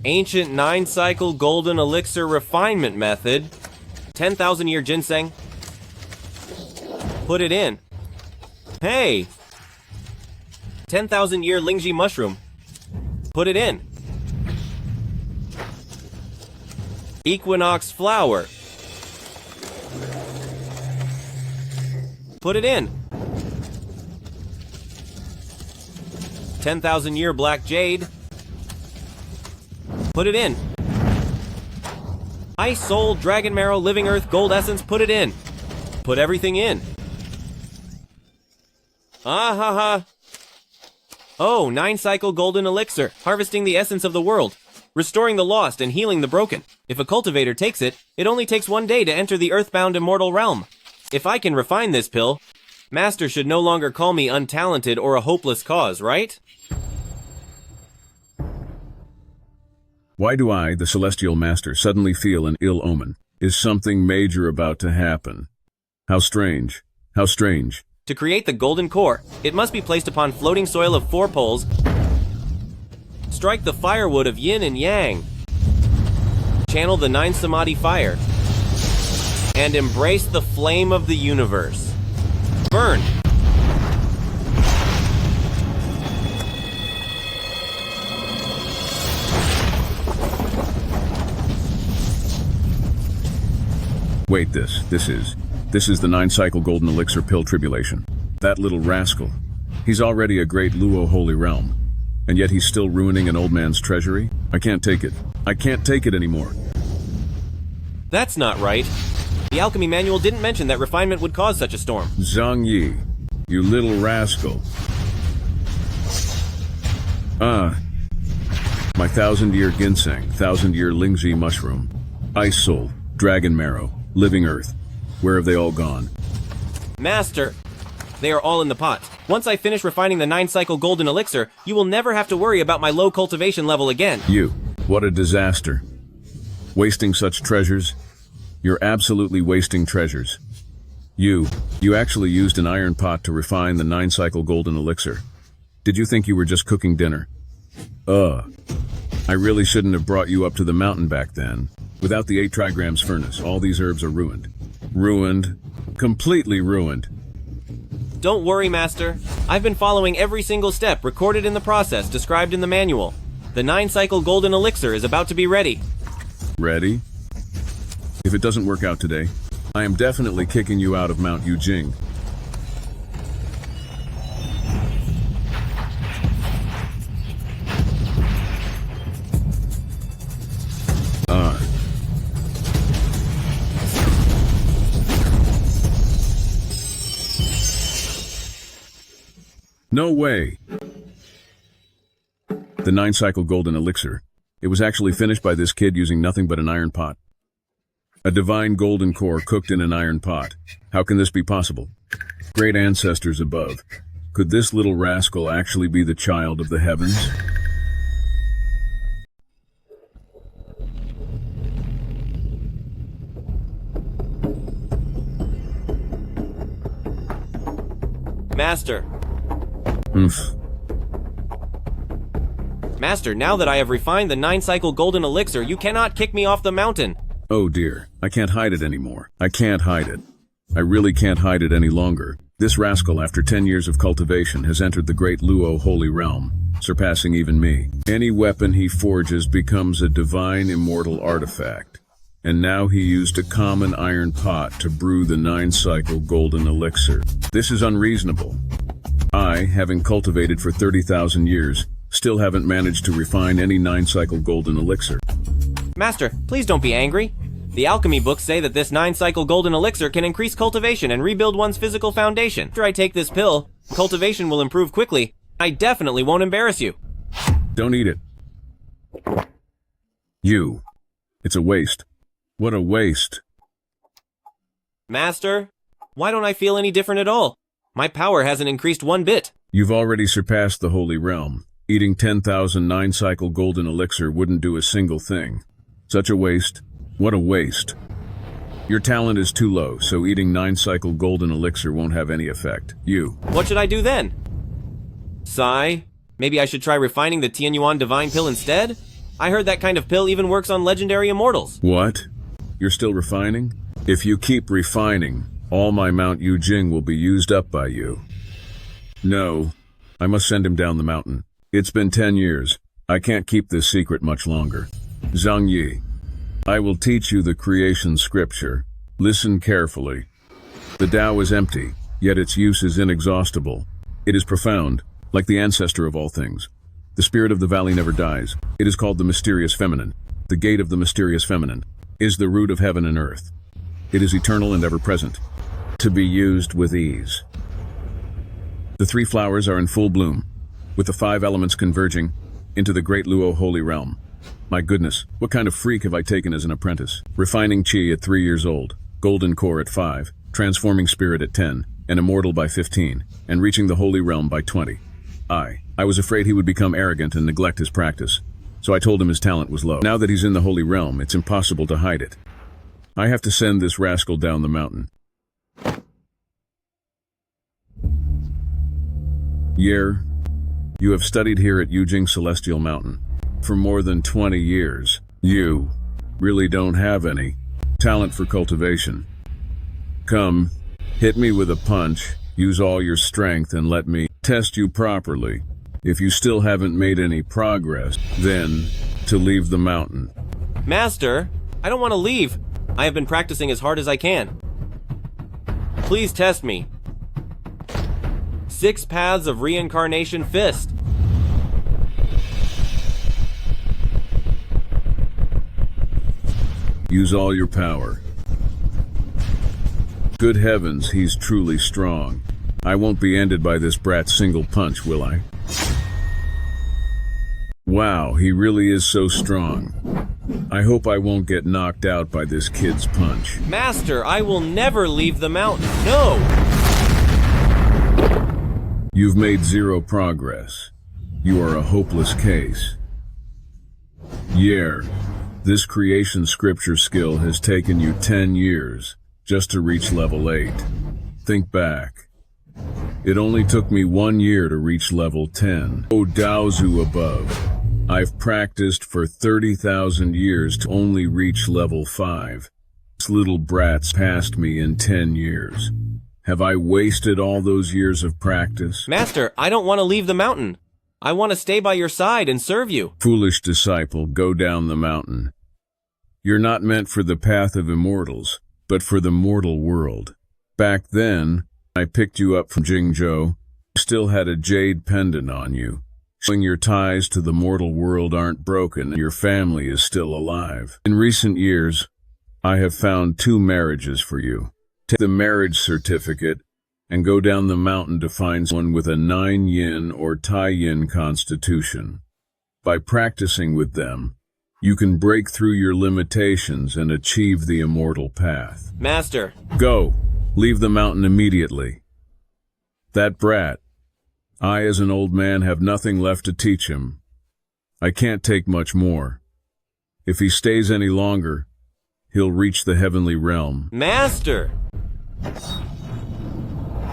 Ancient 9-cycle golden elixir refinement method. 10,000 year ginseng. Put it in. Hey! 10,000 year Lingji mushroom. Put it in. Equinox flower. Put it in. 10,000 year black jade. Put it in. Ice soul, dragon marrow, living earth, gold essence. Put it in. Put everything in. Ah ha ha. Oh, 9-cycle golden elixir, harvesting the essence of the world, restoring the lost and healing the broken. If a cultivator takes it, it only takes 1 day to enter the earthbound immortal realm. If I can refine this pill, Master should no longer call me untalented or a hopeless cause, right? Why do I, the Celestial Master, suddenly feel an ill omen? Is something major about to happen? How strange. How strange. To create the golden core, it must be placed upon floating soil of 4 poles. Strike the firewood of yin and yang. Channel the 9 samadhi fire. And embrace the flame of the universe. Burn! Wait, this is the 9-cycle golden elixir pill tribulation. That little rascal. He's already a great Luo holy realm. And yet he's still ruining an old man's treasury? I can't take it. I can't take it anymore. That's not right. The alchemy manual didn't mention that refinement would cause such a storm. Zhang Yi, you little rascal. My 1,000-year ginseng, 1,000-year Lingji mushroom, ice soul, dragon marrow, living earth. Where have they all gone? Master, they are all in the pot. Once I finish refining the 9-cycle golden elixir, you will never have to worry about my low cultivation level again. You, what a disaster. Wasting such treasures? You're absolutely wasting treasures. You actually used an iron pot to refine the 9-cycle golden elixir. Did you think you were just cooking dinner? I really shouldn't have brought you up to the mountain back then. Without the 8 trigrams furnace, all these herbs are ruined. Ruined. Completely ruined. Don't worry, Master. I've been following every single step recorded in the process described in the manual. The 9-cycle golden elixir is about to be ready. Ready? If it doesn't work out today, I am definitely kicking you out of Mount Yujing. No way! The 9-cycle golden elixir. It was actually finished by this kid using nothing but an iron pot. A divine golden core cooked in an iron pot. How can this be possible? Great ancestors above. Could this little rascal actually be the child of the heavens? Master. Oof. Master, now that I have refined the 9-cycle golden elixir, you cannot kick me off the mountain. Oh dear, I can't hide it anymore. I can't hide it. I really can't hide it any longer. This rascal, after 10 years of cultivation, has entered the great Luo holy realm, surpassing even me. Any weapon he forges becomes a divine immortal artifact. And now he used a common iron pot to brew the 9-cycle golden elixir. This is unreasonable. I, having cultivated for 30,000 years, still haven't managed to refine any 9-cycle golden elixir. Master, please don't be angry. The alchemy books say that this 9-cycle golden elixir can increase cultivation and rebuild one's physical foundation. After I take this pill, cultivation will improve quickly. I definitely won't embarrass you. Don't eat it. It's a waste. What a waste. Master, why don't I feel any different at all? My power hasn't increased 1 bit. You've already surpassed the holy realm. Eating 10,000 9-cycle golden elixir wouldn't do a single thing. Such a waste. What a waste. Your talent is too low, so eating 9-cycle golden elixir won't have any effect. What should I do then? Sigh. Maybe I should try refining the Tianyuan divine pill instead? I heard that kind of pill even works on legendary immortals. What? You're still refining? If you keep refining, all my Mount Yujing will be used up by you. No, I must send him down the mountain. It's been 10 years. I can't keep this secret much longer. Zhang Yi, I will teach you the creation scripture. Listen carefully. The Tao is empty, yet its use is inexhaustible. It is profound, like the ancestor of all things. The spirit of the valley never dies. It is called the mysterious feminine. The gate of the mysterious feminine is the root of heaven and earth. It is eternal and ever-present, to be used with ease. The 3 flowers are in full bloom, with the 5 elements converging into the great Luo holy realm. My goodness, what kind of freak have I taken as an apprentice? Refining Qi at 3 years old, golden core at 5, transforming spirit at 10, and immortal by 15, and reaching the holy realm by 20. I was afraid he would become arrogant and neglect his practice, so I told him his talent was low. Now that he's in the holy realm, it's impossible to hide it. I have to send this rascal down the mountain. Yer, you have studied here at Yujing Celestial Mountain for more than 20 years. You really don't have any talent for cultivation. Come, hit me with a punch, use all your strength, and let me test you properly. If you still haven't made any progress, then to leave the mountain. Master, I don't want to leave. I have been practicing as hard as I can. Please test me. 6 paths of reincarnation fist. Use all your power. Good heavens, he's truly strong. I won't be ended by this brat's single punch, will I? Wow, he really is so strong. I hope I won't get knocked out by this kid's punch. Master, I will never leave the mountain. No! You've made 0 progress. You are a hopeless case. Yer, this creation scripture skill has taken you 10 years just to reach level 8. Think back. It only took me 1 year to reach level 10. O Daozu above. I've practiced for 30,000 years to only reach level 5. This little brat's passed me in 10 years. Have I wasted all those years of practice? Master, I don't want to leave the mountain. I want to stay by your side and serve you. Foolish disciple, go down the mountain. You're not meant for the path of immortals, but for the mortal world. Back then, I picked you up from Jingzhou. You still had a jade pendant on you, showing your ties to the mortal world aren't broken and your family is still alive. In recent years, I have found 2 marriages for you. Take the marriage certificate and go down the mountain to find someone with a 9 yin or Tai yin constitution. By practicing with them, you can break through your limitations and achieve the immortal path. Master. Go. Leave the mountain immediately. That brat. I, as an old man, have nothing left to teach him. I can't take much more. If he stays any longer, he'll reach the heavenly realm. Master!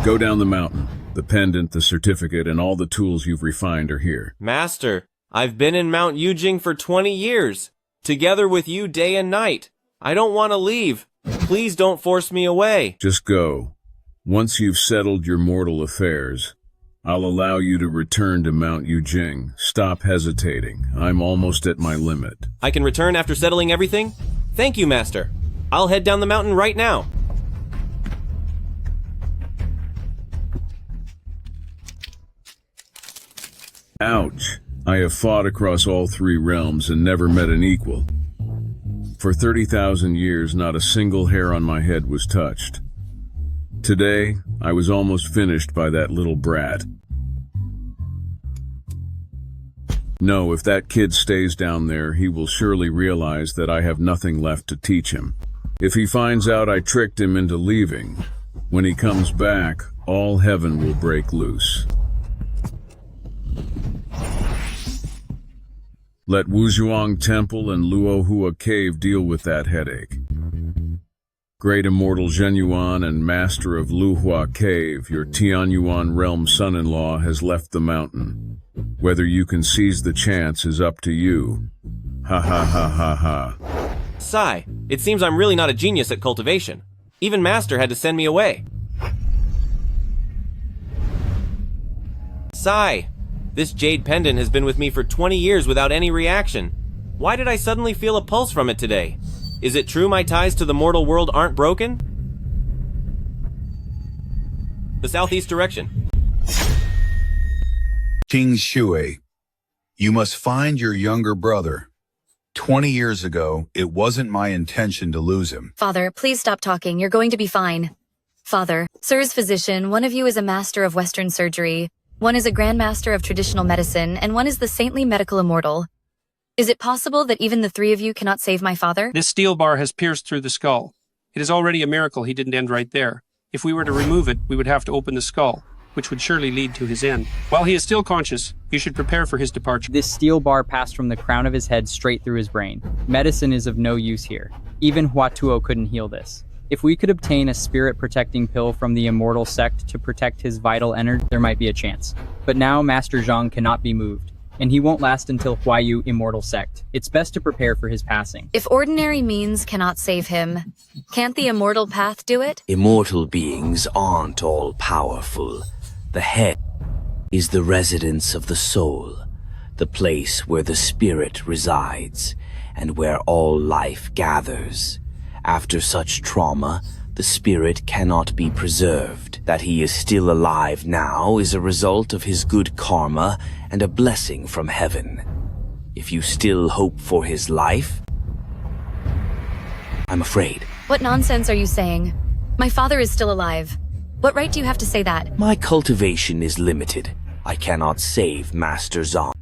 Go down the mountain. The pendant, the certificate, and all the tools you've refined are here. Master, I've been in Mount Yujing for 20 years, together with you day and night. I don't want to leave. Please don't force me away. Just go. Once you've settled your mortal affairs, I'll allow you to return to Mount Yujing. Stop hesitating. I'm almost at my limit. I can return after settling everything? Thank you, Master. I'll head down the mountain right now. Ouch. I have fought across all 3 realms and never met an equal. For 30,000 years, not a single hair on my head was touched. Today, I was almost finished by that little brat. No, if that kid stays down there, he will surely realize that I have nothing left to teach him. If he finds out I tricked him into leaving, when he comes back, all heaven will break loose. Let Wuzhuang Temple and Luohua Cave deal with that headache. Great immortal Zhenyuan and master of Luhua Cave, your Tianyuan realm son-in-law has left the mountain. Whether you can seize the chance is up to you. Ha ha ha ha ha. Sigh, it seems I'm really not a genius at cultivation. Even Master had to send me away. Sigh, this jade pendant has been with me for 20 years without any reaction. Why did I suddenly feel a pulse from it today? Is it true my ties to the mortal world aren't broken? The southeast direction. Qingzhi, you must find your younger brother. 20 years ago, it wasn't my intention to lose him. Father, please stop talking. You're going to be fine. Father, Sir's physician, one of you is a master of Western surgery, one is a grandmaster of traditional medicine, and one is the saintly medical immortal. Is it possible that even the three of you cannot save my father? This steel bar has pierced through the skull. It is already a miracle he didn't end right there. If we were to remove it, we would have to open the skull, which would surely lead to his end. While he is still conscious, you should prepare for his departure. This steel bar passed from the crown of his head straight through his brain. Medicine is of no use here. Even Huatuo couldn't heal this. If we could obtain a spirit-protecting pill from the immortal sect to protect his vital energy, there might be a chance. But now Master Zhang cannot be moved, and he won't last until Huayu immortal sect. It's best to prepare for his passing. If ordinary means cannot save him, can't the immortal path do it? Immortal beings aren't all powerful. The head is the residence of the soul, the place where the spirit resides, and where all life gathers. After such trauma, the spirit cannot be preserved. That he is still alive now is a result of his good karma and a blessing from heaven. If you still hope for his life, I'm afraid. What nonsense are you saying? My father is still alive. What right do you have to say that? My cultivation is limited. I cannot save Master Zhang.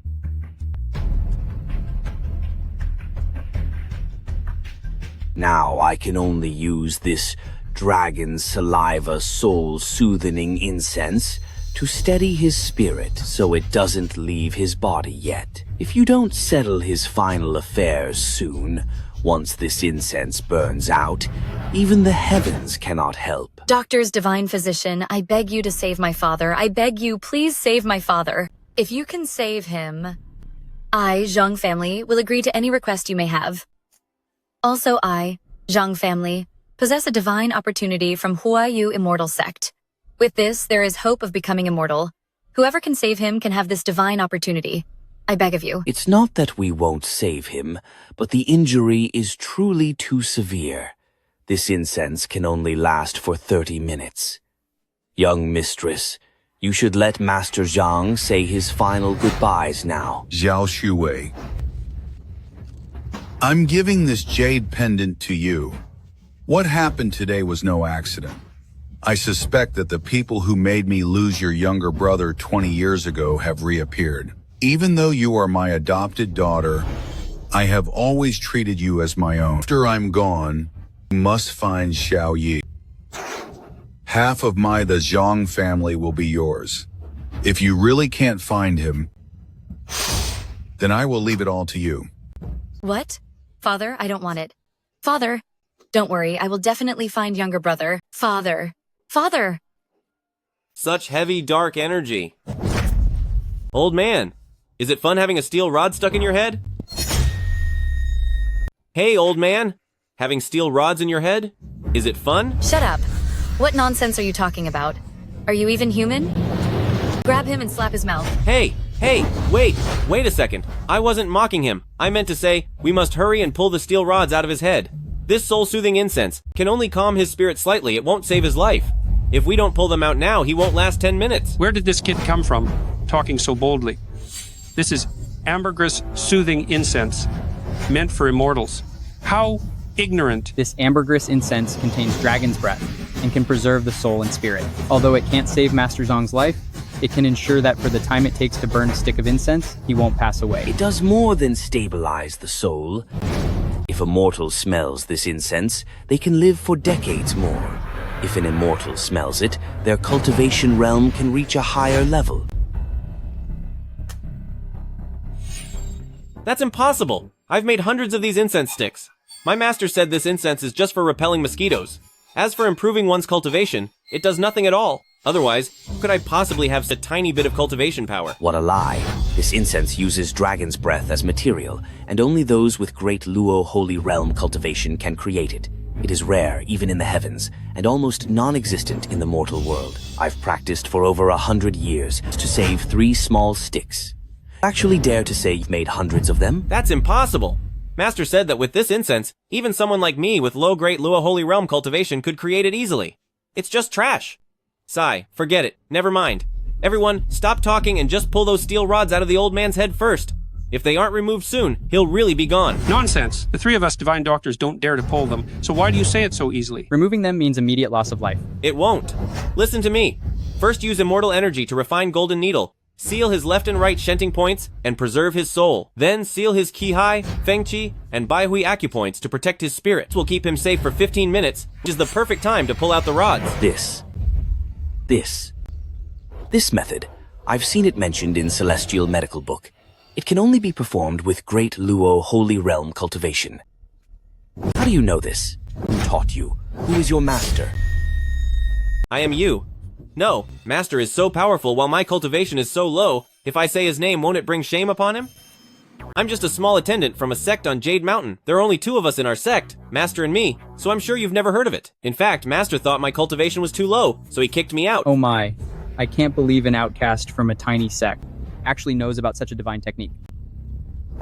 Now I can only use this dragon saliva soul-soothing incense to steady his spirit so it doesn't leave his body yet. If you don't settle his final affairs soon, once this incense burns out, even the heavens cannot help. Doctors, divine physician, I beg you to save my father. I beg you, please save my father. If you can save him, I, Zhang family, will agree to any request you may have. Also I, Zhang family, possess a divine opportunity from Huayu immortal sect. With this, there is hope of becoming immortal. Whoever can save him can have this divine opportunity. I beg of you. It's not that we won't save him, but the injury is truly too severe. This incense can only last for 30 minutes. Young mistress, you should let Master Zhang say his final goodbyes now. Zhao Xuanyi, I'm giving this jade pendant to you. What happened today was no accident. I suspect that the people who made me lose your younger brother 20 years ago have reappeared. Even though you are my adopted daughter, I have always treated you as my own. After I'm gone, you must find Zhao Yi. Half of the Zhang family will be yours. If you really can't find him, then I will leave it all to you. What? Father, I don't want it. Father, don't worry, I will definitely find younger brother. Father. Father! Such heavy, dark energy. Old man, is it fun having a steel rod stuck in your head? Hey, old man, having steel rods in your head? Is it fun? Shut up. What nonsense are you talking about? Are you even human? Grab him and slap his mouth. Hey, wait a second. I wasn't mocking him. I meant to say, we must hurry and pull the steel rods out of his head. This soul-soothing incense can only calm his spirit slightly. It won't save his life. If we don't pull them out now, he won't last 10 minutes. Where did this kid come from, talking so boldly? This is ambergris soothing incense, meant for immortals. How ignorant. This ambergris incense contains dragon's breath and can preserve the soul and spirit. Although it can't save Master Zhang's life, it can ensure that for the time it takes to burn a stick of incense, he won't pass away. It does more than stabilize the soul. If a mortal smells this incense, they can live for decades more. If an immortal smells it, their cultivation realm can reach a higher level. That's impossible. I've made hundreds of these incense sticks. My master said this incense is just for repelling mosquitoes. As for improving one's cultivation, It does nothing at all. Otherwise, could I possibly have a tiny bit of cultivation power? What a lie. This incense uses dragon's breath as material, and only those with great Luo Holy Realm cultivation can create it. It is rare, even in the heavens, and almost non-existent in the mortal world. I've practiced for over 100 years to save 3 small sticks. Actually dare to say you've made hundreds of them? That's impossible. Master said that with this incense, even someone like me with low great Luo Holy Realm cultivation could create it easily. It's just trash. Sigh, forget it. Never mind. Everyone, stop talking and just pull those steel rods out of the old man's head first. If they aren't removed soon, he'll really be gone. Nonsense. The 3 of us divine doctors don't dare to pull them, so why do you say it so easily? Removing them means immediate loss of life. It won't. Listen to me. First use immortal energy to refine Golden Needle. Seal his left and right shenting points and preserve his soul. Then seal his Qi, Feng Qi, and Bai Hui acupoints to protect his spirit. This will keep him safe for 15 minutes, which is the perfect time to pull out the rods. This method, I've seen it mentioned in Celestial Medical Book. It can only be performed with great Luo Holy Realm cultivation. How do you know this? Who taught you? Who is your master? I am you. No, Master is so powerful while my cultivation is so low, if I say his name, won't it bring shame upon him? I'm just a small attendant from a sect on Jade Mountain. There are only 2 of us in our sect, Master and me, so I'm sure you've never heard of it. In fact, Master thought my cultivation was too low, so he kicked me out. Oh my. I can't believe an outcast from a tiny sect actually knows about such a divine technique.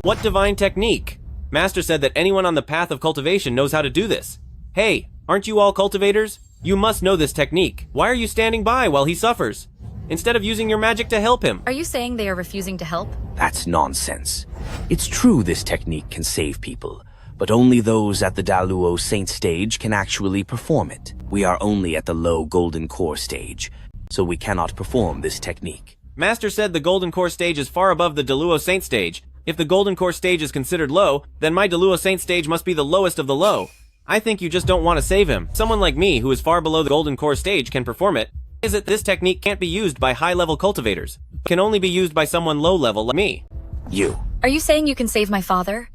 What divine technique? Master said that anyone on the path of cultivation knows how to do this. Hey, aren't you all cultivators? You must know this technique. Why are you standing by while he suffers? Instead of using your magic to help him. Are you saying they are refusing to help? That's nonsense. It's true this technique can save people, but only those at the Daluo Saint stage can actually perform it. We are only at the low Golden Core stage, so we cannot perform this technique. Master said the Golden Core stage is far above the Daluo Saint stage. If the Golden Core stage is considered low, then my Daluo Saint stage must be the lowest of the low. I think you just don't want to save him. Someone like me, who is far below the Golden Core stage, can perform it. Is it this technique can't be used by high-level cultivators, but can only be used by someone low-level like me? You. Are you saying you can save my father?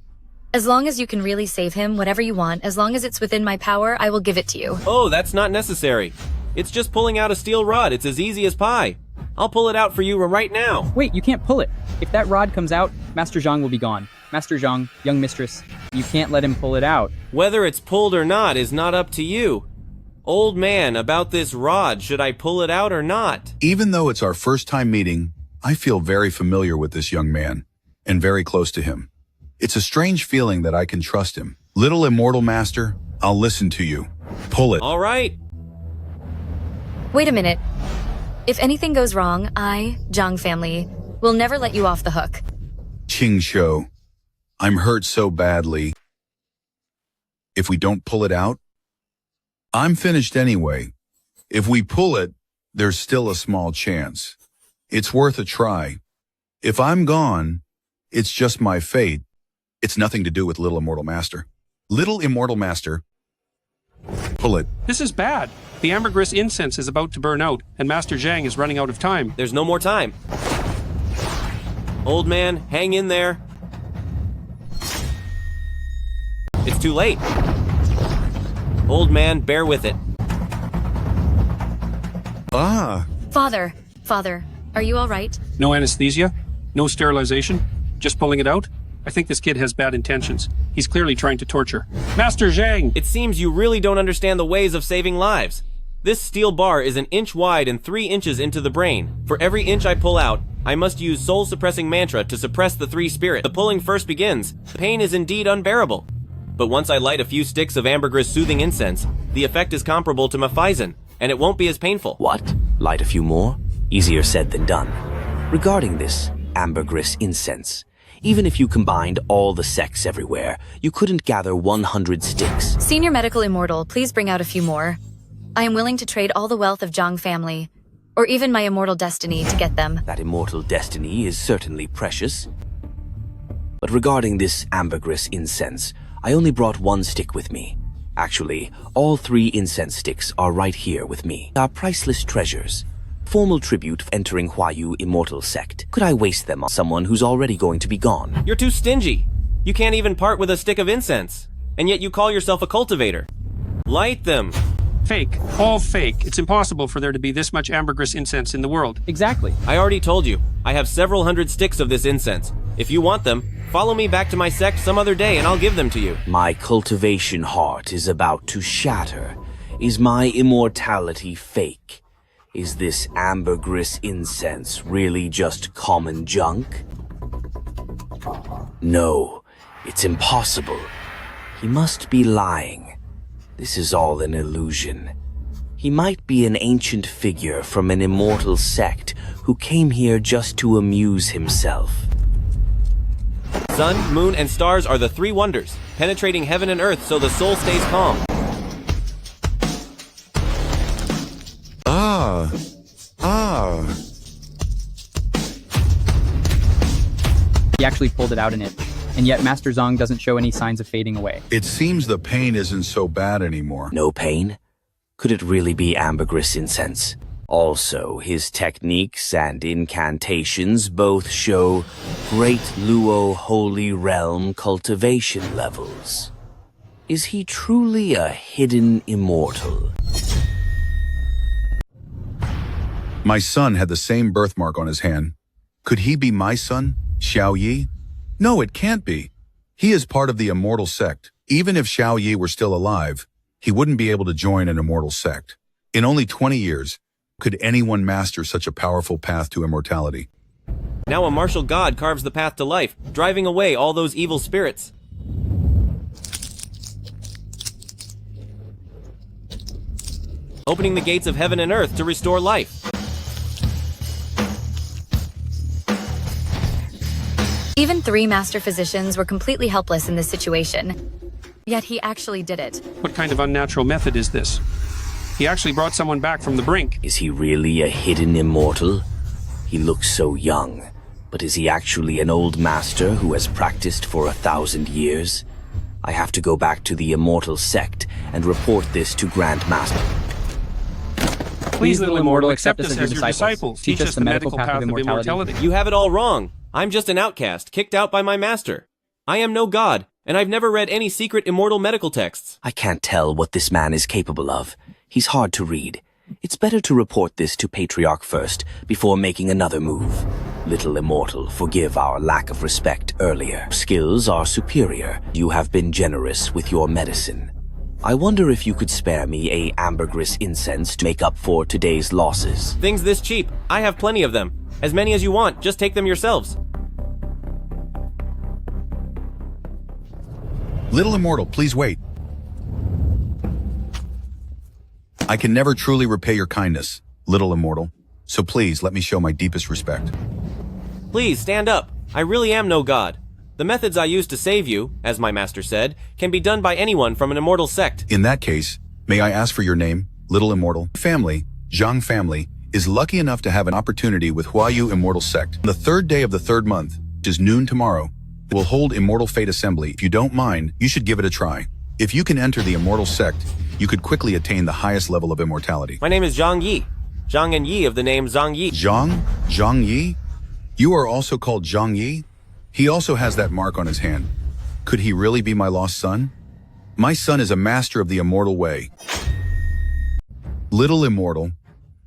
As long as you can really save him, whatever you want, as long as it's within my power, I will give it to you. Oh, that's not necessary. It's just pulling out a steel rod. It's as easy as pie. I'll pull it out for you right now. Wait, you can't pull it. If that rod comes out, Master Zhang will be gone. Master Zhang, young mistress, you can't let him pull it out. Whether it's pulled or not is not up to you. Old man, about this rod, should I pull it out or not? Even though it's our first time meeting, I feel very familiar with this young man and very close to him. It's a strange feeling that I can trust him. Little immortal master, I'll listen to you. Pull it. All right. Wait a minute. If anything goes wrong, I, Zhang family, will never let you off the hook. Qingzhi, I'm hurt so badly. If we don't pull it out, I'm finished anyway. If we pull it, there's still a small chance. It's worth a try. If I'm gone, it's just my fate. It's nothing to do with Little Immortal Master. Little Immortal Master, pull it. This is bad. The ambergris incense is about to burn out, and Master Zhang is running out of time. There's no more time. Old man, hang in there. It's too late. Old man, bear with it. Father, are you all right? No anesthesia? No sterilization? Just pulling it out? I think this kid has bad intentions. He's clearly trying to torture. Master Zhang! It seems you really don't understand the ways of saving lives. This steel bar is 1 inch wide and 3 inches into the brain. For every inch I pull out, I must use soul-suppressing mantra to suppress the 3 spirit. The pulling first begins. The pain is indeed unbearable. But once I light a few sticks of ambergris soothing incense, the effect is comparable to Maphizin, and it won't be as painful. What? Light a few more? Easier said than done. Regarding this ambergris incense, even if you combined all the sects everywhere, you couldn't gather 100 sticks. Senior Medical Immortal, please bring out a few more. I am willing to trade all the wealth of Zhang family, or even my immortal destiny to get them. That immortal destiny is certainly precious. But regarding this ambergris incense, I only brought 1 stick with me. Actually, all 3 incense sticks are right here with me. They are priceless treasures. Formal tribute for entering Huayu Immortal Sect. Could I waste them on someone who's already going to be gone? You're too stingy. You can't even part with a stick of incense. And yet you call yourself a cultivator. Light them. Fake. All fake. It's impossible for there to be this much ambergris incense in the world. Exactly. I already told you. I have several hundred sticks of this incense. If you want them, follow me back to my sect some other day and I'll give them to you. My cultivation heart is about to shatter. Is my immortality fake? Is this ambergris incense really just common junk? No, it's impossible. He must be lying. This is all an illusion. He might be an ancient figure from an immortal sect who came here just to amuse himself. Sun, moon, and stars are the three wonders, penetrating heaven and earth so the soul stays calm. He actually pulled it out in it, and yet Master Zhang doesn't show any signs of fading away. It seems the pain isn't so bad anymore. No pain? Could it really be ambergris incense? Also, his techniques and incantations both show Great Luo Holy Realm cultivation levels. Is he truly a hidden immortal? My son had the same birthmark on his hand. Could he be my son, Zhao Yi? No, it can't be. He is part of the immortal sect. Even if Zhao Yi were still alive, he wouldn't be able to join an immortal sect. In only 20 years, could anyone master such a powerful path to immortality? Now a martial god carves the path to life, driving away all those evil spirits. Opening the gates of heaven and earth to restore life. Even 3 master physicians were completely helpless in this situation. Yet he actually did it. What kind of unnatural method is this? He actually brought someone back from the brink. Is he really a hidden immortal? He looks so young, but is he actually an old master who has practiced for 1,000 years? I have to go back to the immortal sect and report this to Grand Master. Please, little immortal, accept us as your disciples. Teach us the medical path of immortality. You have it all wrong. I'm just an outcast, kicked out by my master. I am no god, and I've never read any secret immortal medical texts. I can't tell what this man is capable of. He's hard to read. It's better to report this to Patriarch first, before making another move. Little immortal, forgive our lack of respect earlier. Skills are superior. You have been generous with your medicine. I wonder if you could spare me a ambergris incense to make up for today's losses. Things this cheap. I have plenty of them. As many as you want, just take them yourselves. Little immortal, please wait. I can never truly repay your kindness, little immortal, so please let me show my deepest respect. Please, stand up. I really am no god. The methods I use to save you, as my master said, can be done by anyone from an immortal sect. In that case, may I ask for your name, little immortal? Family, Zhang family, is lucky enough to have an opportunity with Huayu Immortal Sect. The 3rd day of the 3rd month, which is noon tomorrow, we'll hold Immortal Fate Assembly. If you don't mind, you should give it a try. If you can enter the Immortal Sect, you could quickly attain the highest level of immortality. My name is Zhang Yi. Zhang and Yi of the name Zhang Yi. Zhang Yi? You are also called Zhang Yi? He also has that mark on his hand. Could he really be my lost son? My son is a master of the immortal way. Little immortal,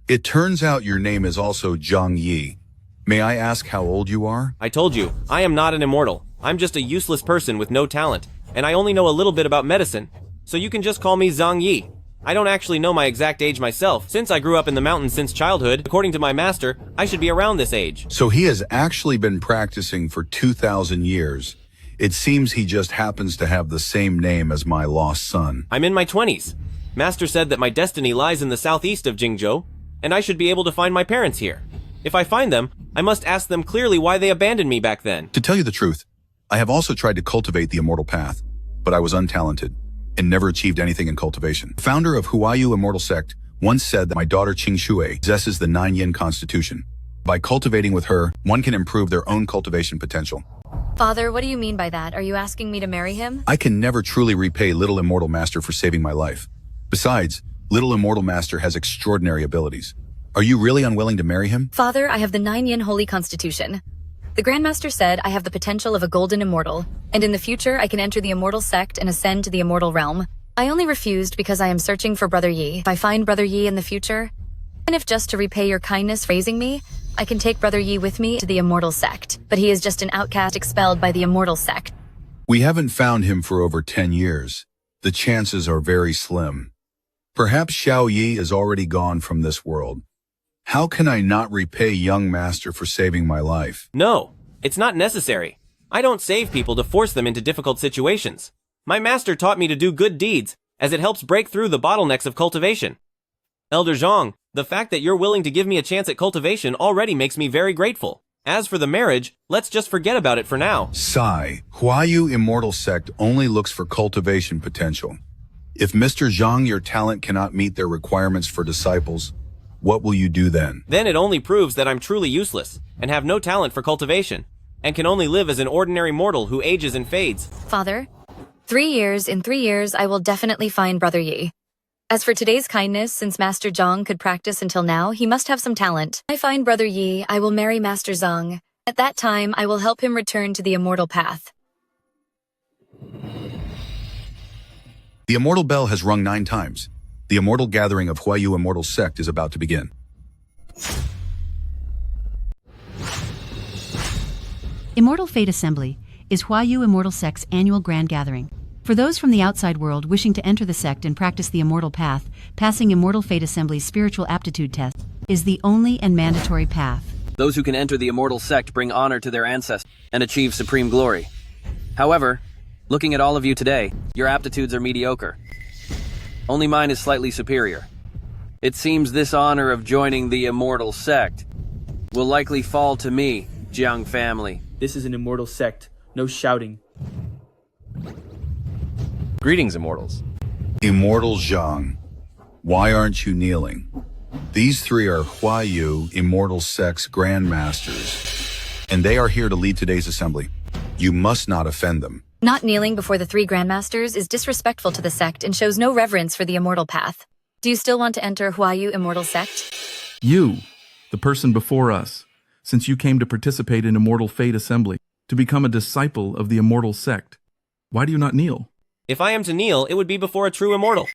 it turns out your name is also Zhang Yi. May I ask how old you are? I told you, I am not an immortal. I'm just a useless person with no talent, and I only know a little bit about medicine. So you can just call me Zhang Yi. I don't actually know my exact age myself. Since I grew up in the mountains since childhood, according to my master, I should be around this age. So he has actually been practicing for 2,000 years. It seems he just happens to have the same name as my lost son. I'm in my 20s. Master said that my destiny lies in the southeast of Jingzhou, and I should be able to find my parents here. If I find them, I must ask them clearly why they abandoned me back then. To tell you the truth, I have also tried to cultivate the immortal path, but I was untalented and never achieved anything in cultivation. The founder of Huayu Immortal Sect once said that my daughter Qingzhi possesses the 9 yin constitution. By cultivating with her, one can improve their own cultivation potential. Father, what do you mean by that? Are you asking me to marry him? I can never truly repay Little Immortal Master for saving my life. Besides, Little Immortal Master has extraordinary abilities. Are you really unwilling to marry him? Father, I have the 9 yin holy constitution. The Grandmaster said I have the potential of a golden immortal, and in the future I can enter the immortal sect and ascend to the immortal realm. I only refused because I am searching for Brother Yi. If I find Brother Yi in the future, and if just to repay your kindness for raising me, I can take Brother Yi with me to the Immortal Sect. But he is just an outcast expelled by the Immortal Sect. We haven't found him for over 10 years. The chances are very slim. Perhaps Zhao Yi is already gone from this world. How can I not repay young master for saving my life? No, it's not necessary. I don't save people to force them into difficult situations. My master taught me to do good deeds, as it helps break through the bottlenecks of cultivation. Elder Zhang, the fact that you're willing to give me a chance at cultivation already makes me very grateful. As for the marriage, let's just forget about it for now. Sigh, Huayu Immortal Sect only looks for cultivation potential. If Mr. Zhang, your talent cannot meet their requirements for disciples, what will you do then? Then it only proves that I'm truly useless, and have no talent for cultivation, and can only live as an ordinary mortal who ages and fades. Father, in 3 years, I will definitely find Brother Yi. As for today's kindness, since Master Zhang could practice until now, he must have some talent. I find Brother Yi, I will marry Master Zhang. At that time, I will help him return to the immortal path. The Immortal Bell has rung 9 times. The Immortal Gathering of Huayu Immortal Sect is about to begin. Immortal Fate Assembly is Huayu Immortal Sect's annual grand gathering. For those from the outside world wishing to enter the sect and practice the immortal path, passing Immortal Fate Assembly's spiritual aptitude test is the only and mandatory path. Those who can enter the immortal sect bring honor to their ancestors and achieve supreme glory. However, looking at all of you today, your aptitudes are mediocre. Only mine is slightly superior. It seems this honor of joining the immortal sect will likely fall to me, Zhang family. This is an immortal sect. No shouting. Greetings, immortals. Immortal Zhang, why aren't you kneeling? These 3 are Huayu Immortal Sect's Grandmasters, and they are here to lead today's assembly. You must not offend them. Not kneeling before the 3 Grandmasters is disrespectful to the sect and shows no reverence for the immortal path. Do you still want to enter Huayu Immortal Sect? You, the person before us, since you came to participate in Immortal Fate Assembly, to become a disciple of the Immortal Sect. Why do you not kneel? If I am to kneel, it would be before a true immortal.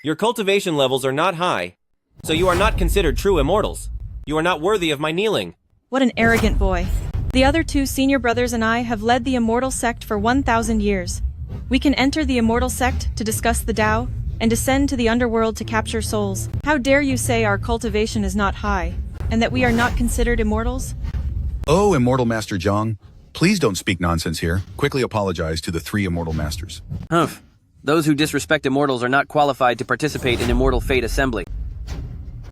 Your cultivation levels are not high, so you are not considered true immortals. You are not worthy of my kneeling. What an arrogant boy. The other 2 senior brothers and I have led the immortal sect for 1,000 years. We can enter the immortal sect to discuss the Tao and descend to the underworld to capture souls. How dare you say our cultivation is not high, and that we are not considered immortals? Oh, Immortal Master Zhang, please don't speak nonsense here. Quickly apologize to the 3 Immortal Masters. Humph. Those who disrespect immortals are not qualified to participate in Immortal Fate Assembly.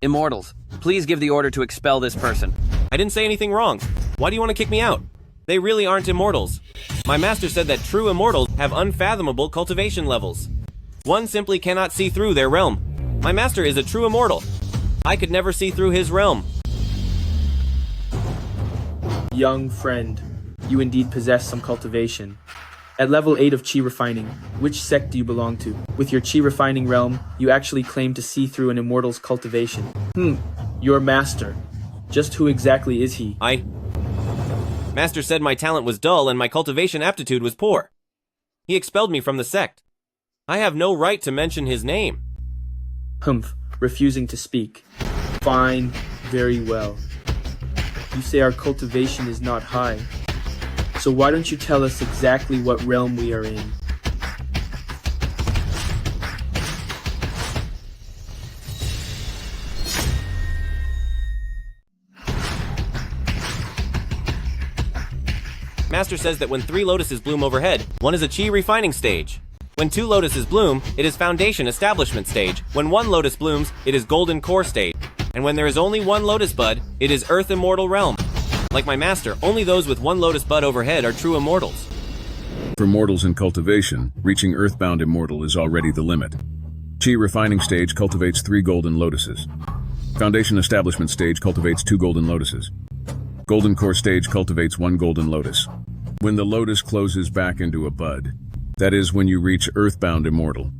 Immortals, please give the order to expel this person. I didn't say anything wrong. Why do you want to kick me out? They really aren't immortals. My master said that true immortals have unfathomable cultivation levels. One simply cannot see through their realm. My master is a true immortal. I could never see through his realm. Young friend, you indeed possess some cultivation. At level 8 of Qi Refining, which sect do you belong to? With your Qi Refining realm, you actually claim to see through an immortal's cultivation. Your master. Just who exactly is he? Master said my talent was dull and my cultivation aptitude was poor. He expelled me from the sect. I have no right to mention his name. Refusing to speak. Fine, very well. You say our cultivation is not high. So why don't you tell us exactly what realm we are in? Master says that when 3 lotuses bloom overhead, one is a Qi refining stage. When 2 lotuses bloom, it is foundation establishment stage. When 1 lotus blooms, it is golden core stage. And when there is only 1 lotus bud, it is earth immortal realm. Like my master, only those with 1 lotus bud overhead are true immortals. For mortals in cultivation, reaching earthbound immortal is already the limit. Qi refining stage cultivates 3 golden lotuses. Foundation establishment stage cultivates 2 golden lotuses. Golden core stage cultivates 1 golden lotus. When the lotus closes back into a bud, that is when you reach earthbound immortal.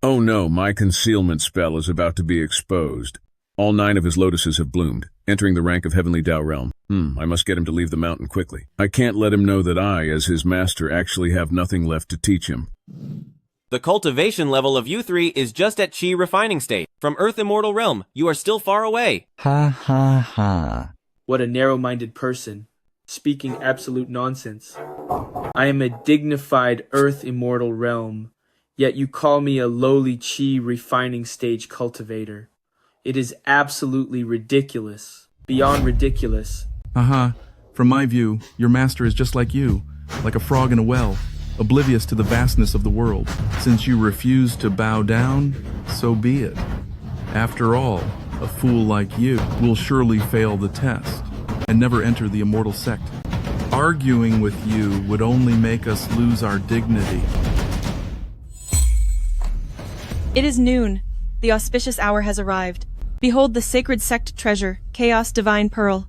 Oh no, my concealment spell is about to be exposed. All 9 of his lotuses have bloomed. entering the rank of Heavenly Dao Realm. I must get him to leave the mountain quickly. I can't let him know that I, as his master, actually have nothing left to teach him. The cultivation level of you three is just at Qi refining state. From Earth Immortal Realm, you are still far away. Ha ha ha. What a narrow-minded person, speaking absolute nonsense. I am a dignified Earth Immortal Realm, yet you call me a lowly Qi refining stage cultivator. It is absolutely ridiculous. Beyond ridiculous. Aha. From my view, your master is just like you, like a frog in a well, oblivious to the vastness of the world. Since you refuse to bow down, so be it. After all, a fool like you will surely fail the test and never enter the immortal sect. Arguing with you would only make us lose our dignity. It is noon. The auspicious hour has arrived. Behold the sacred sect treasure, Chaos Divine Pearl.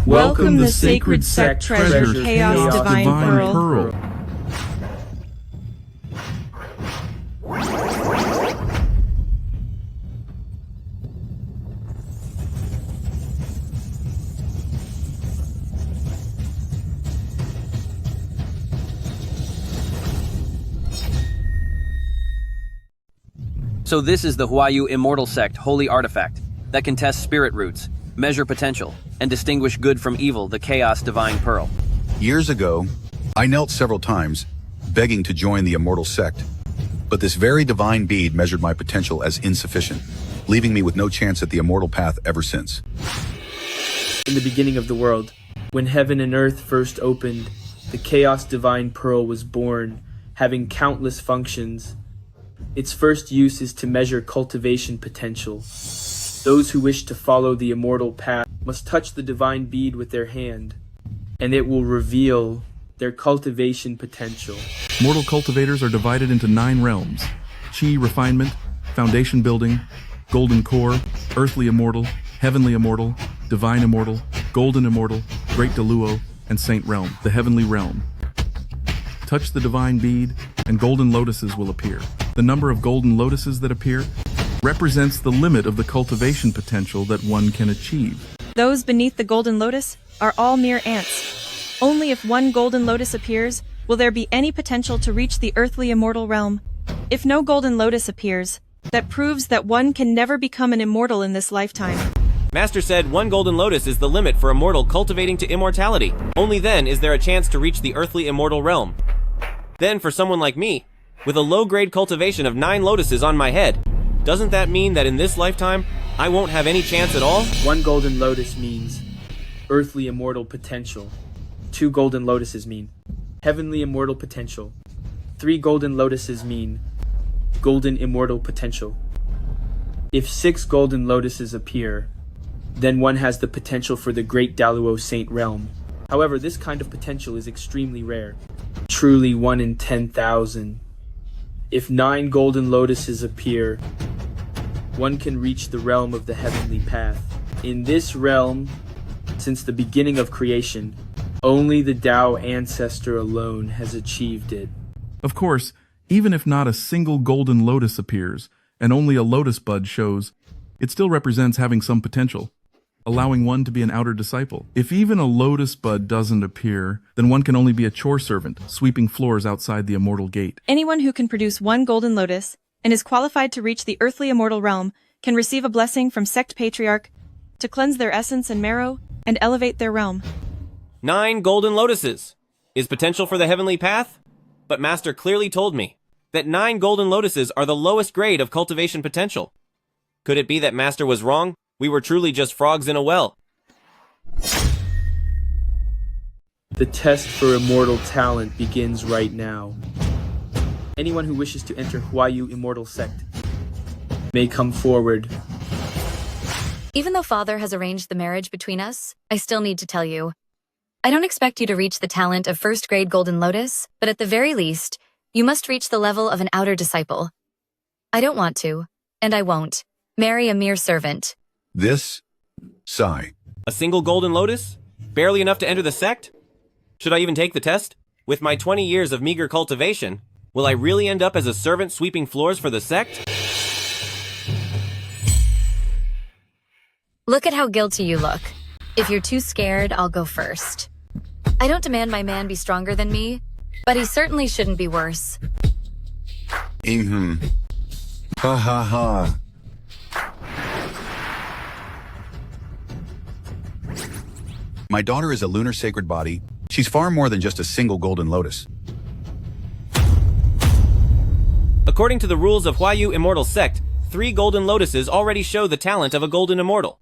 Welcome the sacred sect treasure, Chaos Divine Pearl. So this is the Huayu Immortal Sect Holy Artifact that can test spirit roots, measure potential, and distinguish good from evil, the Chaos Divine Pearl. Years ago, I knelt several times, begging to join the immortal sect. But this very divine bead measured my potential as insufficient, leaving me with no chance at the immortal path ever since. In the beginning of the world, when heaven and earth first opened, the Chaos Divine Pearl was born, having countless functions. Its first use is to measure cultivation potential. Those who wish to follow the immortal path must touch the divine bead with their hand, and it will reveal their cultivation potential. Mortal cultivators are divided into 9 realms: Qi refinement, foundation building, golden core, earthly immortal, heavenly immortal, divine immortal, golden immortal, great Daluo, and saint realm, the heavenly realm. Touch the divine bead, and golden lotuses will appear. The number of golden lotuses that appear represents the limit of the cultivation potential that one can achieve. Those beneath the golden lotus are all mere ants. Only if one golden lotus appears will there be any potential to reach the earthly immortal realm. If no golden lotus appears, that proves that one can never become an immortal in this lifetime. Master said 1 golden lotus is the limit for a mortal cultivating to immortality. Only then is there a chance to reach the earthly immortal realm. Then for someone like me, with a low-grade cultivation of 9 lotuses on my head, doesn't that mean that in this lifetime, I won't have any chance at all? 1 golden lotus means earthly immortal potential. 2 golden lotuses mean heavenly immortal potential. 3 golden lotuses mean golden immortal potential. If 6 golden lotuses appear, then one has the potential for the great Daluo Saint Realm. However, this kind of potential is extremely rare. Truly 1 in 10,000. If 9 golden lotuses appear, one can reach the realm of the heavenly path. In this realm, since the beginning of creation, only the Dao ancestor alone has achieved it. Of course, even if not a single golden lotus appears, and only a lotus bud shows, it still represents having some potential, allowing one to be an outer disciple. If even a lotus bud doesn't appear, then one can only be a chore servant, sweeping floors outside the immortal gate. Anyone who can produce 1 golden lotus and is qualified to reach the earthly immortal realm can receive a blessing from Sect Patriarch to cleanse their essence and marrow and elevate their realm. 9 golden lotuses is potential for the heavenly path? But Master clearly told me that 9 golden lotuses are the lowest grade of cultivation potential. Could it be that Master was wrong? We were truly just frogs in a well. The test for immortal talent begins right now. Anyone who wishes to enter Huayu Immortal Sect may come forward. Even though Father has arranged the marriage between us, I still need to tell you. I don't expect you to reach the talent of first-grade Golden Lotus, but at the very least, you must reach the level of an outer disciple. I don't want to, and I won't, marry a mere servant. This? Sigh. A single golden lotus? Barely enough to enter the sect? Should I even take the test? With my 20 years of meager cultivation, Will I really end up as a servant sweeping floors for the sect? Look at how guilty you look. If you're too scared, I'll go first. I don't demand my man be stronger than me, but he certainly shouldn't be worse. Ha ha ha. My daughter is a lunar sacred body. She's far more than just a single golden lotus. According to the rules of Huayu Immortal Sect, 3 golden lotuses already show the talent of a golden immortal.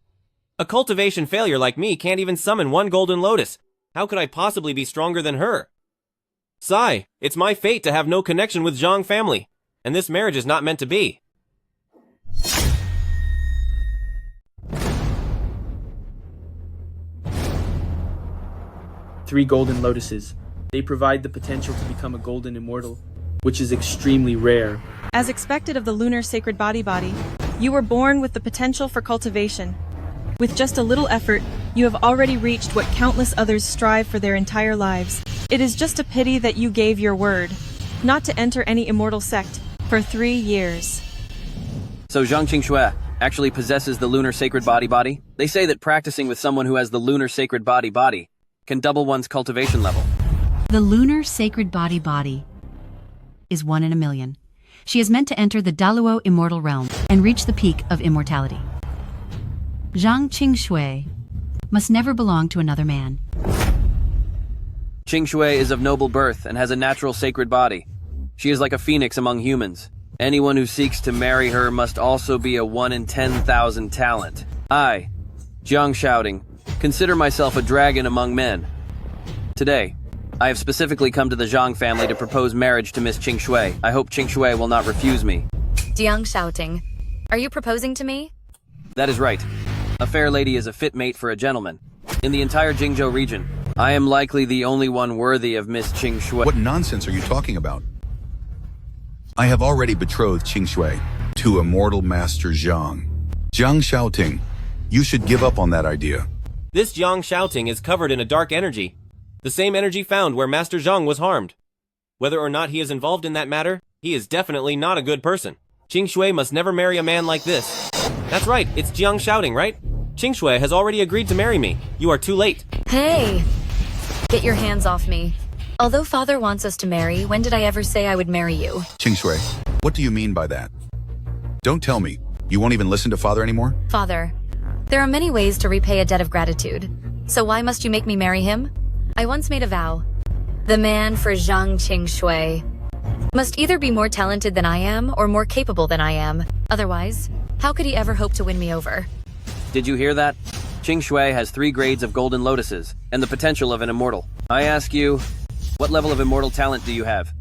A cultivation failure like me can't even summon 1 golden lotus. How could I possibly be stronger than her? Sigh, it's my fate to have no connection with Zhang family, and this marriage is not meant to be. Three golden lotuses. They provide the potential to become a golden immortal, which is extremely rare. As expected of the lunar sacred body, you were born with the potential for cultivation. With just a little effort, you have already reached what countless others strive for their entire lives. It is just a pity that you gave your word, not to enter any immortal sect, for 3 years. So Zhang Qingzhi actually possesses the lunar sacred body? They say that practicing with someone who has the lunar sacred body can double one's cultivation level. The lunar sacred body is 1 in a million. She is meant to enter the Daluo immortal realm and reach the peak of immortality. Zhang Qingzhi must never belong to another man. Qingzhi is of noble birth and has a natural sacred body. She is like a phoenix among humans. Anyone who seeks to marry her must also be a 1 in 10,000 talent. I, Zhang Shouting, consider myself a dragon among men. Today, I have specifically come to the Zhang family to propose marriage to Miss Qingzhi. I hope Qingzhi will not refuse me. Jiang Shouting, are you proposing to me? That is right. A fair lady is a fit mate for a gentleman. In the entire Jingzhou region, I am likely the only one worthy of Miss Qingzhi. What nonsense are you talking about? I have already betrothed Qingzhi to Immortal Master Zhang. Zhang Shouting, you should give up on that idea. This Zhang Shouting is covered in a dark energy, the same energy found where Master Zhang was harmed. Whether or not he is involved in that matter, he is definitely not a good person. Qingzhi must never marry a man like this. That's right, it's Jiang Shouting, right? Qingzhi has already agreed to marry me. You are too late. Hey! Get your hands off me. Although Father wants us to marry, when did I ever say I would marry you? Qingzhi, what do you mean by that? Don't tell me. You won't even listen to Father anymore? Father, there are many ways to repay a debt of gratitude. So why must you make me marry him? I once made a vow. The man for Zhang Qingzhi must either be more talented than I am or more capable than I am. Otherwise, how could he ever hope to win me over? Did you hear that? Qingzhi has 3 grades of golden lotuses and the potential of an immortal. I ask you, what level of immortal talent do you have?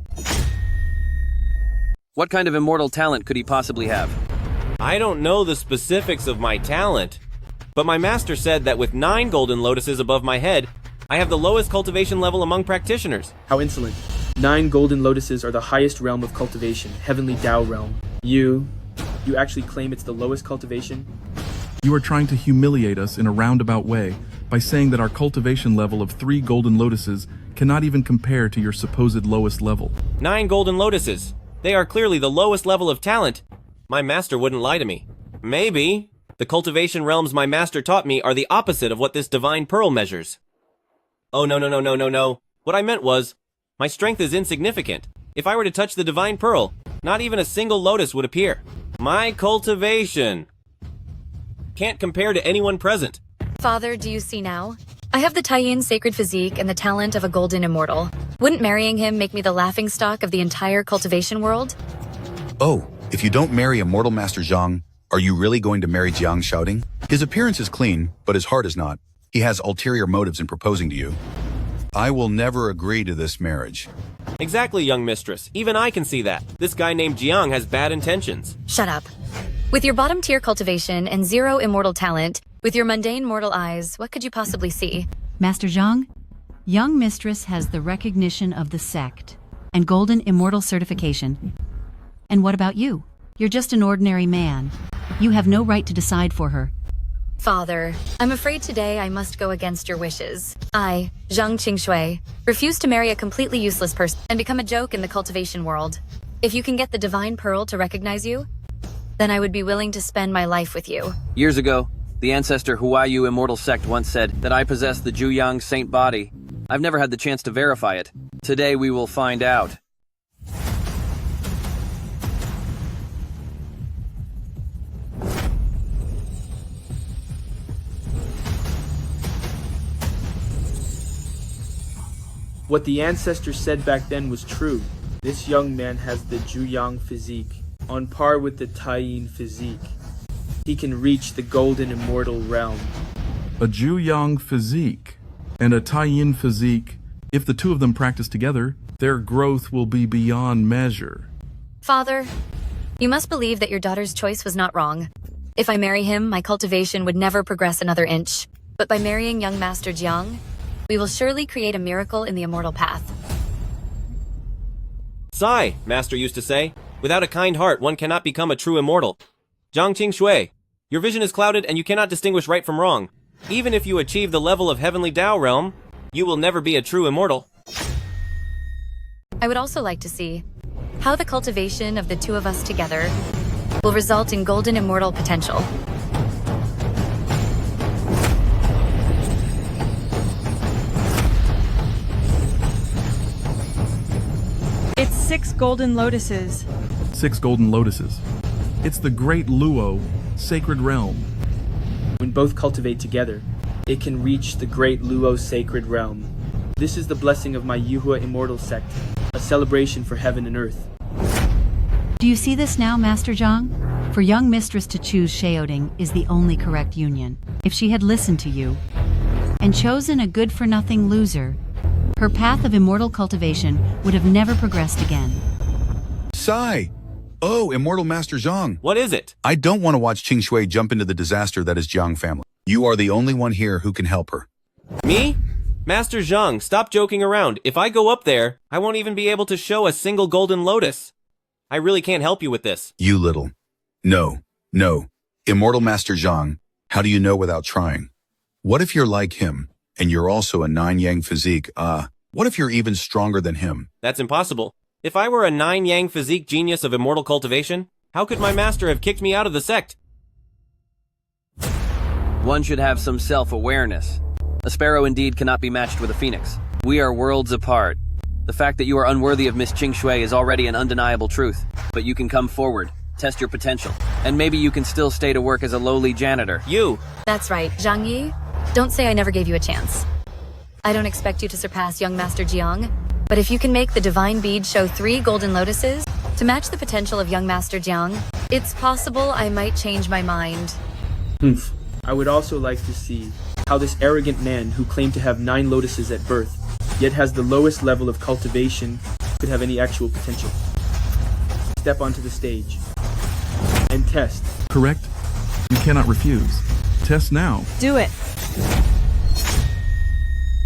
What kind of immortal talent could he possibly have? I don't know the specifics of my talent, but my master said that with 9 golden lotuses above my head, I have the lowest cultivation level among practitioners. How insolent. 9 golden lotuses are the highest realm of cultivation, heavenly Tao realm. You actually claim it's the lowest cultivation? You are trying to humiliate us in a roundabout way by saying that our cultivation level of 3 golden lotuses cannot even compare to your supposed lowest level. 9 golden lotuses. They are clearly the lowest level of talent. My master wouldn't lie to me. Maybe. The cultivation realms my master taught me are the opposite of what this divine pearl measures. Oh, no. What I meant was, my strength is insignificant. If I were to touch the divine pearl, not even a single lotus would appear. My cultivation can't compare to anyone present. Father, do you see now? I have the Taiyin sacred physique and the talent of a golden immortal. Wouldn't marrying him make me the laughingstock of the entire cultivation world? Oh, if you don't marry Immortal Master Zhang, are you really going to marry Jiang Shouting? His appearance is clean, but his heart is not. He has ulterior motives in proposing to you. I will never agree to this marriage. Exactly, young mistress. Even I can see that. This guy named Jiang has bad intentions. Shut up. With your bottom tier cultivation and 0 immortal talent, with your mundane mortal eyes, what could you possibly see? Master Zhang, young mistress has the recognition of the sect and golden immortal certification. And what about you? You're just an ordinary man. You have no right to decide for her. Father, I'm afraid today I must go against your wishes. I, Zhang Qingzhi, refuse to marry a completely useless person and become a joke in the cultivation world. If you can get the divine pearl to recognize you, then I would be willing to spend my life with you. Years ago, the ancestor Huayu Immortal Sect once said that I possess the Zhuyang Saint Body. I've never had the chance to verify it. Today we will find out. What the ancestors said back then was true. This young man has the Zhuyang physique, on par with the Taiyin physique. He can reach the golden immortal realm. A Zhuyang physique and a Taiyin physique, if the two of them practice together, their growth will be beyond measure. Father, you must believe that your daughter's choice was not wrong. If I marry him, my cultivation would never progress another inch. But by marrying young Master Jiang, we will surely create a miracle in the immortal path. Sigh, Master used to say. Without a kind heart, one cannot become a true immortal. Zhang Qingzhi, your vision is clouded and you cannot distinguish right from wrong. Even if you achieve the level of heavenly Tao realm, you will never be a true immortal. I would also like to see how the cultivation of the two of us together will result in golden immortal potential. It's 6 golden lotuses. 6 golden lotuses. It's the great Luo Sacred Realm. When both cultivate together, it can reach the great Luo Sacred Realm. This is the blessing of my Yuhua Immortal Sect, a celebration for heaven and earth. Do you see this now, Master Zhang? For young mistress to choose Shaoding is the only correct union. If she had listened to you and chosen a good-for-nothing loser, her path of immortal cultivation would have never progressed again. Sai! Oh, Immortal Master Zhang. What is it? I don't want to watch Qingzhi jump into the disaster that is Jiang family. You are the only one here who can help her. Me? Master Zhang, stop joking around. If I go up there, I won't even be able to show a single golden lotus. I really can't help you with this. You little. No. Immortal Master Zhang, how do you know without trying? What if you're like him, and you're also a 9-yang physique? What if you're even stronger than him? That's impossible. If I were a 9-yang physique genius of immortal cultivation, how could my master have kicked me out of the sect? One should have some self-awareness. A sparrow indeed cannot be matched with a phoenix. We are worlds apart. The fact that you are unworthy of Miss Qingzhi is already an undeniable truth. But you can come forward, test your potential, and maybe you can still stay to work as a lowly janitor. You! That's right, Zhang Yi. Don't say I never gave you a chance. I don't expect you to surpass young Master Jiang, but if you can make the divine bead show 3 golden lotuses to match the potential of young Master Jiang, it's possible I might change my mind. I would also like to see how this arrogant man who claimed to have 9 lotuses at birth, yet has the lowest level of cultivation, could have any actual potential. Step onto the stage and test. Correct? You cannot refuse. Test now. Do it.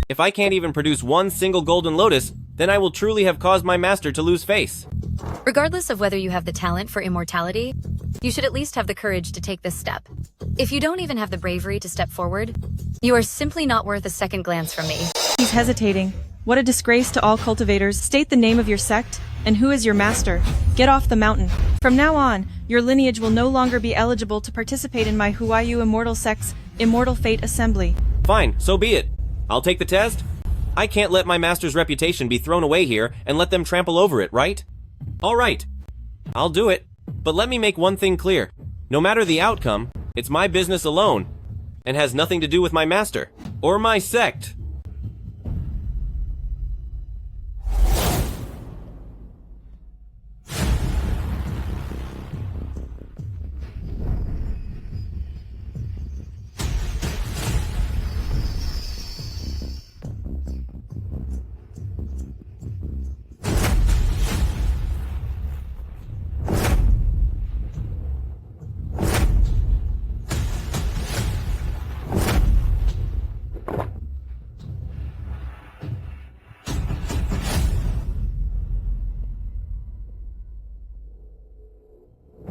If I can't even produce one single golden lotus, then I will truly have caused my master to lose face. Regardless of whether you have the talent for immortality, you should at least have the courage to take this step. If you don't even have the bravery to step forward, you are simply not worth a second glance from me. He's hesitating. What a disgrace to all cultivators. State the name of your sect, and who is your master. Get off the mountain. From now on, your lineage will no longer be eligible to participate in my Huayu Immortal Sect's Immortal Fate Assembly. Fine, so be it. I'll take the test. I can't let my master's reputation be thrown away here and let them trample over it, right? All right. I'll do it. But let me make one thing clear. No matter the outcome, it's my business alone, and has nothing to do with my master, or my sect.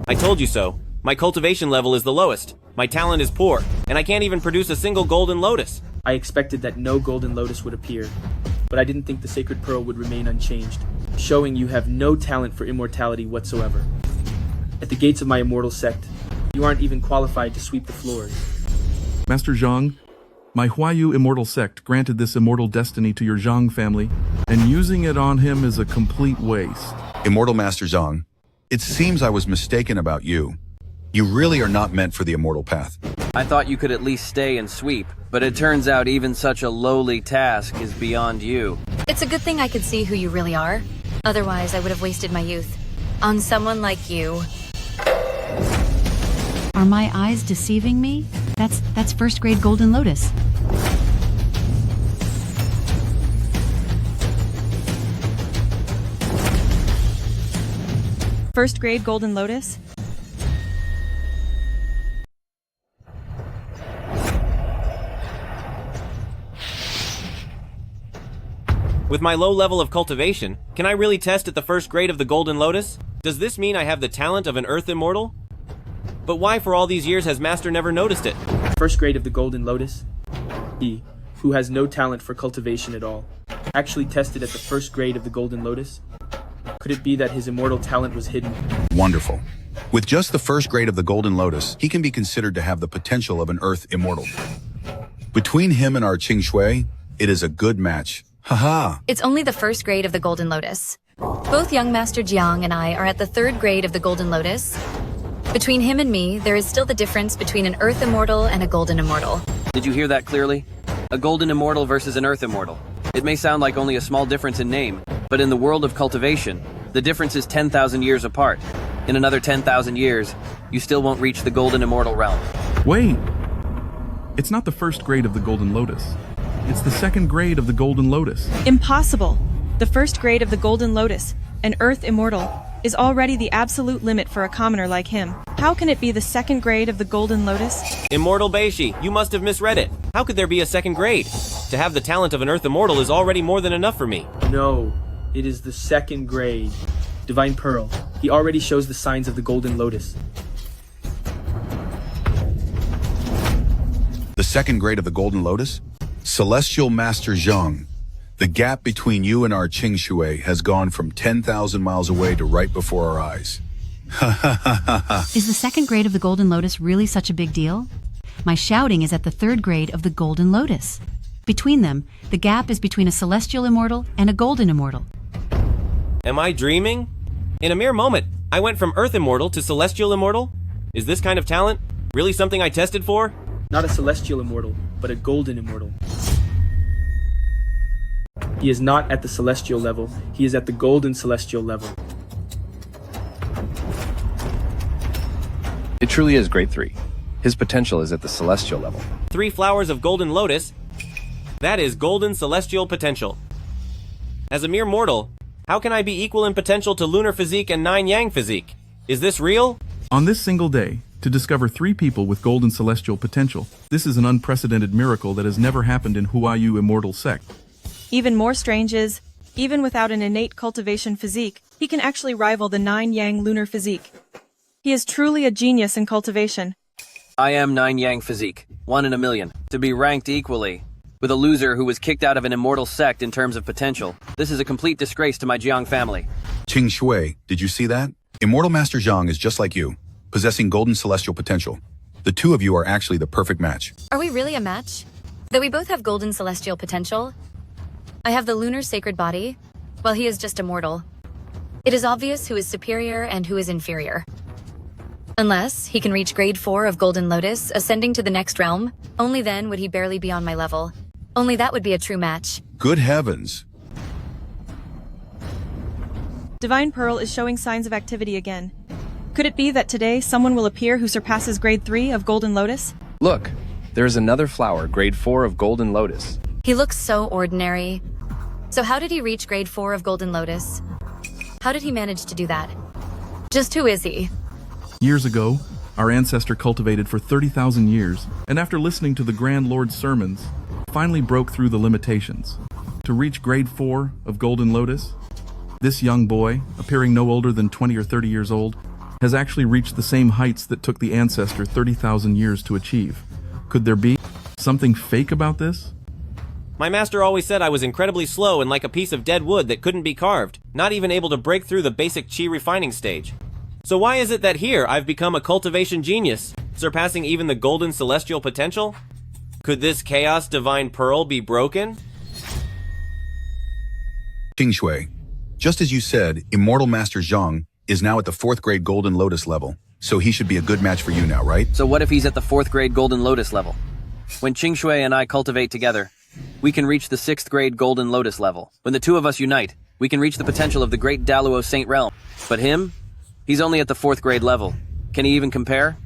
I told you so. My cultivation level is the lowest, my talent is poor, and I can't even produce a single golden lotus. I expected that no golden lotus would appear, but I didn't think the sacred pearl would remain unchanged, showing you have no talent for immortality whatsoever. At the gates of my immortal sect, you aren't even qualified to sweep the floors. Master Zhang, my Huayu immortal sect granted this immortal destiny to your Zhang family, and using it on him is a complete waste. Immortal Master Zhang, it seems I was mistaken about you. You really are not meant for the immortal path. I thought you could at least stay and sweep, but it turns out even such a lowly task is beyond you. It's a good thing I could see who you really are. Otherwise, I would have wasted my youth on someone like you. Are my eyes deceiving me? That's first grade Golden Lotus. First grade Golden Lotus? With my low level of cultivation, can I really test at the first grade of the Golden Lotus? Does this mean I have the talent of an Earth Immortal? But why for all these years has Master never noticed it? First grade of the Golden Lotus? He, who has no talent for cultivation at all, actually tested at the first grade of the Golden Lotus? Could it be that his immortal talent was hidden? Wonderful. With just the first grade of the Golden Lotus, he can be considered to have the potential of an Earth Immortal. Between him and our Qingzhi, it is a good match. Haha! It's only the first grade of the Golden Lotus. Both young Master Jiang and I are at the third grade of the Golden Lotus. Between him and me, there is still the difference between an Earth Immortal and a Golden Immortal. Did you hear that clearly? A Golden Immortal versus an Earth Immortal. It may sound like only a small difference in name, but in the world of cultivation, the difference is 10,000 years apart. In another 10,000 years, you still won't reach the Golden Immortal realm. Wait! It's not the first grade of the Golden Lotus. It's the second grade of the Golden Lotus. Impossible! The first grade of the Golden Lotus, an Earth Immortal, is already the absolute limit for a commoner like him. How can it be the second grade of the Golden Lotus? Immortal Beishi, you must have misread it. How could there be a second grade? To have the talent of an Earth Immortal is already more than enough for me. No, it is the second grade. Divine Pearl, he already shows the signs of the Golden Lotus. The second grade of the Golden Lotus? Celestial Master Zhang, the gap between you and our Qingzhi has gone from 10,000 miles away to right before our eyes. Is the second grade of the Golden Lotus really such a big deal? My shouting is at the third grade of the Golden Lotus. Between them, the gap is between a Celestial Immortal and a Golden Immortal. Am I dreaming? In a mere moment, I went from Earth Immortal to Celestial Immortal? Is this kind of talent really something I tested for? Not a Celestial Immortal, but a Golden Immortal. He is not at the Celestial level, he is at the Golden Celestial level. It truly is grade 3. His potential is at the Celestial level. 3 flowers of Golden Lotus? That is Golden Celestial potential. As a mere mortal, how can I be equal in potential to Lunar Physique and 9 Yang Physique? Is this real? On this single day, to discover 3 people with Golden Celestial potential, this is an unprecedented miracle that has never happened in Huayu Immortal Sect. Even more strange is, even without an innate cultivation physique, he can actually rival the 9 Yang lunar physique. He is truly a genius in cultivation. I am 9 Yang Physique, 1 in a million. To be ranked equally with a loser who was kicked out of an immortal sect in terms of potential, this is a complete disgrace to my Jiang family. Qingzhi, did you see that? Immortal Master Zhang is just like you, possessing Golden Celestial potential. The two of you are actually the perfect match. Are we really a match? Though we both have Golden Celestial potential, I have the lunar sacred body, while he is just a mortal. It is obvious who is superior and who is inferior. Unless he can reach grade 4 of Golden Lotus, ascending to the next realm, only then would he barely be on my level. Only that would be a true match. Good heavens. Divine Pearl is showing signs of activity again. Could it be that today someone will appear who surpasses grade 3 of Golden Lotus? Look, there is another flower, grade 4 of Golden Lotus. He looks so ordinary. So how did he reach grade 4 of Golden Lotus? How did he manage to do that? Just who is he? Years ago, our ancestor cultivated for 30,000 years, and after listening to the Grand Lord's sermons, finally broke through the limitations. To reach grade 4 of Golden Lotus, this young boy, appearing no older than 20 or 30 years old, has actually reached the same heights that took the ancestor 30,000 years to achieve. Could there be something fake about this? My master always said I was incredibly slow and like a piece of dead wood that couldn't be carved, not even able to break through the basic chi refining stage. So why is it that here I've become a cultivation genius, surpassing even the golden celestial potential? Could this chaos divine pearl be broken? Qingzhi, just as you said, Immortal Master Zhang is now at the 4th grade Golden Lotus level, so he should be a good match for you now, right? So what if he's at the 4th grade Golden Lotus level? When Qingzhi and I cultivate together, we can reach the 6th grade Golden Lotus level. When the two of us unite, we can reach the potential of the great Daluo Sacred Realm. But him? He's only at the 4th grade level. Can he even compare?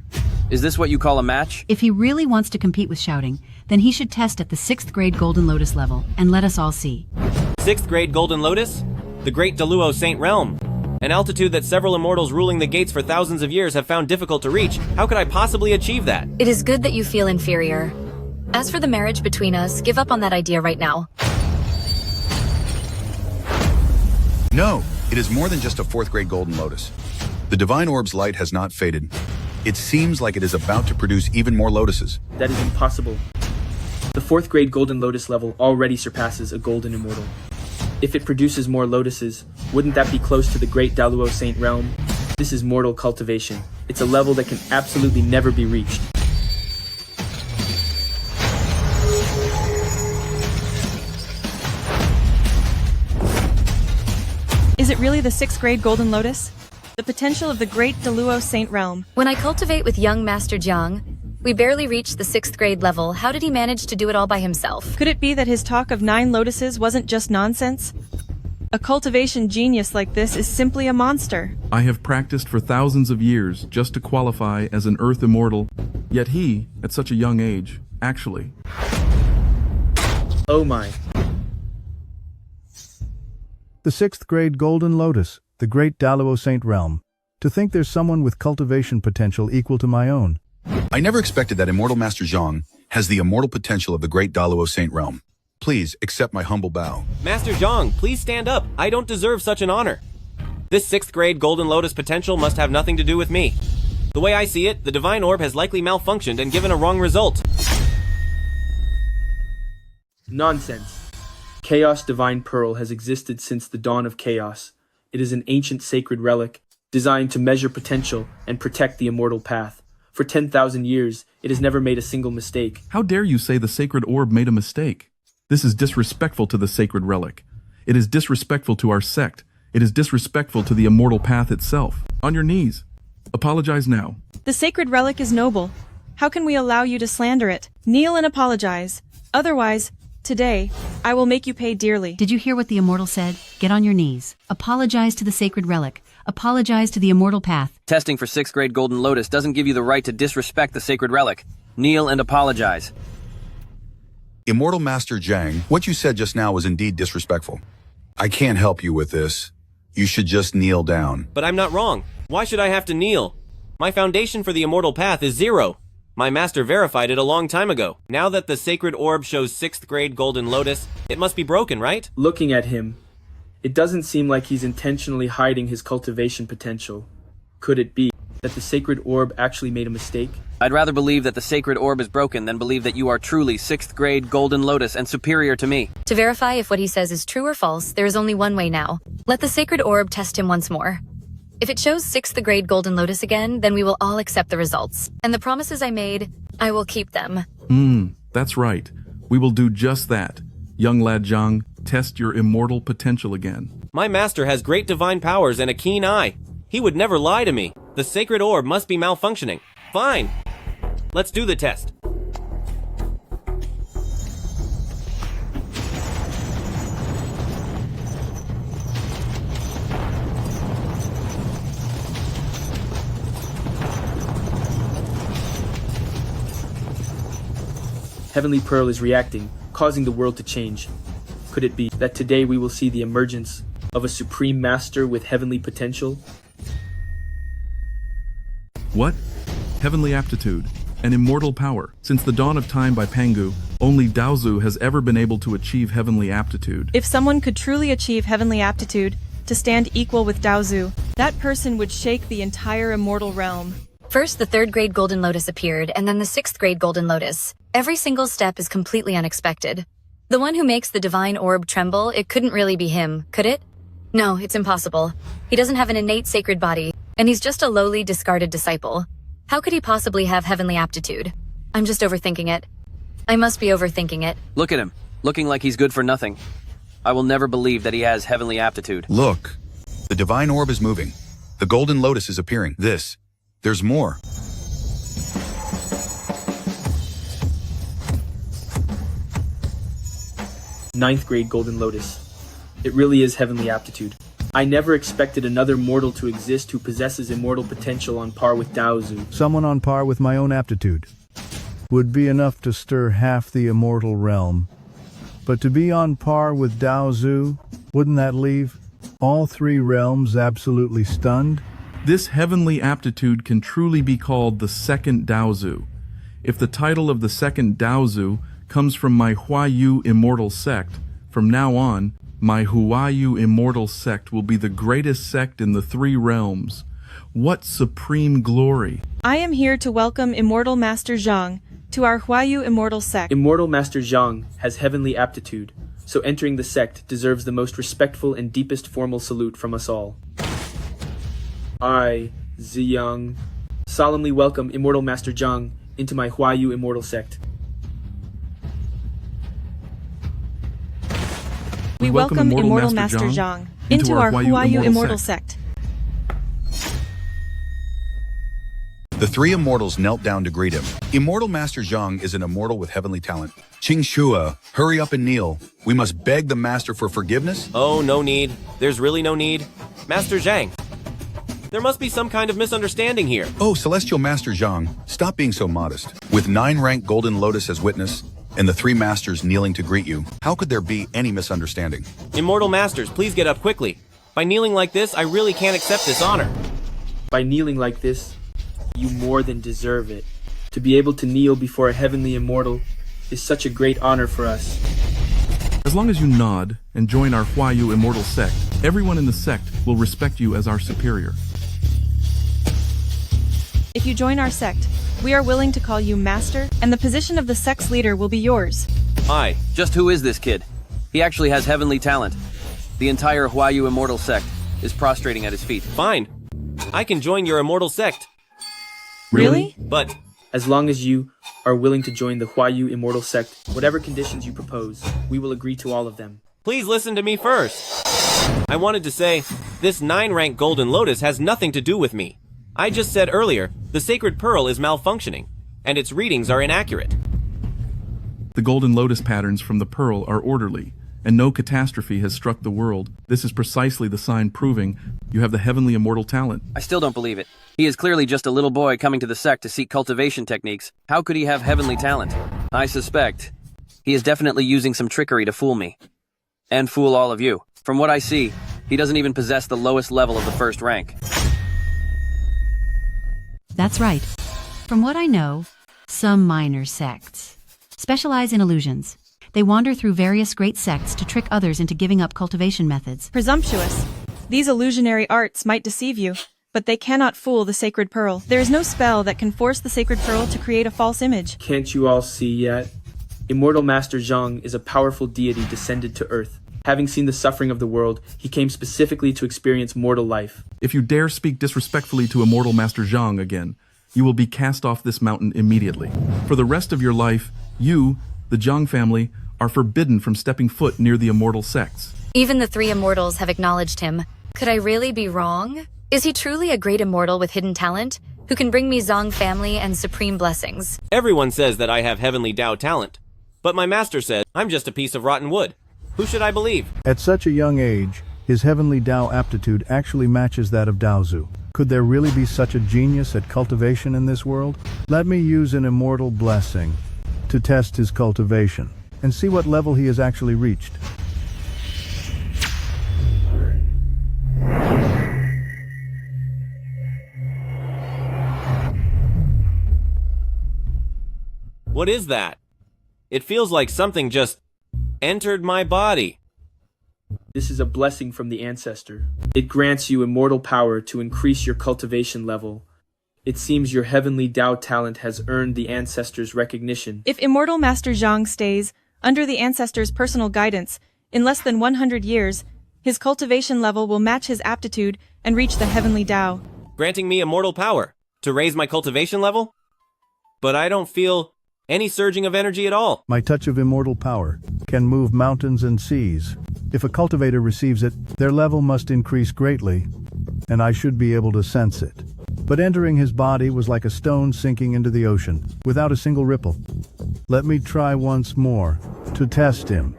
Is this what you call a match? If he really wants to compete with shouting, then he should test at the 6th grade Golden Lotus level, and let us all see. 6th grade Golden Lotus? The great Daluo Sacred Realm. An altitude that several immortals ruling the gates for thousands of years have found difficult to reach. How could I possibly achieve that? It is good that you feel inferior. As for the marriage between us, give up on that idea right now. No, it is more than just a 4th grade Golden Lotus. The Divine Orb's light has not faded. It seems like it is about to produce even more lotuses. That is impossible. The 4th grade Golden Lotus level already surpasses a Golden Immortal. If it produces more lotuses, wouldn't that be close to the great Daluo Sacred Realm? This is mortal cultivation. It's a level that can absolutely never be reached. Is it really the 6th grade Golden Lotus? The potential of the great Daluo Sacred Realm. When I cultivate with young Master Zhang, we barely reached the 6th grade level. How did he manage to do it all by himself? Could it be that his talk of 9 lotuses wasn't just nonsense? A cultivation genius like this is simply a monster. I have practiced for thousands of years just to qualify as an Earth Immortal, yet he, at such a young age, actually... Oh my. The 6th grade Golden Lotus, the great Daluo Sacred Realm. To think there's someone with cultivation potential equal to my own. I never expected that Immortal Master Zhang has the immortal potential of the great Daluo Sacred Realm. Please accept my humble bow. Master Zhang, please stand up. I don't deserve such an honor. This 6th grade Golden Lotus potential must have nothing to do with me. The way I see it, the Divine Orb has likely malfunctioned and given a wrong result. Nonsense. Chaos Divine Pearl has existed since the dawn of chaos. It is an ancient sacred relic, designed to measure potential and protect the immortal path. For 10,000 years, it has never made a single mistake. How dare you say the sacred orb made a mistake? This is disrespectful to the sacred relic. It is disrespectful to our sect. It is disrespectful to the immortal path itself. On your knees. Apologize now. The sacred relic is noble. How can we allow you to slander it? Kneel and apologize. Otherwise, today, I will make you pay dearly. Did you hear what the immortal said? Get on your knees. Apologize to the sacred relic. Apologize to the immortal path. Testing for 6th grade Golden Lotus doesn't give you the right to disrespect the sacred relic. Kneel and apologize. Immortal Master Zhang, what you said just now was indeed disrespectful. I can't help you with this. You should just kneel down. But I'm not wrong. Why should I have to kneel? My foundation for the immortal path is 0. My master verified it a long time ago. Now that the sacred orb shows 6th grade Golden Lotus, it must be broken, right? Looking at him, it doesn't seem like he's intentionally hiding his cultivation potential. Could it be that the sacred orb actually made a mistake? I'd rather believe that the sacred orb is broken than believe that you are truly 6th grade Golden Lotus and superior to me. To verify if what he says is true or false, there is only one way now. Let the sacred orb test him once more. If it shows 6th grade Golden Lotus again, then we will all accept the results. And the promises I made, I will keep them. That's right. We will do just that. Young lad Zhang, test your immortal potential again. My master has great divine powers and a keen eye. He would never lie to me. The sacred orb must be malfunctioning. Fine. Let's do the test. Heavenly Pearl is reacting, causing the world to change. Could it be that today we will see the emergence of a supreme master with heavenly potential? What? Heavenly aptitude. An immortal power. Since the dawn of time by Pangu, only Daozu has ever been able to achieve heavenly aptitude. If someone could truly achieve heavenly aptitude, to stand equal with Daozu, that person would shake the entire immortal realm. First, the 3rd grade Golden Lotus appeared, and then the 6th grade Golden Lotus. Every single step is completely unexpected. The one who makes the divine orb tremble, it couldn't really be him, could it? No, it's impossible. He doesn't have an innate sacred body, and he's just a lowly, discarded disciple. How could he possibly have heavenly aptitude? I'm just overthinking it. I must be overthinking it. Look at him, looking like he's good for nothing. I will never believe that he has heavenly aptitude. Look, the divine orb is moving. The golden lotus is appearing. There's more. Ninth grade Golden Lotus. It really is heavenly aptitude. I never expected another mortal to exist who possesses immortal potential on par with Daozu. Someone on par with my own aptitude would be enough to stir half the immortal realm. But to be on par with Daozu, wouldn't that leave all 3 realms absolutely stunned? This heavenly aptitude can truly be called the second Daozu. If the title of the second Daozu comes from my Huayu immortal sect, from now on, my Huayu immortal sect will be the greatest sect in the 3 realms. What supreme glory! I am here to welcome Immortal Master Zhang to our Huayu immortal sect. Immortal Master Zhang has heavenly aptitude, so entering the sect deserves the most respectful and deepest formal salute from us all. I, Ziyang, solemnly welcome Immortal Master Zhang into my Huayu immortal sect. We welcome Immortal Master Zhang into our Huayu immortal sect. The 3 immortals knelt down to greet him. Immortal Master Zhang is an immortal with heavenly talent. Qingzhi, hurry up and kneel. We must beg the master for forgiveness. Oh, no need. There's really no need. Master Zhang, there must be some kind of misunderstanding here. Oh, Celestial Master Zhang, stop being so modest. With 9-rank Golden Lotus as witness, and the 3 masters kneeling to greet you, how could there be any misunderstanding? Immortal Masters, please get up quickly. By kneeling like this, I really can't accept this honor. By kneeling like this, you more than deserve it. To be able to kneel before a heavenly immortal is such a great honor for us. As long as you nod and join our Huayu immortal sect, everyone in the sect will respect you as our superior. If you join our sect, we are willing to call you Master, and the position of the sect's leader will be yours. Hi, just who is this kid? He actually has heavenly talent. The entire Huayu immortal sect is prostrating at his feet. Fine. I can join your immortal sect. Really? But as long as you are willing to join the Huayu immortal sect, whatever conditions you propose, we will agree to all of them. please listen to me first. I wanted to say, this 9-rank Golden Lotus has nothing to do with me. I just said earlier, the Sacred Pearl is malfunctioning, and its readings are inaccurate. The Golden Lotus patterns from the Pearl are orderly, and no catastrophe has struck the world. This is precisely the sign proving you have the heavenly immortal talent. I still don't believe it. He is clearly just a little boy coming to the sect to seek cultivation techniques. How could he have heavenly talent? I suspect he is definitely using some trickery to fool me. And fool all of you. From what I see, he doesn't even possess the lowest level of the first rank. That's right. From what I know, some minor sects specialize in illusions. They wander through various great sects to trick others into giving up cultivation methods. Presumptuous. These illusionary arts might deceive you, but they cannot fool the Sacred Pearl. There is no spell that can force the Sacred Pearl to create a false image. Can't you all see yet? Immortal Master Zhang is a powerful deity descended to Earth. Having seen the suffering of the world, he came specifically to experience mortal life. If you dare speak disrespectfully to Immortal Master Zhang again, you will be cast off this mountain immediately. For the rest of your life, you, the Zhang family, are forbidden from stepping foot near the immortal sects. Even the 3 immortals have acknowledged him. Could I really be wrong? Is he truly a great immortal with hidden talent, who can bring me Zhang family and supreme blessings? Everyone says that I have heavenly Dao talent, but my master says I'm just a piece of rotten wood. Who should I believe? At such a young age, his heavenly Dao aptitude actually matches that of Daozu. Could there really be such a genius at cultivation in this world? Let me use an immortal blessing to test his cultivation and see what level he has actually reached. What is that? It feels like something just entered my body. This is a blessing from the ancestor. It grants you immortal power to increase your cultivation level. It seems your heavenly Dao talent has earned the ancestor's recognition. If Immortal Master Zhang stays under the ancestor's personal guidance, in less than 100 years, his cultivation level will match his aptitude and reach the heavenly Dao. Granting me immortal power to raise my cultivation level? But I don't feel any surging of energy at all. My touch of immortal power can move mountains and seas. If a cultivator receives it, their level must increase greatly, and I should be able to sense it. But entering his body was like a stone sinking into the ocean, without a single ripple. Let me try once more, to test him.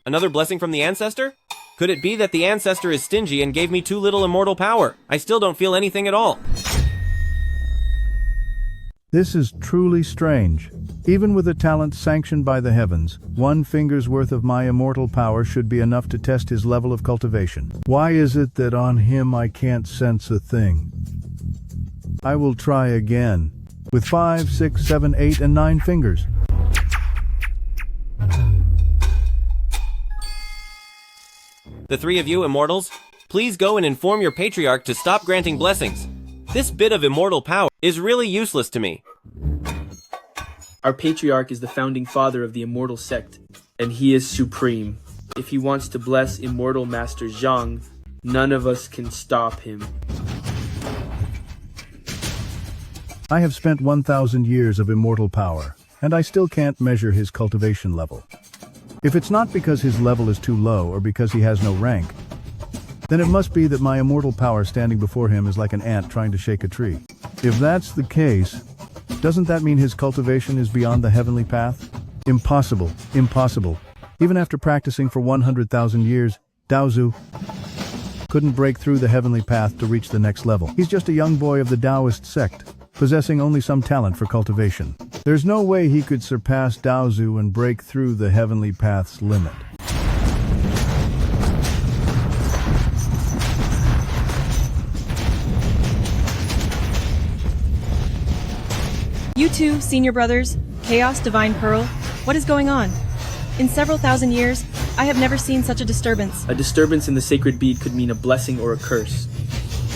Another blessing from the ancestor? Could it be that the ancestor is stingy and gave me too little immortal power? I still don't feel anything at all. This is truly strange. Even with a talent sanctioned by the heavens, 1 finger's worth of my immortal power should be enough to test his level of cultivation. Why is it that on him I can't sense a thing? I will try again, with 5, 6, 7, 8, and 9 fingers. The 3 of you immortals, please go and inform your patriarch to stop granting blessings. This bit of immortal power is really useless to me. Our patriarch is the founding father of the immortal sect, and he is supreme. If he wants to bless Immortal Master Zhang, none of us can stop him. I have spent 1,000 years of immortal power, and I still can't measure his cultivation level. If it's not because his level is too low or because he has no rank, then it must be that my immortal power standing before him is like an ant trying to shake a tree. If that's the case, doesn't that mean his cultivation is beyond the heavenly path? Impossible, impossible. Even after practicing for 100,000 years, Daozu couldn't break through the heavenly path to reach the next level. He's just a young boy of the Taoist sect, possessing only some talent for cultivation. There's no way he could surpass Daozu and break through the heavenly path's limit. You two, senior brothers, Chaos Divine Pearl, what is going on? In several thousand years, I have never seen such a disturbance. A disturbance in the sacred bead could mean a blessing or a curse.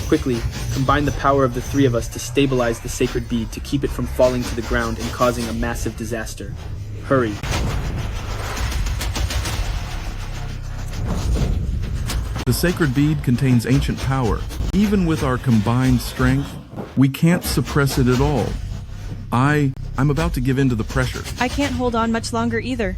Quickly, combine the power of the 3 of us to stabilize the sacred bead to keep it from falling to the ground and causing a massive disaster. Hurry. The sacred bead contains ancient power. Even with our combined strength, we can't suppress it at all. I'm about to give in to the pressure. I can't hold on much longer either.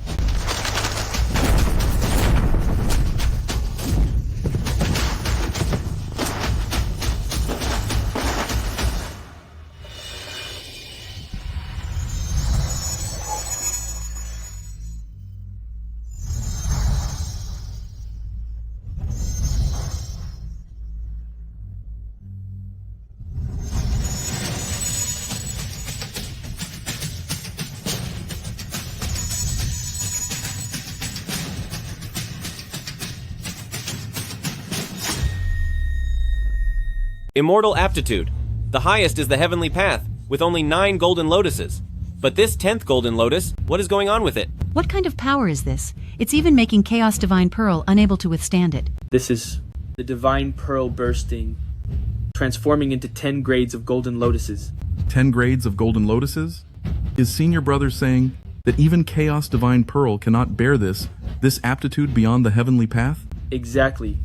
Immortal aptitude. The highest is the heavenly path, with only 9 golden lotuses. But this 10th golden lotus, what is going on with it? What kind of power is this? It's even making Chaos Divine Pearl unable to withstand it. This is the Divine Pearl bursting, transforming into 10 grades of golden lotuses. 10 grades of golden lotuses? Is senior brother saying that even Chaos Divine Pearl cannot bear this aptitude beyond the heavenly path? Exactly.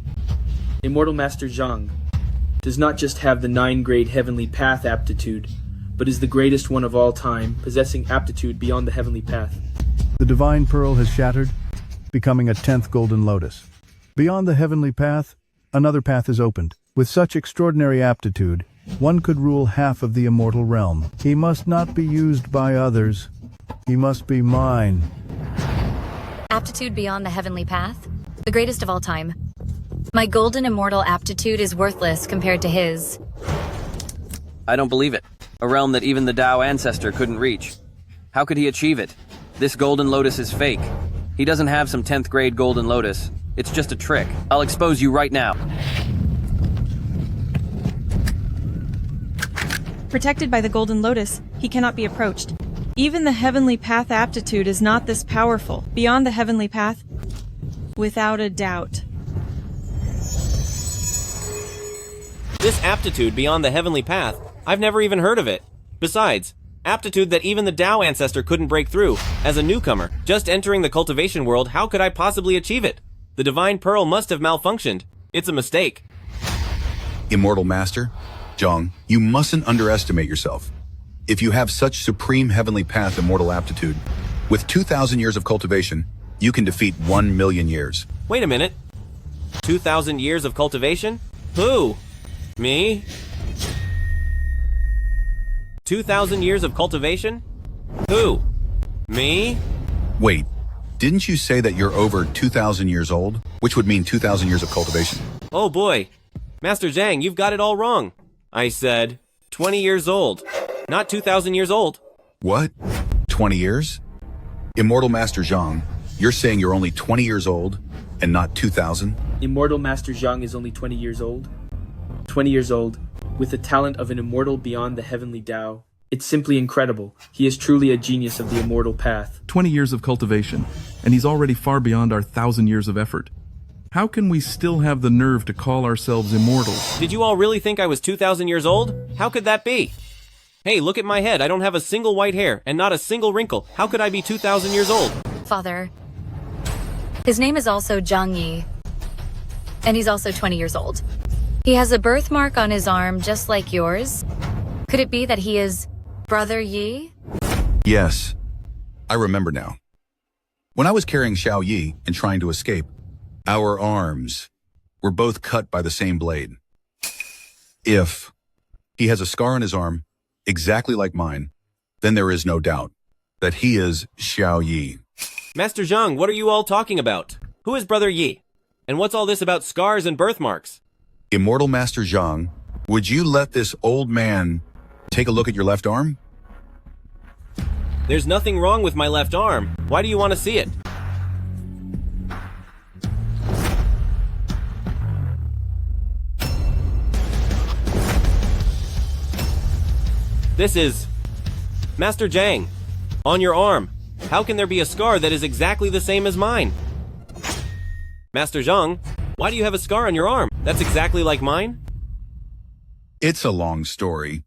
Immortal Master Zhang does not just have the 9-grade heavenly path aptitude, but is the greatest one of all time, possessing aptitude beyond the heavenly path. The Divine Pearl has shattered, becoming a 10th golden lotus. Beyond the heavenly path, another path is opened. With such extraordinary aptitude, one could rule half of the immortal realm. He must not be used by others. He must be mine. Aptitude beyond the heavenly path? The greatest of all time. My golden immortal aptitude is worthless compared to his. I don't believe it. A realm that even the Dao ancestor couldn't reach. How could he achieve it? This golden lotus is fake. He doesn't have some 10th grade golden lotus. It's just a trick. I'll expose you right now. Protected by the golden lotus, he cannot be approached. Even the heavenly path aptitude is not this powerful. Beyond the heavenly path? Without a doubt. This aptitude beyond the heavenly path, I've never even heard of it. Besides, aptitude that even the Dao ancestor couldn't break through. As a newcomer, just entering the cultivation world, how could I possibly achieve it? The divine pearl must have malfunctioned. It's a mistake. Immortal Master, Zhang, you mustn't underestimate yourself. If you have such supreme heavenly path immortal aptitude, with 2,000 years of cultivation, you can defeat 1,000,000 years. Wait a minute. 2,000 years of cultivation? Who? Me? 2,000 years of cultivation? Who? Me? Wait, didn't you say that you're over 2,000 years old? Which would mean 2,000 years of cultivation. Oh boy. Master Zhang, you've got it all wrong. I said 20 years old, not 2,000 years old. What? 20 years? Immortal Master Zhang, you're saying you're only 20 years old and not 2,000? Immortal Master Zhang is only 20 years old. 20 years old, with the talent of an immortal beyond the heavenly Tao. It's simply incredible. He is truly a genius of the immortal path. 20 years of cultivation, and he's already far beyond our 1,000 years of effort. How can we still have the nerve to call ourselves immortals? Did you all really think I was 2,000 years old? How could that be? Hey, look at my head. I don't have a single white hair and not a single wrinkle. How could I be 2,000 years old? Father, his name is also Zhang Yi, and he's also 20 years old. He has a birthmark on his arm just like yours. Could it be that he is Brother Yi? Yes, I remember now. When I was carrying Zhao Yi and trying to escape, our arms were both cut by the same blade. If he has a scar on his arm, exactly like mine, then there is no doubt that he is Zhao Yi. Master Zhang, what are you all talking about? Who is Brother Yi? And what's all this about scars and birthmarks? Immortal Master Zhang, would you let this old man take a look at your left arm? There's nothing wrong with my left arm. Why do you want to see it? This is Master Zhang. On your arm. How can there be a scar that is exactly the same as mine? Master Zhang, why do you have a scar on your arm? That's exactly like mine? It's a long story,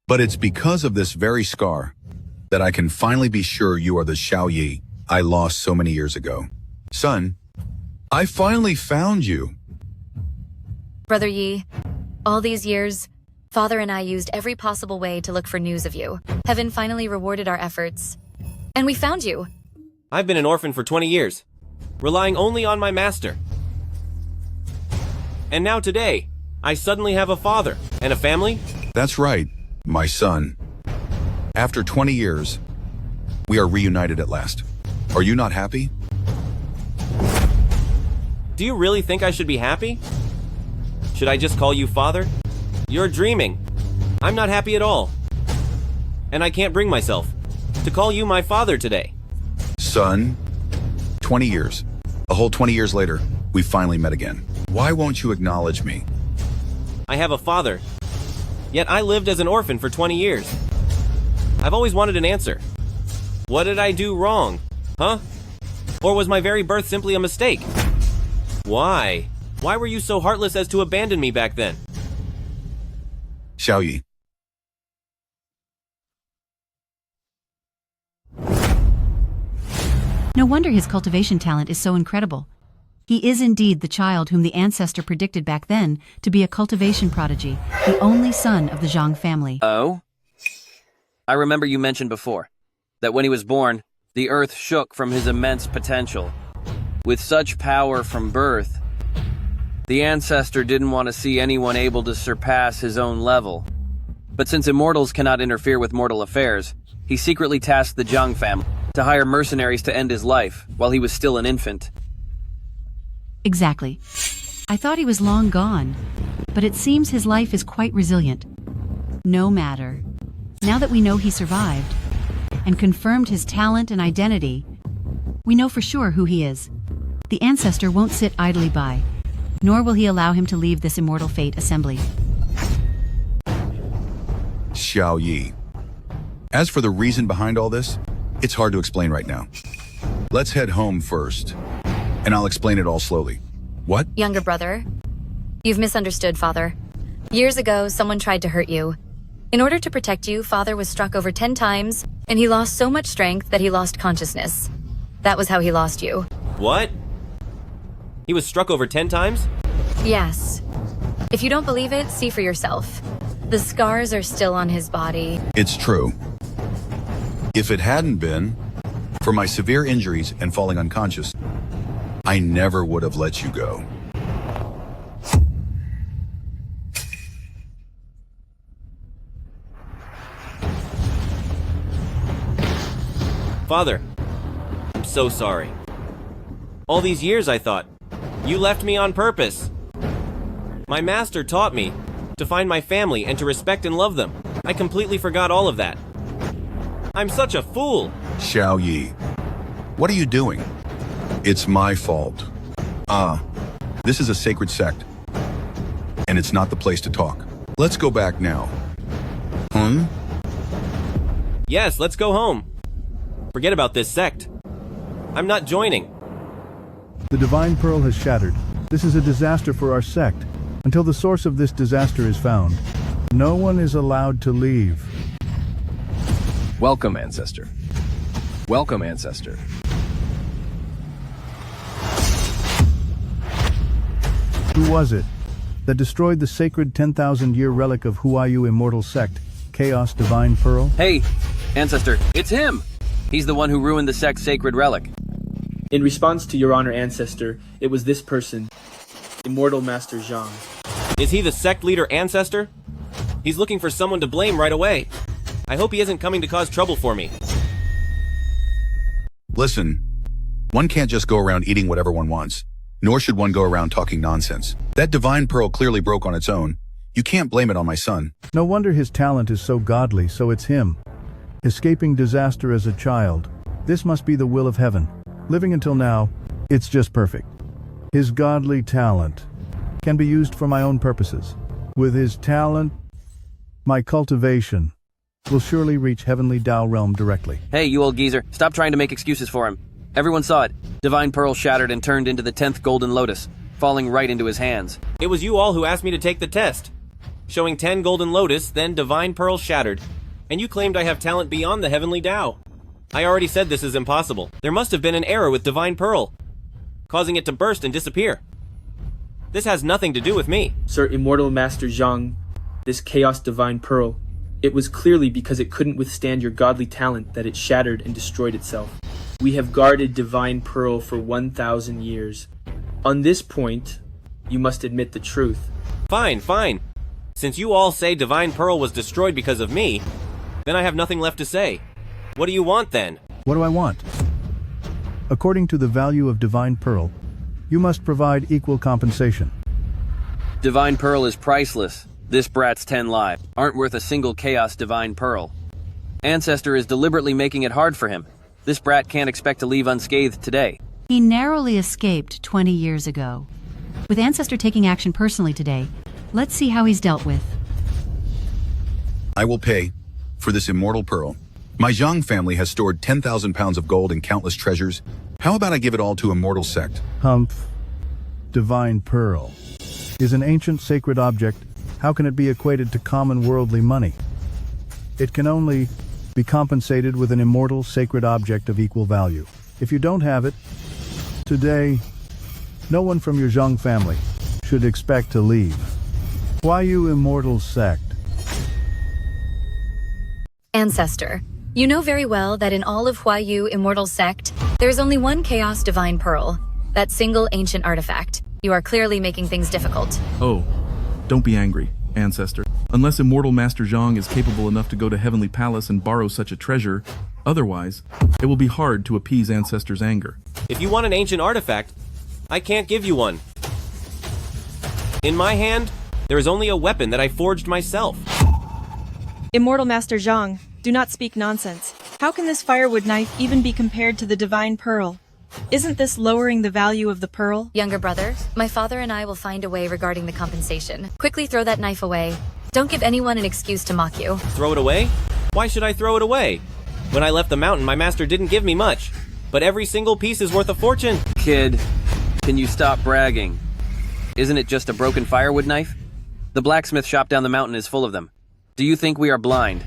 but it's because of this very scar that I can finally be sure you are the Zhao Yi I lost so many years ago. Son, I finally found you. Brother Yi, all these years, Father and I used every possible way to look for news of you. Heaven finally rewarded our efforts. And we found you. I've been an orphan for 20 years, relying only on my master. And now today, I suddenly have a father and a family? That's right, my son. After 20 years, we are reunited at last. Are you not happy? Do you really think I should be happy? Should I just call you father? You're dreaming. I'm not happy at all. And I can't bring myself to call you my father today. Son, 20 years. A whole 20 years later, we finally met again. Why won't you acknowledge me? I have a father, yet I lived as an orphan for 20 years. I've always wanted an answer. What did I do wrong? Huh? Or was my very birth simply a mistake? Why? Why were you so heartless as to abandon me back then? Zhao Yi. No wonder his cultivation talent is so incredible. He is indeed the child whom the ancestor predicted back then to be a cultivation prodigy, the only son of the Zhang family. Oh? I remember you mentioned before that when he was born, the earth shook from his immense potential. With such power from birth, the ancestor didn't want to see anyone able to surpass his own level. But since immortals cannot interfere with mortal affairs, he secretly tasked the Zhang family to hire mercenaries to end his life while he was still an infant. Exactly. I thought he was long gone, but it seems his life is quite resilient. No matter. Now that we know he survived, and confirmed his talent and identity, we know for sure who he is. The ancestor won't sit idly by, nor will he allow him to leave this immortal fate assembly. Zhao Yi. As for the reason behind all this, it's hard to explain right now. Let's head home first, and I'll explain it all slowly. What? Younger brother, you've misunderstood, Father. Years ago, someone tried to hurt you. In order to protect you, Father was struck over 10 times, and he lost so much strength that he lost consciousness. That was how he lost you. What? He was struck over 10 times? Yes. If you don't believe it, see for yourself. The scars are still on his body. It's true. If it hadn't been for my severe injuries and falling unconscious, I never would have let you go. Father, I'm so sorry. All these years I thought, you left me on purpose. My master taught me to find my family and to respect and love them. I completely forgot all of that. I'm such a fool. Zhao Yi, what are you doing? It's my fault. This is a sacred sect, and it's not the place to talk. Let's go back now. Yes, let's go home. Forget about this sect. I'm not joining. The Divine Pearl has shattered. This is a disaster for our sect. Until the source of this disaster is found, no one is allowed to leave. Welcome, Ancestor. Welcome, Ancestor. Who was it that destroyed the sacred 10,000-year relic of Huayu Immortal Sect, Chaos Divine Pearl? Hey, Ancestor, it's him! He's the one who ruined the sect's sacred relic. In response to Your Honor, Ancestor, it was this person, Immortal Master Zhang. Is he the sect leader, Ancestor? He's looking for someone to blame right away. I hope he isn't coming to cause trouble for me. Listen, one can't just go around eating whatever one wants, nor should one go around talking nonsense. That Divine Pearl clearly broke on its own. You can't blame it on my son. No wonder his talent is so godly, so it's him. Escaping disaster as a child. This must be the will of heaven. Living until now, it's just perfect. His godly talent can be used for my own purposes. With his talent, my cultivation will surely reach Heavenly Dao Realm directly. Hey, you old geezer, stop trying to make excuses for him. Everyone saw it. Divine Pearl shattered and turned into the 10th Golden Lotus, falling right into his hands. It was you all who asked me to take the test. Showing 10 Golden Lotus, then Divine Pearl shattered. And you claimed I have talent beyond the Heavenly Dao. I already said this is impossible. There must have been an error with Divine Pearl, causing it to burst and disappear. This has nothing to do with me. Sir Immortal Master Zhang, this Chaos Divine Pearl, it was clearly because it couldn't withstand your godly talent that it shattered and destroyed itself. We have guarded Divine Pearl for 1,000 years. On this point, you must admit the truth. Fine, fine. Since you all say Divine Pearl was destroyed because of me, then I have nothing left to say. What do you want then? What do I want? According to the value of Divine Pearl, you must provide equal compensation. Divine Pearl is priceless. This brat's 10 lives aren't worth a single Chaos Divine Pearl. Ancestor is deliberately making it hard for him. This brat can't expect to leave unscathed today. He narrowly escaped 20 years ago. With Ancestor taking action personally today, let's see how he's dealt with. I will pay for this immortal pearl. My Zhang family has stored 10,000 pounds of gold and countless treasures. How about I give it all to Immortal Sect? Humph. Divine Pearl is an ancient sacred object. How can it be equated to common worldly money? It can only be compensated with an immortal sacred object of equal value. If you don't have it, today, no one from your Zhang family should expect to leave. Huayu Immortal Sect. Ancestor, you know very well that in all of Huayu Immortal Sect, there is only one Chaos Divine Pearl, that single ancient artifact. You are clearly making things difficult. Oh, don't be angry, Ancestor. Unless Immortal Master Zhang is capable enough to go to Heavenly Palace and borrow such a treasure, otherwise, it will be hard to appease Ancestor's anger. If you want an ancient artifact, I can't give you one. In my hand, there is only a weapon that I forged myself. Immortal Master Zhang, do not speak nonsense. How can this firewood knife even be compared to the Divine Pearl? Isn't this lowering the value of the pearl? Younger brother, my father and I will find a way regarding the compensation. Quickly throw that knife away. Don't give anyone an excuse to mock you. Throw it away? Why should I throw it away? When I left the mountain, my master didn't give me much, but every single piece is worth a fortune. Kid, can you stop bragging? Isn't it just a broken firewood knife? The blacksmith shop down the mountain is full of them. Do you think we are blind?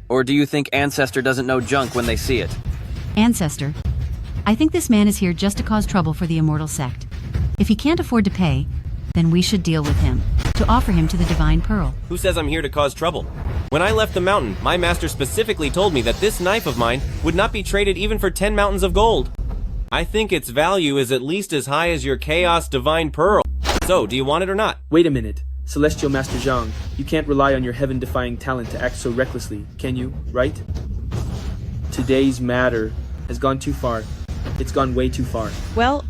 Or do you think Ancestor doesn't know junk when they see it? Ancestor, I think this man is here just to cause trouble for the Immortal Sect. If he can't afford to pay, then we should deal with him, to offer him to the Divine Pearl. Who says I'm here to cause trouble? When I left the mountain, my master specifically told me that this knife of mine would not be traded even for 10 mountains of gold. I think its value is at least as high as your Chaos Divine Pearl. So, do you want it or not? Wait a minute. Celestial Master Zhang, you can't rely on your heaven-defying talent to act so recklessly, can you, right? Today's matter has gone too far. It's gone way too far. Well,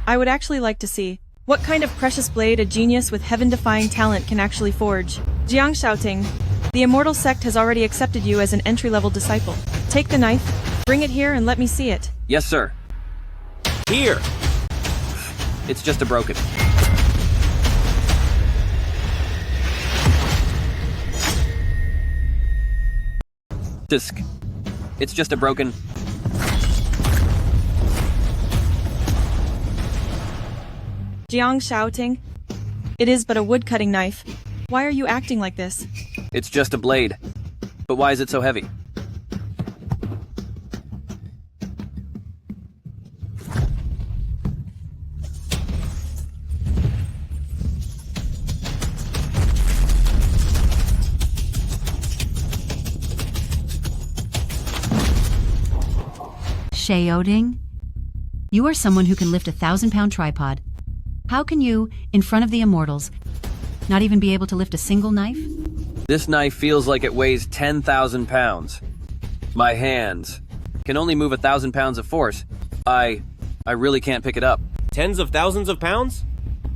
I would actually like to see what kind of precious blade a genius with heaven-defying talent can actually forge. Zhang Xiaoting, the Immortal Sect has already accepted you as an entry-level disciple. Take the knife, bring it here, and let me see it. Yes, sir. Here! It's just a broken. Disc. It's just a broken. Jiang Xiaoting, it is but a wood-cutting knife. Why are you acting like this? It's just a blade. But why is it so heavy? Xiaoting, you are someone who can lift a 1,000-pound tripod. How can you, in front of the Immortals, not even be able to lift a single knife? This knife feels like it weighs 10,000 pounds. My hands can only move 1,000 pounds of force. I really can't pick it up. Tens of thousands of pounds?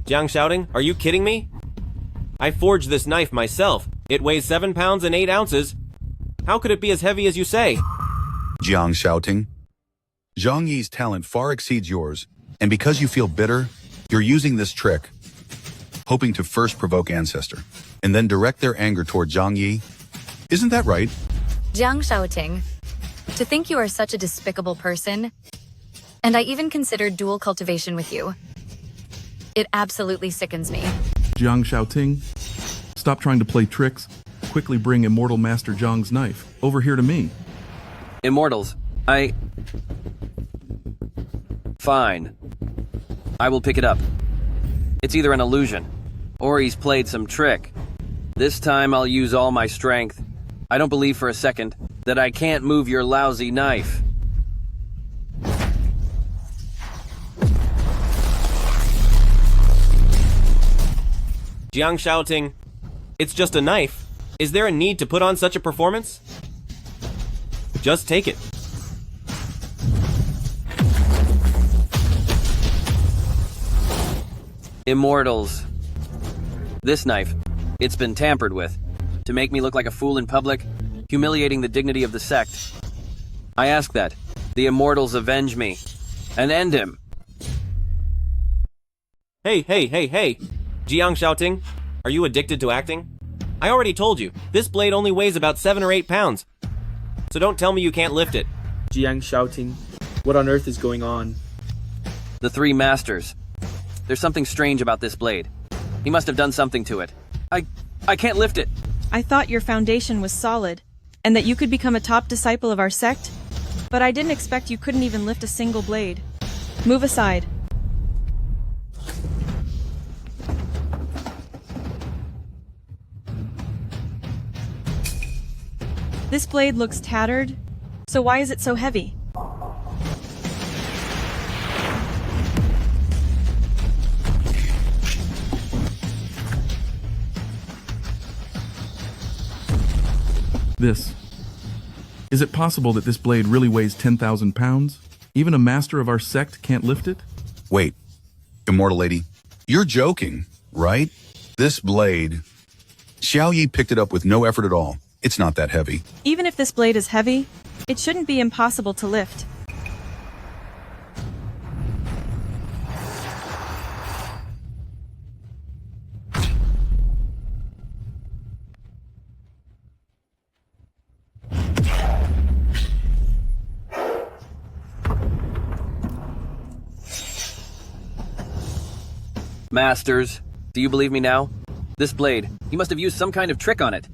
Jiang Xiaoting, are you kidding me? I forged this knife myself. It weighs 7 pounds and 8 ounces. How could it be as heavy as you say? Jiang Xiaoting, Zhang Yi's talent far exceeds yours, and because you feel bitter, you're using this trick, hoping to first provoke Ancestor, and then direct their anger toward Zhang Yi. Isn't that right? Zhang Xiaoting, to think you are such a despicable person, and I even considered dual cultivation with you. It absolutely sickens me. Zhang Xiaoting, stop trying to play tricks. Quickly bring Immortal Master Zhang's knife over here to me. Immortals, Fine. I will pick it up. It's either an illusion, or he's played some trick. This time I'll use all my strength. I don't believe for a second that I can't move your lousy knife. Jiang Xiaoting, it's just a knife. Is there a need to put on such a performance? Just take it. Immortals. This knife, it's been tampered with, to make me look like a fool in public, humiliating the dignity of the sect. I ask that the Immortals avenge me, and end him. Hey! Jiang Xiaoting, are you addicted to acting? I already told you, this blade only weighs about 7 or 8 pounds. So don't tell me you can't lift it. Jiang Xiaoting, what on earth is going on? The three masters. There's something strange about this blade. He must have done something to it. I can't lift it. I thought your foundation was solid, and that you could become a top disciple of our sect, but I didn't expect you couldn't even lift a single blade. Move aside. This blade looks tattered, so why is it so heavy? This. Is it possible that this blade really weighs 10,000 pounds? Even a master of our sect can't lift it? Wait, Immortal Lady, you're joking, right? This blade, Zhao Yi picked it up with no effort at all. It's not that heavy. Even if this blade is heavy, it shouldn't be impossible to lift. Masters, do you believe me now? This blade, he must have used some kind of trick on it.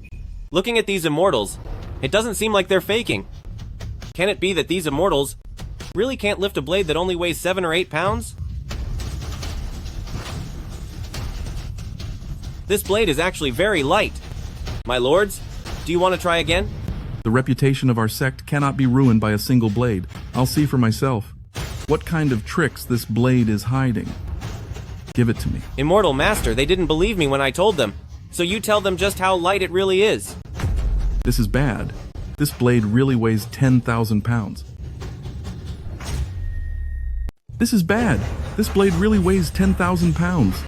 Looking at these immortals, it doesn't seem like they're faking. Can it be that these immortals really can't lift a blade that only weighs 7 or 8 pounds? This blade is actually very light. My lords, do you want to try again? The reputation of our sect cannot be ruined by a single blade. I'll see for myself what kind of tricks this blade is hiding. Give it to me. Immortal Master, they didn't believe me when I told them. So you tell them just how light it really is. This is bad. This blade really weighs 10,000 pounds. This is bad. This blade really weighs 10,000 pounds.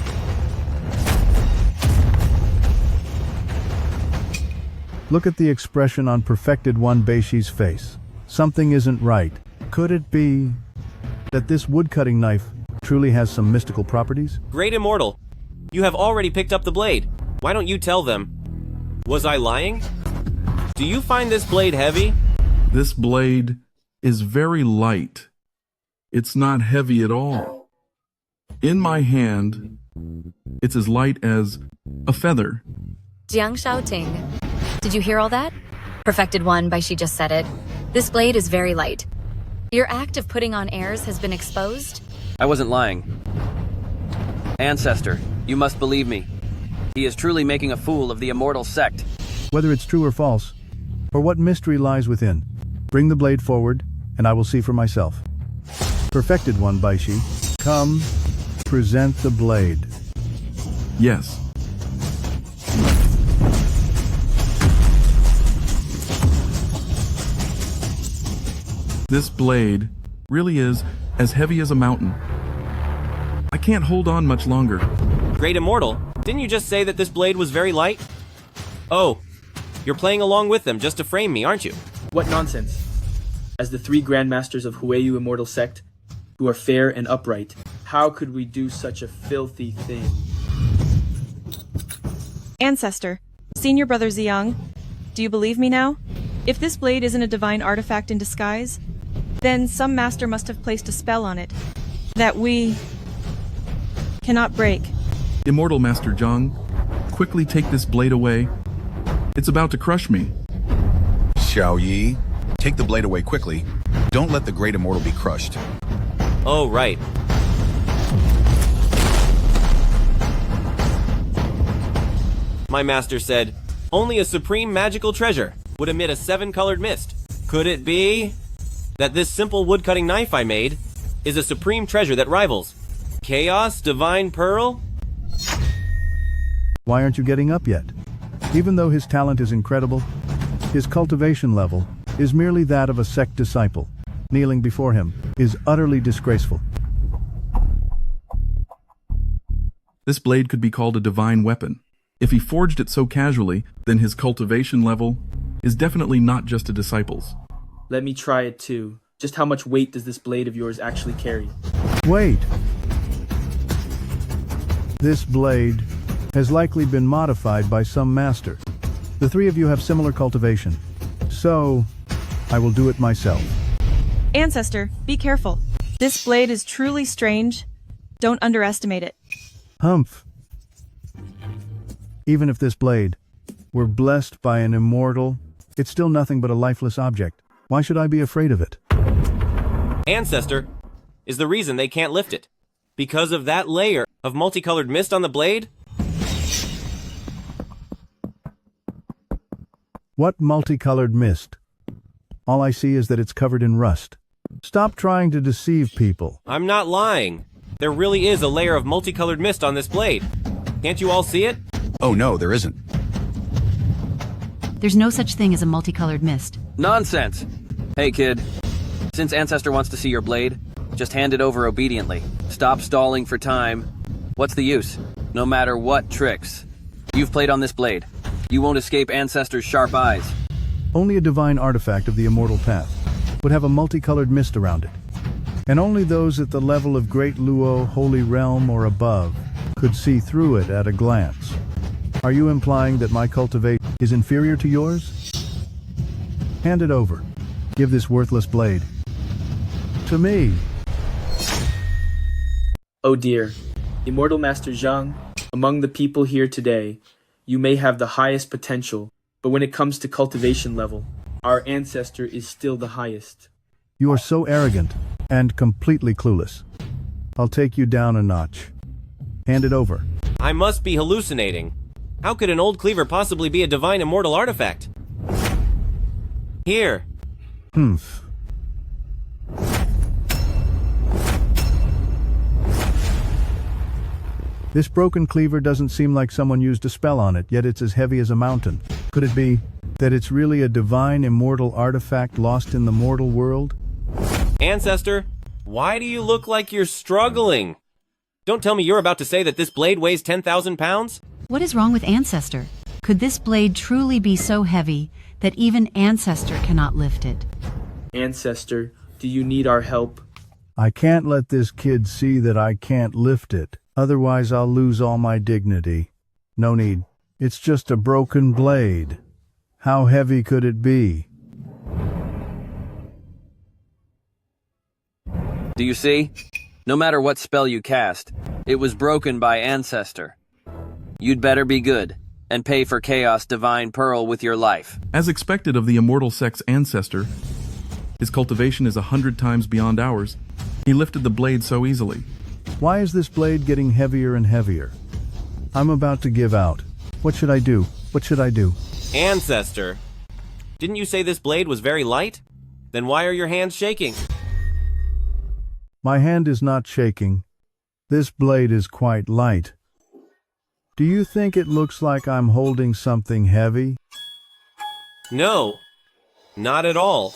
Look at the expression on Perfected One Beishi's face. Something isn't right. Could it be that this woodcutting knife truly has some mystical properties? Great Immortal, you have already picked up the blade. Why don't you tell them? Was I lying? Do you find this blade heavy? This blade is very light. It's not heavy at all. In my hand, it's as light as a feather. Jiang Shaoting, did you hear all that? Perfected One, Baishi just said it. This blade is very light. Your act of putting on airs has been exposed. I wasn't lying. Ancestor, you must believe me. He is truly making a fool of the immortal sect. Whether it's true or false, or what mystery lies within, bring the blade forward, and I will see for myself. Perfected One, Baishi, come, present the blade. Yes. This blade really is as heavy as a mountain. I can't hold on much longer. Great Immortal, didn't you just say that this blade was very light? Oh, you're playing along with them just to frame me, aren't you? What nonsense. As the 3 Grandmasters of Hueyu Immortal Sect, who are fair and upright, how could we do such a filthy thing? Ancestor, Senior Brother Ziyang, do you believe me now? If this blade isn't a divine artifact in disguise, then some master must have placed a spell on it that we cannot break. Immortal Master Zhang, quickly take this blade away. It's about to crush me. Zhao Yi, take the blade away quickly. Don't let the Great Immortal be crushed. Oh, right. My master said, only a supreme magical treasure would emit a 7-colored mist. Could it be that this simple woodcutting knife I made is a supreme treasure that rivals Chaos Divine Pearl? Why aren't you getting up yet? Even though his talent is incredible, his cultivation level is merely that of a sect disciple. Kneeling before him is utterly disgraceful. This blade could be called a divine weapon. If he forged it so casually, then his cultivation level is definitely not just a disciple's. Let me try it too. Just how much weight does this blade of yours actually carry? Wait! This blade has likely been modified by some master. The 3 of you have similar cultivation, so I will do it myself. Ancestor, be careful. This blade is truly strange. Don't underestimate it. Humph. Even if this blade were blessed by an immortal, it's still nothing but a lifeless object. Why should I be afraid of it? Ancestor is the reason they can't lift it. Because of that layer of multicolored mist on the blade? What multicolored mist? All I see is that it's covered in rust. Stop trying to deceive people. I'm not lying. There really is a layer of multicolored mist on this blade. Can't you all see it? Oh no, there isn't. There's no such thing as a multicolored mist. Nonsense! Hey kid, since Ancestor wants to see your blade, just hand it over obediently. Stop stalling for time. What's the use? No matter what tricks you've played on this blade, you won't escape Ancestor's sharp eyes. Only a divine artifact of the immortal path would have a multicolored mist around it. And only those at the level of Great Luo Holy Realm or above could see through it at a glance. Are you implying that my cultivation is inferior to yours? Hand it over. Give this worthless blade to me. Oh dear. Immortal Master Zhang, among the people here today, you may have the highest potential, but when it comes to cultivation level, our ancestor is still the highest. You are so arrogant and completely clueless. I'll take you down a notch. Hand it over. I must be hallucinating. How could an old cleaver possibly be a divine immortal artifact? Here. Humph. This broken cleaver doesn't seem like someone used a spell on it, yet it's as heavy as a mountain. Could it be that it's really a divine immortal artifact lost in the mortal world? Ancestor, why do you look like you're struggling? Don't tell me you're about to say that this blade weighs 10,000 pounds? What is wrong with Ancestor? Could this blade truly be so heavy that even Ancestor cannot lift it? Ancestor, do you need our help? I can't let this kid see that I can't lift it. Otherwise, I'll lose all my dignity. No need. It's just a broken blade. How heavy could it be? Do you see? No matter what spell you cast, it was broken by Ancestor. You'd better be good, and pay for Chaos Divine Pearl with your life. As expected of the immortal sect's ancestor, his cultivation is 100 times beyond ours. He lifted the blade so easily. Why is this blade getting heavier and heavier? I'm about to give out. What should I do? What should I do? Ancestor, didn't you say this blade was very light? Then why are your hands shaking? My hand is not shaking. This blade is quite light. Do you think it looks like I'm holding something heavy? No, not at all.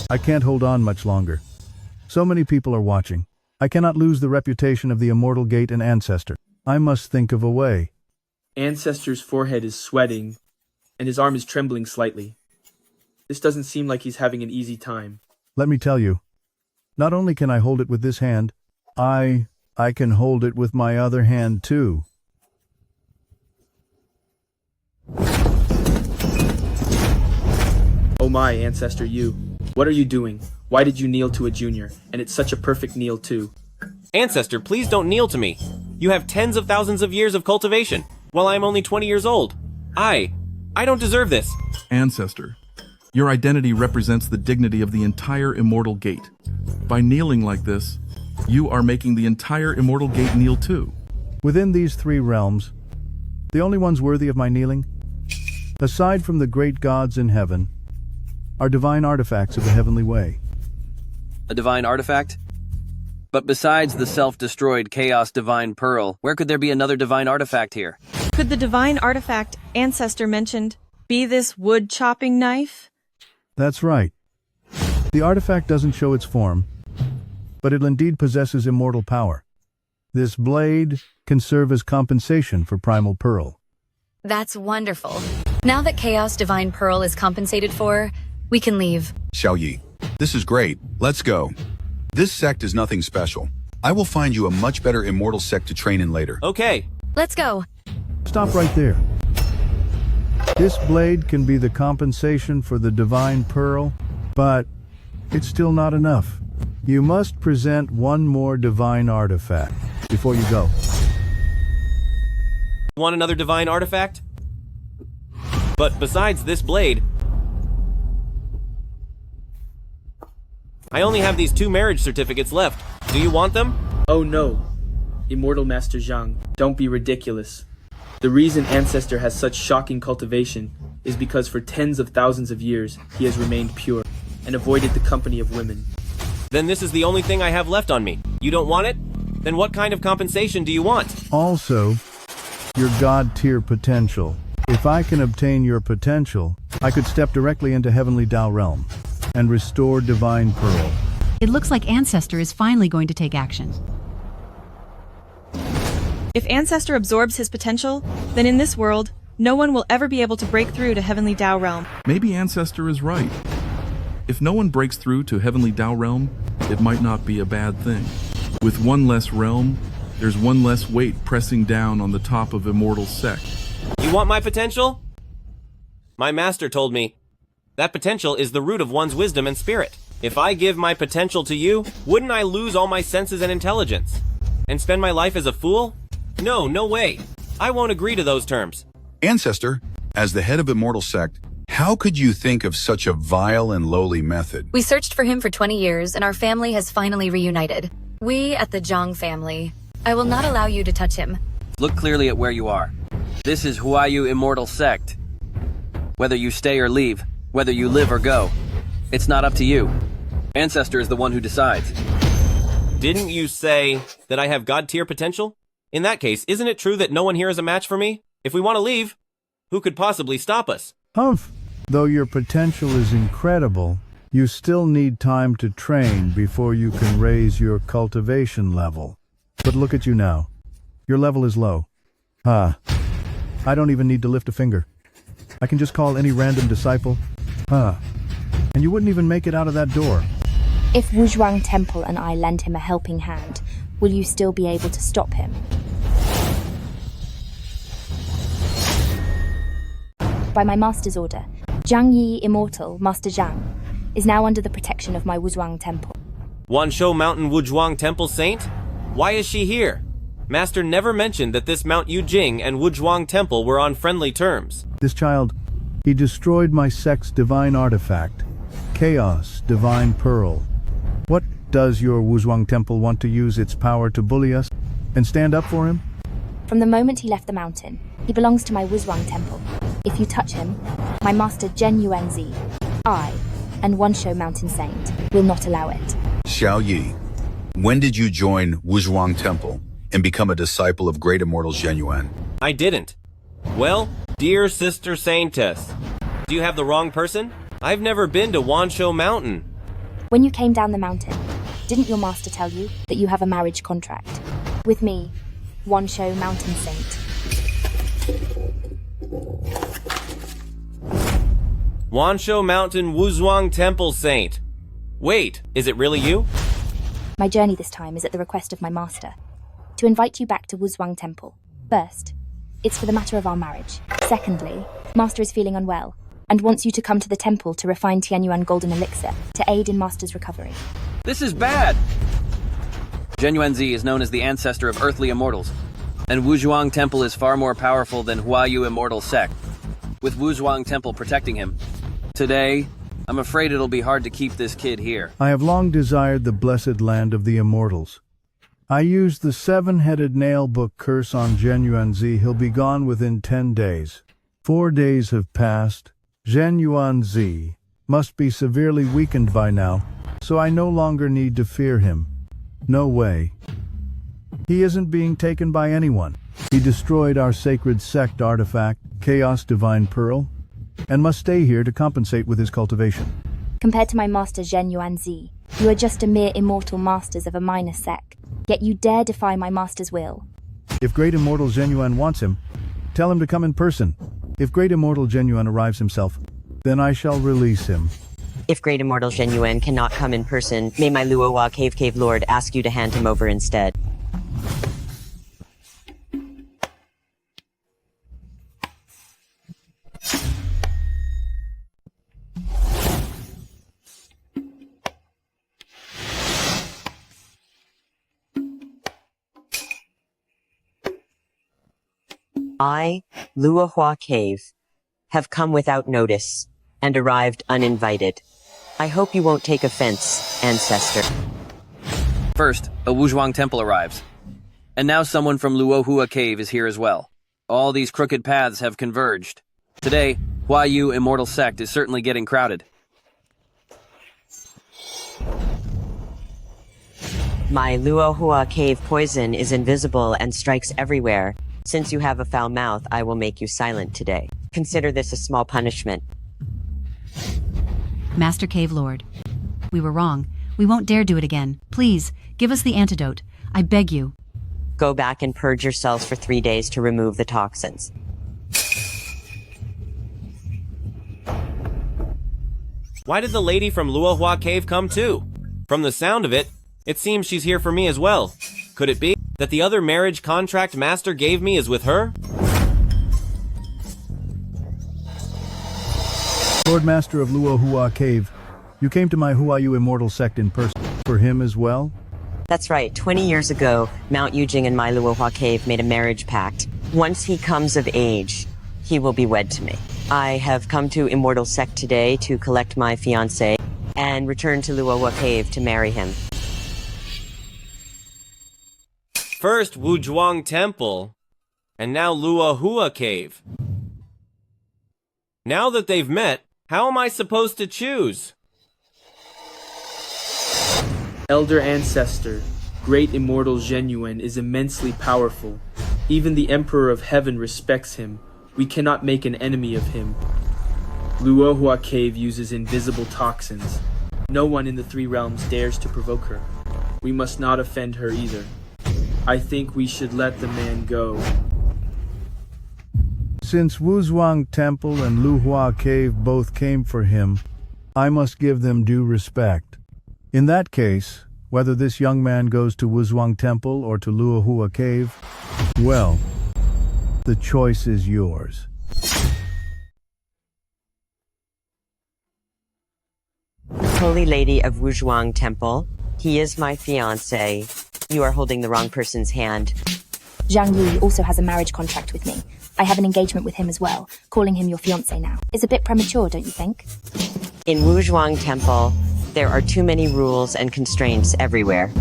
I can't hold on much longer. So many people are watching. I cannot lose the reputation of the Immortal Gate and Ancestor. I must think of a way. Ancestor's forehead is sweating, and his arm is trembling slightly. This doesn't seem like he's having an easy time. Let me tell you, not only can I hold it with this hand, I can hold it with my other hand too. Oh my, Ancestor, you. What are you doing? Why did you kneel to a junior? And it's such a perfect kneel too. Ancestor, please don't kneel to me. You have tens of thousands of years of cultivation, while I am only 20 years old. I don't deserve this. Ancestor, your identity represents the dignity of the entire Immortal Gate. By kneeling like this, you are making the entire Immortal Gate kneel too. Within these 3 realms, the only ones worthy of my kneeling, aside from the great gods in heaven, are divine artifacts of the heavenly way. A divine artifact? But besides the self-destroyed Chaos Divine Pearl, where could there be another divine artifact here? Could the divine artifact Ancestor mentioned be this wood-chopping knife? That's right. The artifact doesn't show its form, but it indeed possesses immortal power. This blade can serve as compensation for Primal Pearl. That's wonderful. Now that Chaos Divine Pearl is compensated for, we can leave. Zhao Yi, this is great. Let's go. This sect is nothing special. I will find you a much better immortal sect to train in later. Okay. Let's go. Stop right there. This blade can be the compensation for the Divine Pearl, but it's still not enough. You must present one more divine artifact before you go. Want another divine artifact? But besides this blade, I only have these 2 marriage certificates left. Do you want them? Oh no. Immortal Master Zhang, don't be ridiculous. The reason Ancestor has such shocking cultivation is because for tens of thousands of years he has remained pure and avoided the company of women. Then this is the only thing I have left on me. You don't want it? Then what kind of compensation do you want? Also, your God-tier potential. If I can obtain your potential, I could step directly into Heavenly Dao Realm and restore Divine Pearl. It looks like Ancestor is finally going to take action. If Ancestor absorbs his potential, then in this world, no one will ever be able to break through to Heavenly Dao Realm. Maybe Ancestor is right. If no one breaks through to Heavenly Dao Realm, it might not be a bad thing. With one less realm, there's one less weight pressing down on the top of Immortal Sect. You want my potential? My master told me, that potential is the root of one's wisdom and spirit. If I give my potential to you, wouldn't I lose all my senses and intelligence? And spend my life as a fool? No, no way. I won't agree to those terms. Ancestor, as the head of Immortal Sect, how could you think of such a vile and lowly method? We searched for him for 20 years, and our family has finally reunited. We at the Zhang family. I will not allow you to touch him. Look clearly at where you are. This is Huayu Immortal Sect. Whether you stay or leave, whether you live or go, it's not up to you. Ancestor is the one who decides. Didn't you say that I have God-tier potential? In that case, isn't it true that no one here is a match for me? If we want to leave, who could possibly stop us? Humph! Though your potential is incredible, you still need time to train before you can raise your cultivation level. But look at you now. Your level is low. I don't even need to lift a finger. I can just call any random disciple. And you wouldn't even make it out of that door. If Wuzhuang Temple and I lend him a helping hand, will you still be able to stop him? By my master's order, Zhang Yi Immortal, Master Zhang, is now under the protection of my Wuzhuang Temple. Wanshou Mountain Wuzhuang Temple Saint? Why is she here? Master never mentioned that this Mount Yujing and Wuzhuang Temple were on friendly terms. This child, he destroyed my sect's divine artifact, Chaos Divine Pearl. What, does your Wuzhuang Temple want to use its power to bully us and stand up for him? From the moment he left the mountain, he belongs to my Wuzhuang Temple. If you touch him, my master Zhen Yuanzi, I, and Wanshou Mountain Saint will not allow it. Zhao Yi, when did you join Wuzhuang Temple and become a disciple of Great Immortal Zhen Yuan? I didn't. Well, dear Sister Saintess, do you have the wrong person? I've never been to Wanshou Mountain. When you came down the mountain, didn't your master tell you that you have a marriage contract? With me, Wanshou Mountain Saint. Wanshou Mountain Wuzhuang Temple Saint. Wait, is it really you? My journey this time is at the request of my master, to invite you back to Wuzhuang Temple. First, it's for the matter of our marriage. Secondly, master is feeling unwell, and wants you to come to the temple to refine Tianyuan Golden Elixir to aid in master's recovery. This is bad! Zhen Yuanzi is known as the ancestor of earthly immortals, and Wuzhuang Temple is far more powerful than Huayu Immortal Sect, with Wuzhuang Temple protecting him. Today, I'm afraid it'll be hard to keep this kid here. I have long desired the blessed land of the immortals. I used the seven-headed nail book curse on Zhen Yuanzi. He'll be gone within 10 days. 4 days have passed. Zhen Yuanzi must be severely weakened by now, so I no longer need to fear him. No way. He isn't being taken by anyone. He destroyed our sacred sect artifact, Chaos Divine Pearl, and must stay here to compensate with his cultivation. Compared to my master Zhen Yuanzi, you are just a mere immortal masters of a minor sect, yet you dare defy my master's will. If Great Immortal Zhen Yuan wants him, tell him to come in person. If Great Immortal Zhen Yuan arrives himself, then I shall release him. If Great Immortal Zhen Yuan cannot come in person, may my Luohua Cave Lord ask you to hand him over instead. I, Luohua Cave, have come without notice and arrived uninvited. I hope you won't take offense, ancestor. First, a Wuzhuang Temple arrives. And now someone from Luohua Cave is here as well. All these crooked paths have converged. Today, Huayu Immortal Sect is certainly getting crowded. My Luohua Cave poison is invisible and strikes everywhere. Since you have a foul mouth, I will make you silent today. Consider this a small punishment. Master Cave Lord, we were wrong. We won't dare do it again. Please, give us the antidote. I beg you. Go back and purge yourselves for 3 days to remove the toxins. Why did the lady from Luohua Cave come too? From the sound of it, it seems she's here for me as well. Could it be that the other marriage contract Master gave me is with her? Lord Master of Luohua Cave, you came to my Huayu Immortal Sect in person. For him as well? That's right. 20 years ago, Mount Yujing and my Luohua Cave made a marriage pact. Once he comes of age, he will be wed to me. I have come to Immortal Sect today to collect my fiancé and return to Luohua Cave to marry him. First Wuzhuang Temple, and now Luohua Cave. Now that they've met, how am I supposed to choose? Elder Ancestor, great immortal Zheng Yuan is immensely powerful. Even the Emperor of Heaven respects him. We cannot make an enemy of him. Luohua Cave uses invisible toxins. No one in the three realms dares to provoke her. We must not offend her either. I think we should let the man go. Since Wuzhuang Temple and Luohua Cave both came for him, I must give them due respect. In that case, whether this young man goes to Wuzhuang Temple or to Luohua Cave, well, the choice is yours. Holy Lady of Wuzhuang Temple, he is my fiancé. You are holding the wrong person's hand. Zhang Yi also has a marriage contract with me. I have an engagement with him as well. Calling him your fiancé now is a bit premature, don't you think? In Wuzhuang Temple, there are too many rules and constraints everywhere.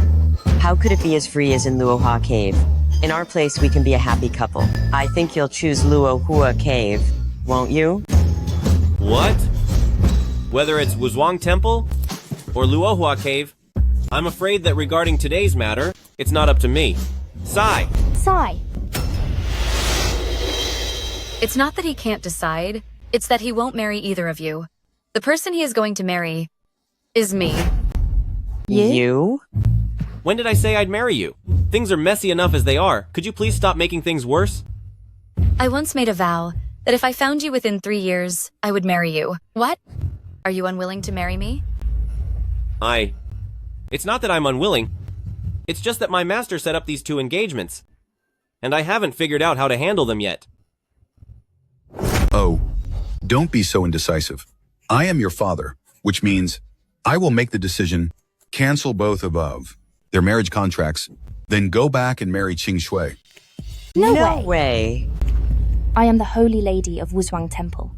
How could it be as free as in Luohua Cave? In our place, we can be a happy couple. I think you'll choose Luohua Cave, won't you? What? Whether it's Wuzhuang Temple or Luohua Cave, I'm afraid that regarding today's matter, it's not up to me. Sai! Sai! It's not that he can't decide, it's that he won't marry either of you. The person he is going to marry is me. You? When did I say I'd marry you? Things are messy enough as they are. Could you please stop making things worse? I once made a vow that if I found you within 3 years, I would marry you. What? Are you unwilling to marry me? It's not that I'm unwilling. It's just that my master set up these 2 engagements, and I haven't figured out how to handle them yet. Oh, don't be so indecisive. I am your father, which means I will make the decision, cancel both above, their marriage contracts, then go back and marry Qingzhi. No way. I am the Holy Lady of Wuzhuang Temple,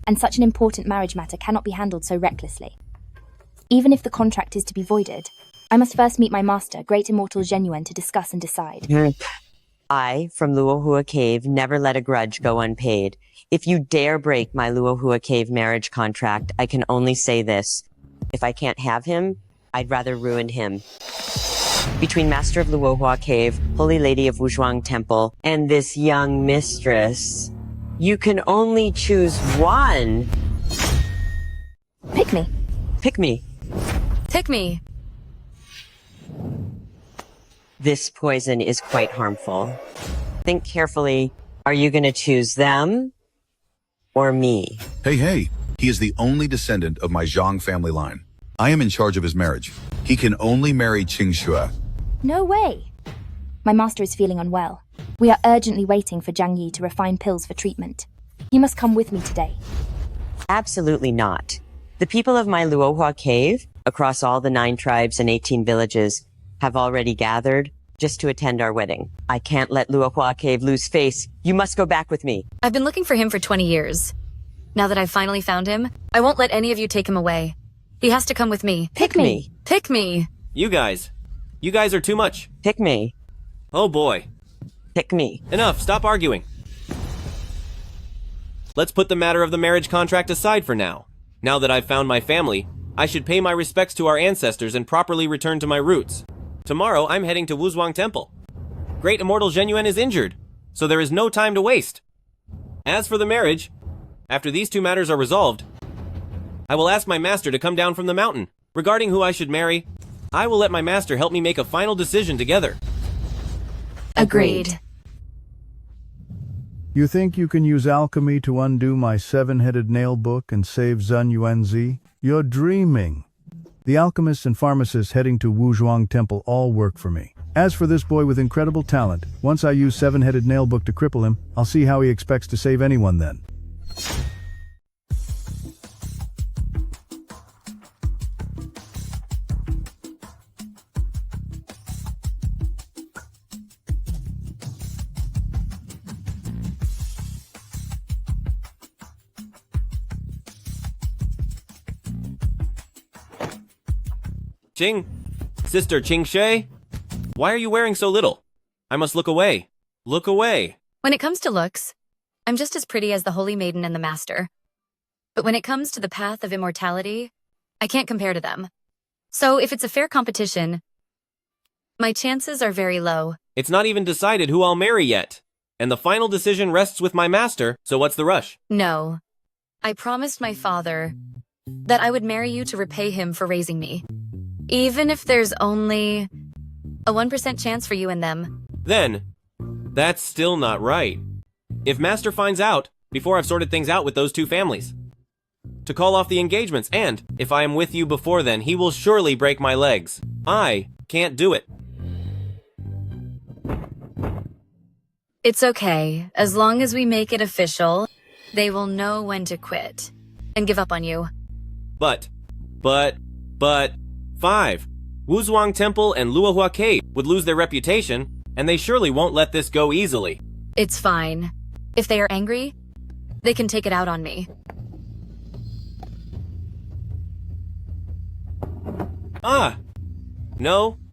and such an important marriage matter cannot be handled so recklessly. Even if the contract is to be voided, I must first meet my master, Great Immortal Zheng Yuan, to discuss and decide. I, from Luohua Cave, never let a grudge go unpaid. If you dare break my Luohua Cave marriage contract, I can only say this. If I can't have him, I'd rather ruin him. Between Master of Luohua Cave, Holy Lady of Wuzhuang Temple, and this young mistress, you can only choose one. Pick me. Pick me. Pick me. This poison is quite harmful. Think carefully. Are you going to choose them or me? Hey, he is the only descendant of my Zhang family line. I am in charge of his marriage. He can only marry Qingzhi. No way. My master is feeling unwell. We are urgently waiting for Zhang Yi to refine pills for treatment. You must come with me today. Absolutely not. The people of my Luohua Cave, across all the 9 tribes and 18 villages, have already gathered just to attend our wedding. I can't let Luohua Cave lose face. You must go back with me. I've been looking for him for 20 years. Now that I've finally found him, I won't let any of you take him away. He has to come with me. Pick me. Pick me. You guys are too much. Pick me. Oh boy. Pick me. Enough, stop arguing. Let's put the matter of the marriage contract aside for now. Now that I've found my family, I should pay my respects to our ancestors and properly return to my roots. Tomorrow, I'm heading to Wuzhuang Temple. Great Immortal Zheng Yuan is injured, so there is no time to waste. As for the marriage, after these 2 matters are resolved, I will ask my master to come down from the mountain. Regarding who I should marry, I will let my master help me make a final decision together. Agreed. You think you can use alchemy to undo my 7-headed nail book and save Zhang Yuanzi? You're dreaming. The alchemists and pharmacists heading to Wuzhuang Temple all work for me. As for this boy with incredible talent, once I use 7-headed nail book to cripple him, I'll see how he expects to save anyone then. Sister Qingzhi? Why are you wearing so little? I must look away. Look away. When it comes to looks, I'm just as pretty as the Holy Maiden and the Master. But when it comes to the path of immortality, I can't compare to them. So if it's a fair competition, my chances are very low. It's not even decided who I'll marry yet. And the final decision rests with my master, so what's the rush? No. I promised my father that I would marry you to repay him for raising me. Even if there's only a 1% chance for you and them. Then, that's still not right. If Master finds out, before I've sorted things out with those two families, to call off the engagements, and if I am with you before then, he will surely break my legs. I can't do it. It's okay. As long as we make it official, they will know when to quit and give up on you. But, 5. Wuzhuang Temple and Luohua Cave would lose their reputation, and they surely won't let this go easily. It's fine. If they are angry, they can take it out on me.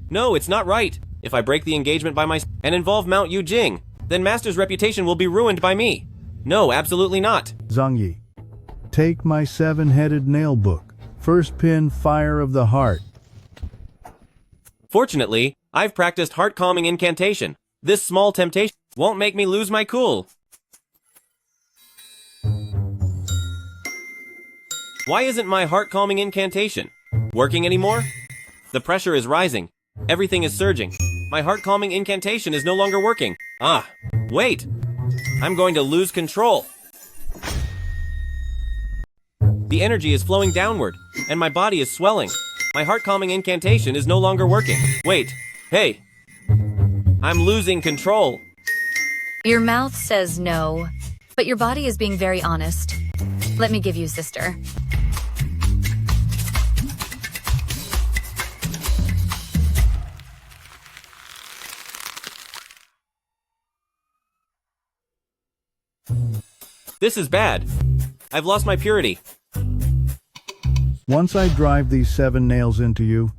No, it's not right. If I break the engagement by myself and involve Mount Yujing, then Master's reputation will be ruined by me. No, absolutely not. Zhang Yi, take my 7-headed nail book. First pin, Fire of the Heart. Fortunately, I've practiced heart-calming incantation. This small temptation won't make me lose my cool. Why isn't my heart-calming incantation working anymore? The pressure is rising. Everything is surging. My heart-calming incantation is no longer working. Wait! I'm going to lose control. The energy is flowing downward, and my body is swelling. My heart-calming incantation is no longer working. Wait, hey! I'm losing control. Your mouth says no, but your body is being very honest. Let me give you, sister. This is bad. I've lost my purity. Once I drive these 7 nails into you,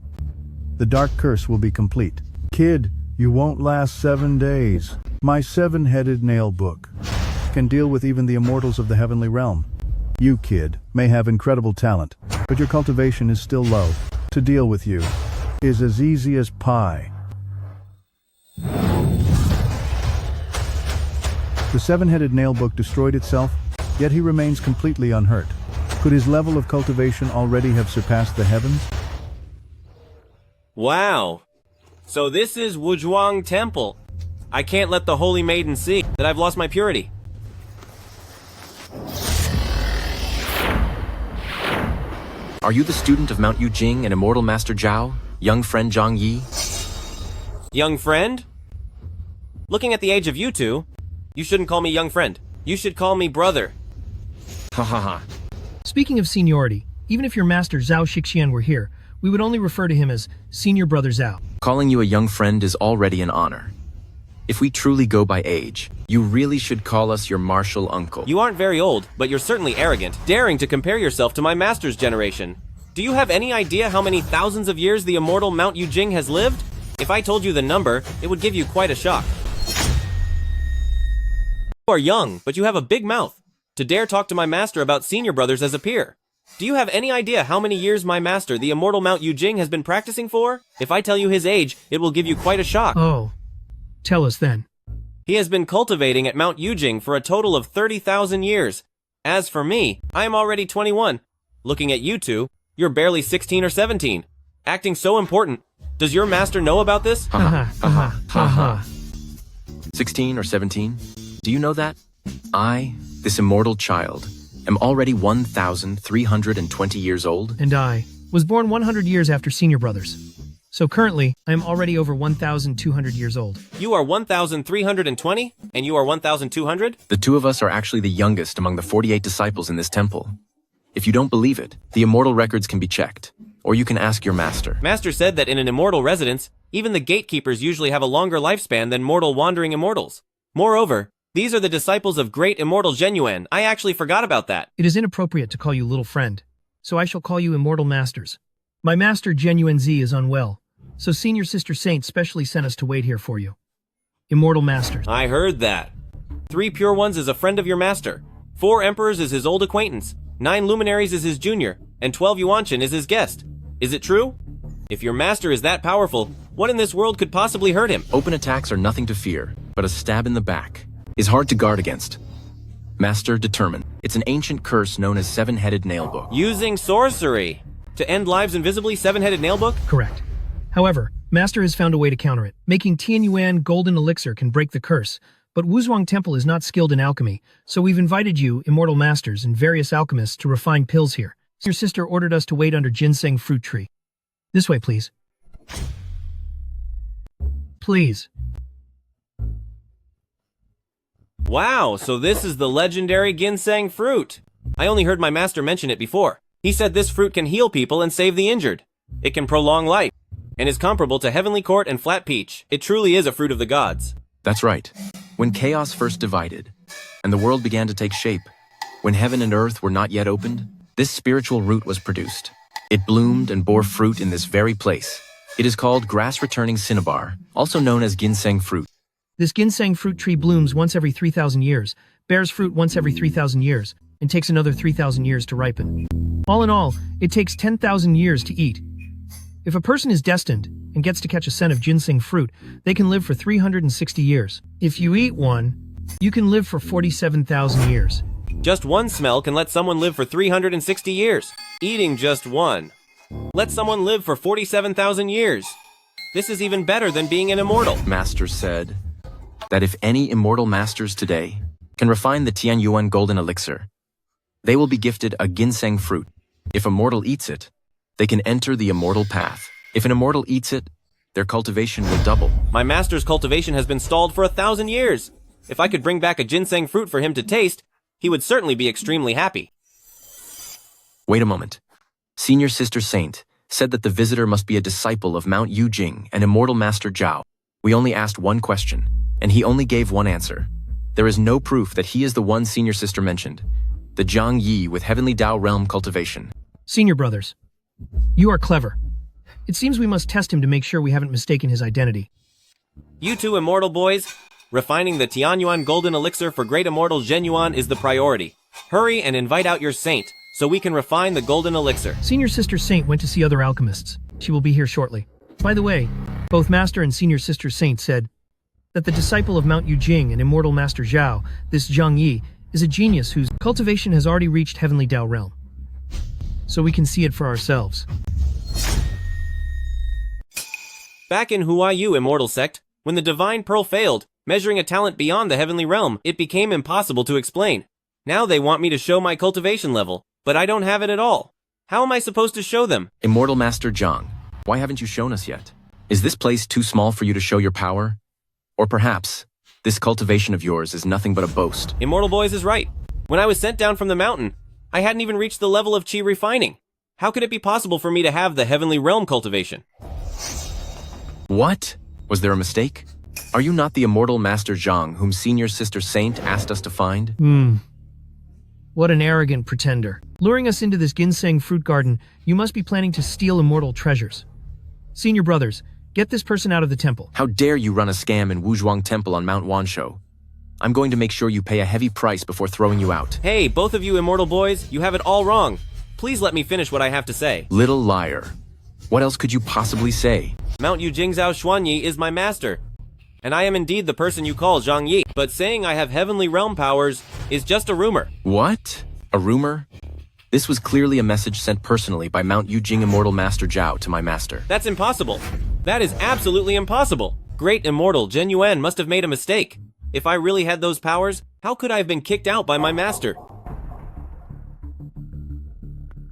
the dark curse will be complete. Kid, you won't last 7 days. My 7-headed nail book can deal with even the immortals of the heavenly realm. You, kid, may have incredible talent, but your cultivation is still low. To deal with you is as easy as pie. The 7-headed nail book destroyed itself, yet he remains completely unhurt. Could his level of cultivation already have surpassed the heavens? Wow. So this is Wuzhuang Temple. I can't let the Holy Maiden see that I've lost my purity. Are you the student of Mount Yujing and Immortal Master Zhao, young friend Zhang Yi? Young friend? Looking at the age of you two, you shouldn't call me young friend. You should call me brother. Ha ha ha. Speaking of seniority, even if your master Zhao Xuanyi were here, we would only refer to him as Senior Brother Zhao. Calling you a young friend is already an honor. If we truly go by age, you really should call us your martial uncle. You aren't very old, but you're certainly arrogant, daring to compare yourself to my master's generation. Do you have any idea how many thousands of years the immortal Mount Yujing has lived? If I told you the number, it would give you quite a shock. You are young, but you have a big mouth. To dare talk to my master about senior brothers as a peer. Do you have any idea how many years my master, the immortal Mount Yujing, has been practicing for? If I tell you his age, it will give you quite a shock. Oh. Tell us then. He has been cultivating at Mount Yujing for a total of 30,000 years. As for me, I am already 21. Looking at you two, you're barely 16 or 17. Acting so important. Does your master know about this? Ha ha ha ha ha. 16 or 17? Do you know that? I, this immortal child, am already 1,320 years old. And I was born 100 years after Senior Brothers. So currently, I am already over 1,200 years old. You are 1,320, and you are 1,200? The two of us are actually the youngest among the 48 disciples in this temple. If you don't believe it, the immortal records can be checked, or you can ask your master. Master said that in an immortal residence, even the gatekeepers usually have a longer lifespan than mortal wandering immortals. Moreover, these are the disciples of great immortal Zhenyuan. I actually forgot about that. It is inappropriate to call you little friend, so I shall call you immortal masters. My master Zhang Yi is unwell, so Senior Sister Saint specially sent us to wait here for you. Immortal Masters. I heard that. 3 Pure Ones is a friend of your master. 4 Emperors is his old acquaintance. 9 Luminaries is his junior. And 12 Yuanshan is his guest. Is it true? If your master is that powerful, what in this world could possibly hurt him? Open attacks are nothing to fear, but a stab in the back is hard to guard against. Master determined. It's an ancient curse known as Seven-Headed Nailbook. Using sorcery to end lives invisibly, Seven-Headed Nailbook? Correct. However, Master has found a way to counter it. Making Tianyuan golden elixir can break the curse, but Wuzhuang Temple is not skilled in alchemy, so we've invited you, Immortal Masters, and various alchemists to refine pills here. Your sister ordered us to wait under ginseng fruit tree. This way, please. Please. Wow, so this is the legendary ginseng fruit. I only heard my master mention it before. He said this fruit can heal people and save the injured. It can prolong life, and is comparable to Heavenly Court and Flat Peach. It truly is a fruit of the gods. That's right. When chaos first divided, and the world began to take shape, when heaven and earth were not yet opened, this spiritual root was produced. It bloomed and bore fruit in this very place. It is called grass-returning cinnabar, also known as ginseng fruit. This ginseng fruit tree blooms once every 3,000 years, bears fruit once every 3,000 years, and takes another 3,000 years to ripen. All in all, it takes 10,000 years to eat. If a person is destined and gets to catch a scent of ginseng fruit, they can live for 360 years. If you eat one, you can live for 47,000 years. Just one smell can let someone live for 360 years. Eating just one lets someone live for 47,000 years. This is even better than being an immortal. Master said that if any immortal masters today can refine the Tianyuan golden elixir, they will be gifted a ginseng fruit. If a mortal eats it, they can enter the immortal path. If an immortal eats it, their cultivation will double. My master's cultivation has been stalled for 1,000 years. If I could bring back a ginseng fruit for him to taste, he would certainly be extremely happy. Wait a moment. Senior Sister Saint said that the visitor must be a disciple of Mount Yujing and Immortal Master Zhao. We only asked one question, and he only gave one answer. There is no proof that he is the one Senior Sister mentioned, the Zhang Yi with Heavenly Dao Realm cultivation. Senior brothers, you are clever. It seems we must test him to make sure we haven't mistaken his identity. You two immortal boys, refining the Tianyuan golden elixir for great immortal Zhenyuan is the priority. Hurry and invite out your saint, so we can refine the golden elixir. Senior Sister Saint went to see other alchemists. She will be here shortly. By the way, both Master and Senior Sister Saint said that the disciple of Mount Yujing and Immortal Master Zhao, this Zhang Yi, is a genius whose cultivation has already reached Heavenly Dao Realm. So we can see it for ourselves. Back in Huayu Immortal Sect, when the Divine Pearl failed, measuring a talent beyond the Heavenly Realm, it became impossible to explain. Now they want me to show my cultivation level, but I don't have it at all. How am I supposed to show them? Immortal Master Zhang, why haven't you shown us yet? Is this place too small for you to show your power? Or perhaps, this cultivation of yours is nothing but a boast. Immortal Boys is right. When I was sent down from the mountain, I hadn't even reached the level of chi refining. How could it be possible for me to have the Heavenly Realm cultivation? What? Was there a mistake? Are you not the Immortal Master Zhang whom Senior Sister Saint asked us to find? What an arrogant pretender. Luring us into this ginseng fruit garden, you must be planning to steal immortal treasures. Senior brothers, get this person out of the temple. How dare you run a scam in Wuzhuang Temple on Mount Wanshou? I'm going to make sure you pay a heavy price before throwing you out. Hey, both of you immortal boys, you have it all wrong. Please let me finish what I have to say. Little liar. What else could you possibly say? Mount Yujing Zhao Xuanyi is my master, and I am indeed the person you call Zhang Yi. But saying I have Heavenly Realm powers is just a rumor. What? A rumor? This was clearly a message sent personally by Mount Yujing Immortal Master Zhao to my master. That's impossible. That is absolutely impossible. Great Immortal Zhen Yuan must have made a mistake. If I really had those powers, how could I have been kicked out by my master?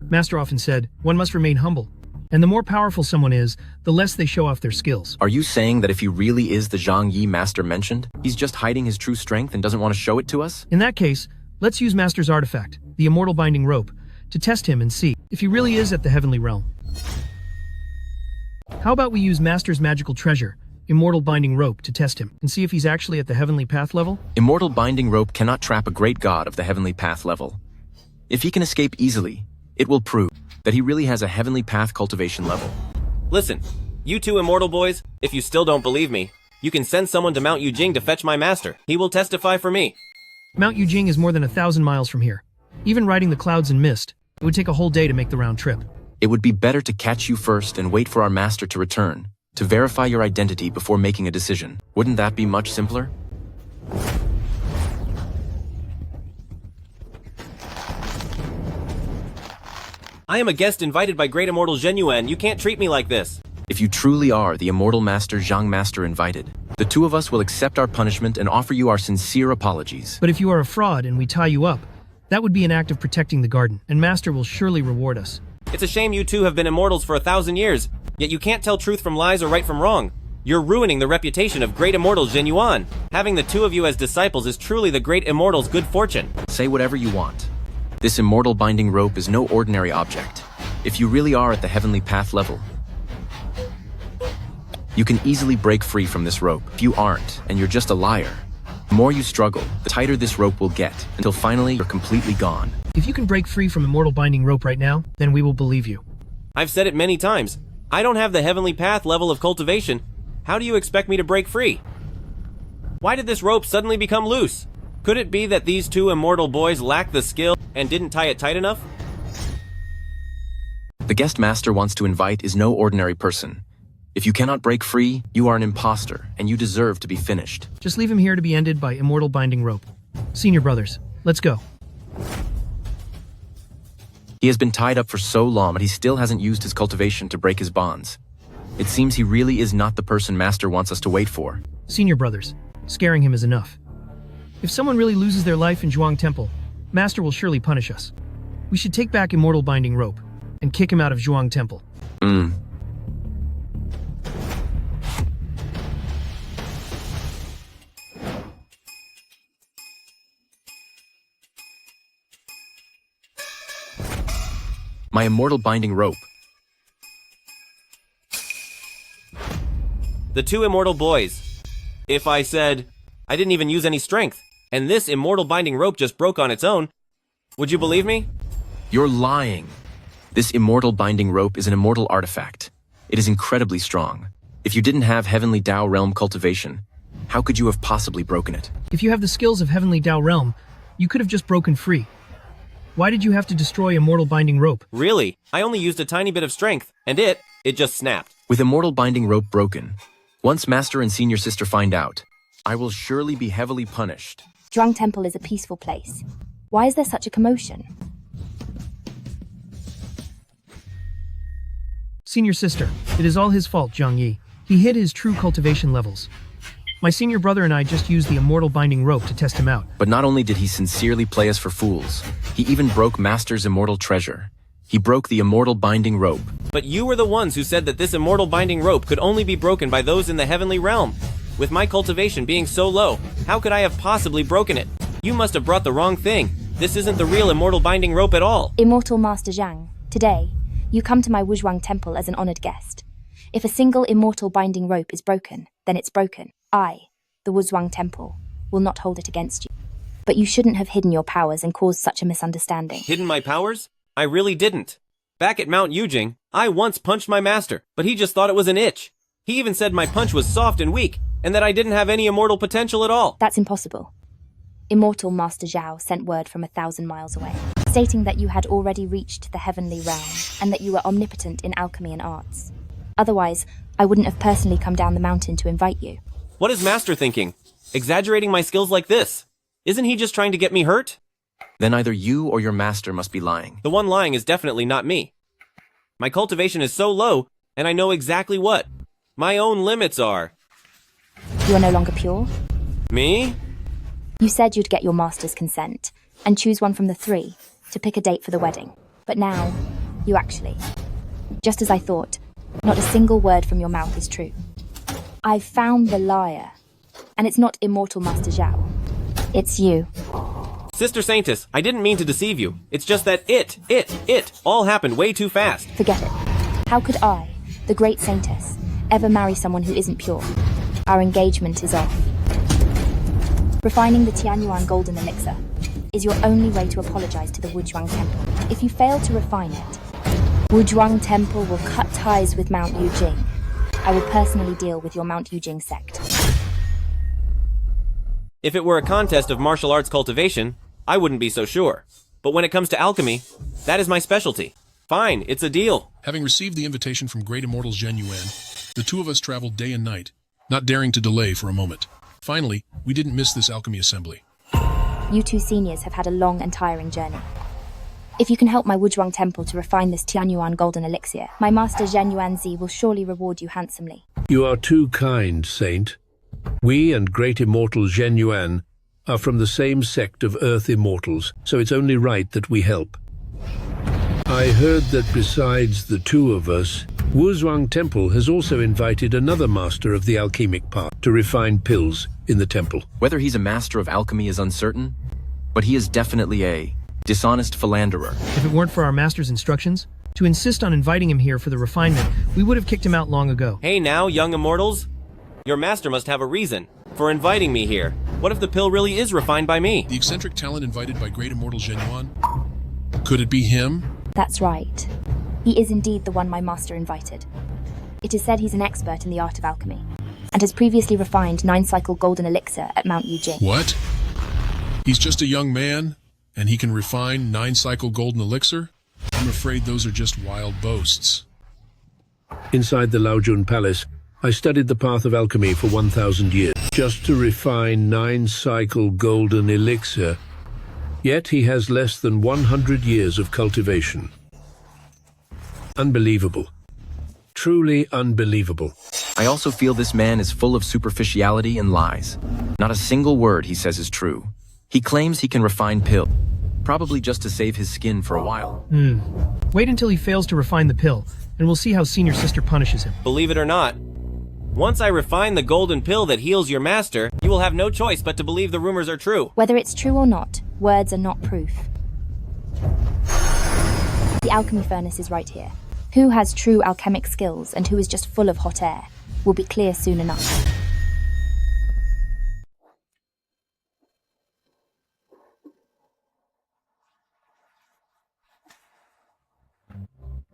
Master often said, one must remain humble. And the more powerful someone is, the less they show off their skills. Are you saying that if he really is the Zhang Yi master mentioned, he's just hiding his true strength and doesn't want to show it to us? In that case, let's use Master's artifact, the Immortal Binding Rope, to test him and see if he really is at the Heavenly Realm. How about we use Master's magical treasure, Immortal Binding Rope, to test him and see if he's actually at the Heavenly Path level? Immortal Binding Rope cannot trap a great god of the Heavenly Path level. If he can escape easily, it will prove. that he really has a heavenly path cultivation level. Listen, you two immortal boys, if you still don't believe me, you can send someone to Mount Yujing to fetch my master. He will testify for me. Mount Yujing is more than 1,000 miles from here. Even riding the clouds and mist, it would take a whole day to make the round trip. It would be better to catch you first and wait for our master to return, to verify your identity before making a decision. Wouldn't that be much simpler? I am a guest invited by Great Immortal Zheng Yuan. You can't treat me like this. If you truly are the immortal master Zhang Master invited, the two of us will accept our punishment and offer you our sincere apologies. But if you are a fraud and we tie you up, that would be an act of protecting the garden, and Master will surely reward us. It's a shame you two have been immortals for 1,000 years, yet you can't tell truth from lies or right from wrong. You're ruining the reputation of Great Immortal Zheng Yuan. Having the two of you as disciples is truly the Great Immortal's good fortune. Say whatever you want. This immortal binding rope is no ordinary object. If you really are at the heavenly path level, you can easily break free from this rope. If you aren't, and you're just a liar, the more you struggle, the tighter this rope will get, until finally you're completely gone. If you can break free from immortal binding rope right now, then we will believe you. I've said it many times. I don't have the heavenly path level of cultivation. How do you expect me to break free? Why did this rope suddenly become loose? Could it be that these two immortal boys lack the skill and didn't tie it tight enough? The guest master wants to invite is no ordinary person. If you cannot break free, you are an imposter, and you deserve to be finished. Just leave him here to be ended by immortal binding rope. Senior brothers, let's go. He has been tied up for so long, but he still hasn't used his cultivation to break his bonds. It seems he really is not the person Master wants us to wait for. Senior brothers, scaring him is enough. If someone really loses their life in Zhuang Temple, Master will surely punish us. We should take back immortal binding rope and kick him out of Zhuang Temple. My immortal binding rope. The two immortal boys. If I said, I didn't even use any strength, and this immortal binding rope just broke on its own, would you believe me? You're lying. This immortal binding rope is an immortal artifact. It is incredibly strong. If you didn't have Heavenly Dao Realm cultivation, how could you have possibly broken it? If you have the skills of Heavenly Dao Realm, you could have just broken free. Why did you have to destroy immortal binding rope? Really? I only used a tiny bit of strength, and it just snapped. With immortal binding rope broken, once Master and Senior Sister find out, I will surely be heavily punished. Zhuang Temple is a peaceful place. Why is there such a commotion? Senior Sister, it is all his fault, Zhang Yi. He hid his true cultivation levels. My senior brother and I just used the immortal binding rope to test him out. But not only did he sincerely play us for fools, he even broke Master's immortal treasure. He broke the immortal binding rope. But you were the ones who said that this immortal binding rope could only be broken by those in the heavenly realm. With my cultivation being so low, how could I have possibly broken it? You must have brought the wrong thing. This isn't the real immortal binding rope at all. Immortal Master Zhang, today, you come to my Wuzhuang Temple as an honored guest. If a single immortal binding rope is broken, then it's broken. I, the Wuzhuang Temple, will not hold it against you. But you shouldn't have hidden your powers and caused such a misunderstanding. Hidden my powers? I really didn't. Back at Mount Yujing, I once punched my master, but he just thought it was an itch. He even said my punch was soft and weak, and that I didn't have any immortal potential at all. That's impossible. Immortal Master Zhao sent word from 1,000 miles away, stating that you had already reached the heavenly realm, and that you were omnipotent in alchemy and arts. Otherwise, I wouldn't have personally come down the mountain to invite you. What is Master thinking? Exaggerating my skills like this? Isn't he just trying to get me hurt? Then either you or your master must be lying. The one lying is definitely not me. My cultivation is so low, and I know exactly what my own limits are. You are no longer pure? Me? You said you'd get your master's consent, and choose one from the three, to pick a date for the wedding. But now, you actually. Just as I thought, not a single word from your mouth is true. I've found the liar. And it's not Immortal Master Zhao. It's you. Sister Saintess, I didn't mean to deceive you. It's just that it all happened way too fast. Forget it. How could I, the great Saintess, ever marry someone who isn't pure? Our engagement is off. Refining the Tianyuan golden elixir is your only way to apologize to the Wuzhuang Temple. If you fail to refine it, Wuzhuang Temple will cut ties with Mount Yujing. I will personally deal with your Mount Yujing sect. If it were a contest of martial arts cultivation, I wouldn't be so sure. But when it comes to alchemy, that is my specialty. Fine, it's a deal. Having received the invitation from great immortals Zhang Yuan, the two of us traveled day and night, not daring to delay for a moment. Finally, we didn't miss this alchemy assembly. You two seniors have had a long and tiring journey. If you can help my Wuzhuang Temple to refine this Tianyuan golden elixir, my master Zhen Yuanzi will surely reward you handsomely. You are too kind, Saint. We and great immortal Zhen Yuan are from the same sect of Earth Immortals, so it's only right that we help. I heard that besides the two of us, Wuzhuang Temple has also invited another master of the alchemic part to refine pills in the temple. Whether he's a master of alchemy is uncertain, but he is definitely a dishonest philanderer. If it weren't for our master's instructions, to insist on inviting him here for the refinement, we would have kicked him out long ago. Hey now, young immortals. Your master must have a reason for inviting me here. What if the pill really is refined by me? The eccentric talent invited by great immortal Zhen Yuan? Could it be him? That's right. He is indeed the one my master invited. It is said he's an expert in the art of alchemy, and has previously refined 9-cycle golden elixir at Mount Yujing. What? He's just a young man, and he can refine 9-cycle golden elixir? I'm afraid those are just wild boasts. Inside the Laojun Palace, I studied the path of alchemy for 1,000 years, just to refine 9-cycle golden elixir. Yet he has less than 100 years of cultivation. Unbelievable. Truly unbelievable. I also feel this man is full of superficiality and lies. Not a single word he says is true. He claims he can refine pill, probably just to save his skin for a while. Wait until he fails to refine the pill, and we'll see how Senior Sister punishes him. Believe it or not, once I refine the golden pill that heals your master, you will have no choice but to believe the rumors are true. Whether it's true or not, words are not proof. The alchemy furnace is right here. Who has true alchemic skills and who is just full of hot air will be clear soon enough.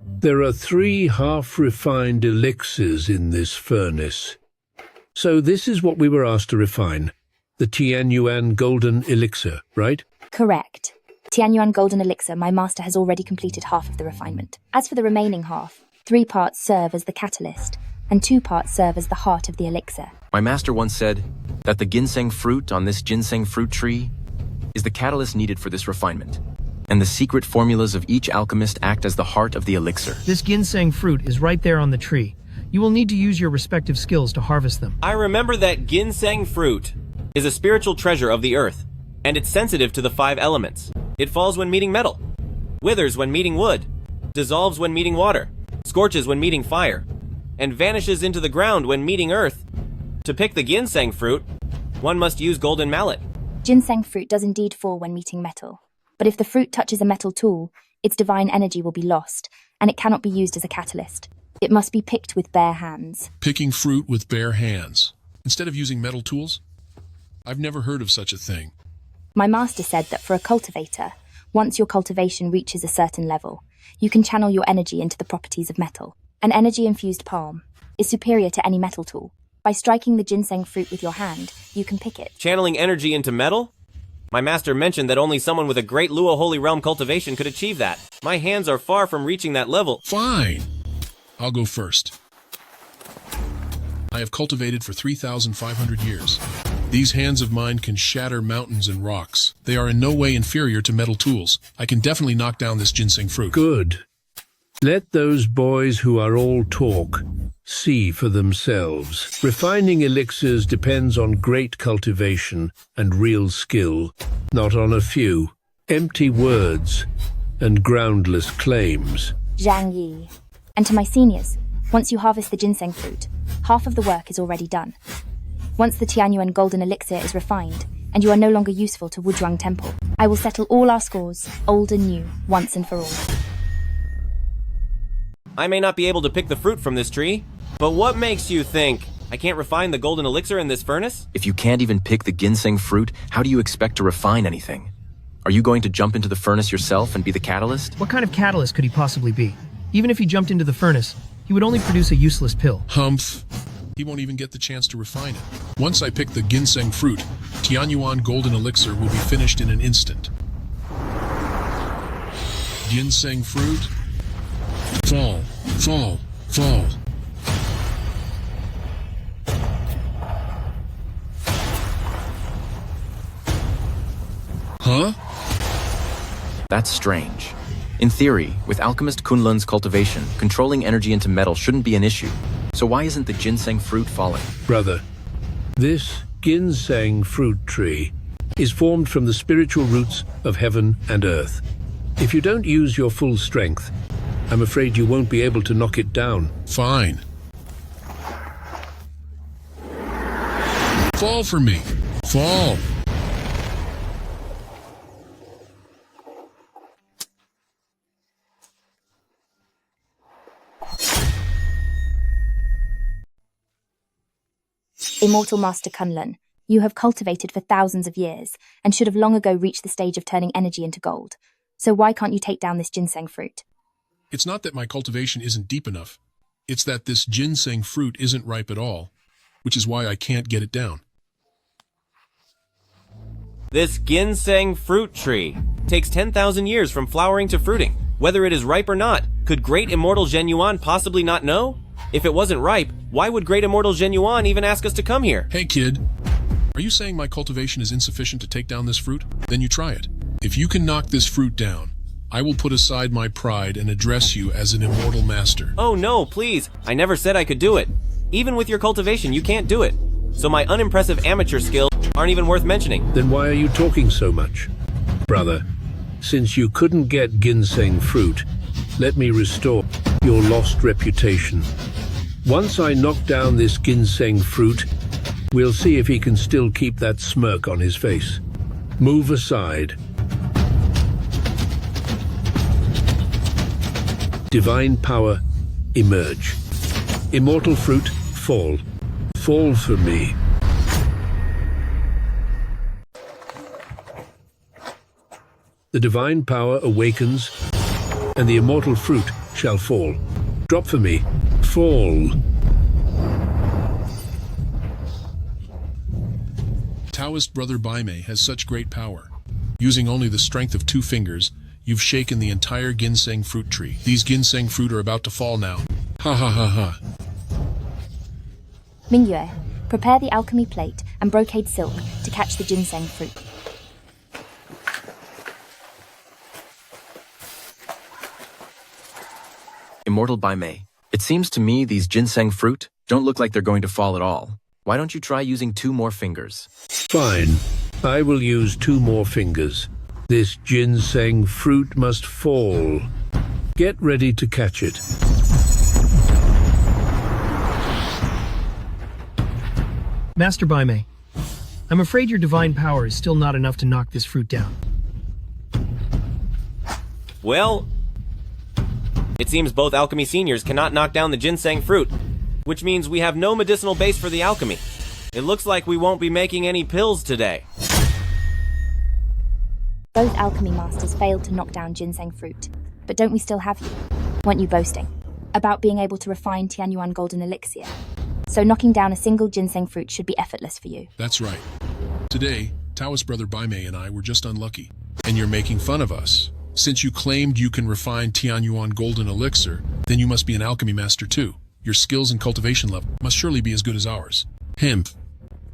There are 3 half-refined elixirs in this furnace. So this is what we were asked to refine. The Tianyuan golden elixir, right? Correct. Tianyuan golden elixir, my master has already completed half of the refinement. As for the remaining half, 3 parts serve as the catalyst, and 2 parts serve as the heart of the elixir. My master once said that the ginseng fruit on this ginseng fruit tree is the catalyst needed for this refinement, and the secret formulas of each alchemist act as the heart of the elixir. This ginseng fruit is right there on the tree. You will need to use your respective skills to harvest them. I remember that ginseng fruit is a spiritual treasure of the earth, and it's sensitive to the 5 elements. It falls when meeting metal, withers when meeting wood, dissolves when meeting water, scorches when meeting fire, and vanishes into the ground when meeting earth. To pick the ginseng fruit, one must use golden mallet. Ginseng fruit does indeed fall when meeting metal, but if the fruit touches a metal tool, its divine energy will be lost, and it cannot be used as a catalyst. It must be picked with bare hands. Picking fruit with bare hands, instead of using metal tools? I've never heard of such a thing. My master said that for a cultivator, once your cultivation reaches a certain level, you can channel your energy into the properties of metal. An energy-infused palm is superior to any metal tool. By striking the ginseng fruit with your hand, you can pick it. Channeling energy into metal? My master mentioned that only someone with a great Luo Holy Realm cultivation could achieve that. My hands are far from reaching that level. Fine. I'll go first. I have cultivated for 3,500 years. These hands of mine can shatter mountains and rocks. They are in no way inferior to metal tools. I can definitely knock down this ginseng fruit. Good. Let those boys who are all talk see for themselves. Refining elixirs depends on great cultivation and real skill, not on a few empty words and groundless claims. Zhang Yi. And to my seniors, once you harvest the ginseng fruit, half of the work is already done. Once the Tianyuan golden elixir is refined, and you are no longer useful to Wuzhuang Temple, I will settle all our scores, old and new, once and for all. I may not be able to pick the fruit from this tree, but what makes you think I can't refine the golden elixir in this furnace? If you can't even pick the ginseng fruit, how do you expect to refine anything? Are you going to jump into the furnace yourself and be the catalyst? What kind of catalyst could he possibly be? Even if he jumped into the furnace, he would only produce a useless pill. Humph. He won't even get the chance to refine it. Once I pick the ginseng fruit, Tianyuan golden elixir will be finished in an instant. Ginseng fruit? Fall, fall, fall. Huh? That's strange. In theory, with Alchemist Kunlun's cultivation, controlling energy into metal shouldn't be an issue. So why isn't the ginseng fruit falling? Brother, this ginseng fruit tree is formed from the spiritual roots of heaven and earth. If you don't use your full strength, I'm afraid you won't be able to knock it down. Fine. Fall for me. Fall. Immortal Master Kunlun, you have cultivated for thousands of years and should have long ago reached the stage of turning energy into gold. So why can't you take down this ginseng fruit? It's not that my cultivation isn't deep enough. It's that this ginseng fruit isn't ripe at all, which is why I can't get it down. This ginseng fruit tree takes 10,000 years from flowering to fruiting. Whether it is ripe or not, could great immortal Zhang Yuan possibly not know? If it wasn't ripe, why would great immortal Zhang Yuan even ask us to come here? Hey kid, are you saying my cultivation is insufficient to take down this fruit? Then you try it. If you can knock this fruit down, I will put aside my pride and address you as an immortal master. Oh no, please, I never said I could do it. Even with your cultivation, you can't do it. So my unimpressive amateur skills aren't even worth mentioning. Then why are you talking so much? Brother, since you couldn't get ginseng fruit, let me restore your lost reputation. Once I knock down this ginseng fruit, we'll see if he can still keep that smirk on his face. Move aside. Divine power, emerge. Immortal fruit, fall. Fall for me. The divine power awakens, and the immortal fruit shall fall. Drop for me. Fall. Taoist brother Baimei has such great power. Using only the strength of 2 fingers, you've shaken the entire ginseng fruit tree. These ginseng fruit are about to fall now. Ha ha ha ha. Mingyue, prepare the alchemy plate and brocade silk to catch the ginseng fruit. Immortal Baimei, it seems to me these ginseng fruit don't look like they're going to fall at all. Why don't you try using 2 more fingers? Fine. I will use 2 more fingers. This ginseng fruit must fall. Get ready to catch it. Master Baimei, I'm afraid your divine power is still not enough to knock this fruit down. Well, it seems both alchemy seniors cannot knock down the ginseng fruit, which means we have no medicinal base for the alchemy. It looks like we won't be making any pills today. Both alchemy masters failed to knock down ginseng fruit, but don't we still have you? Weren't you boasting about being able to refine Tianyuan golden elixir? So knocking down a single ginseng fruit should be effortless for you. That's right. Today, Taoist brother Baimei and I were just unlucky, and you're making fun of us. Since you claimed you can refine Tianyuan golden elixir, then you must be an alchemy master too. Your skills and cultivation level must surely be as good as ours. Hemp,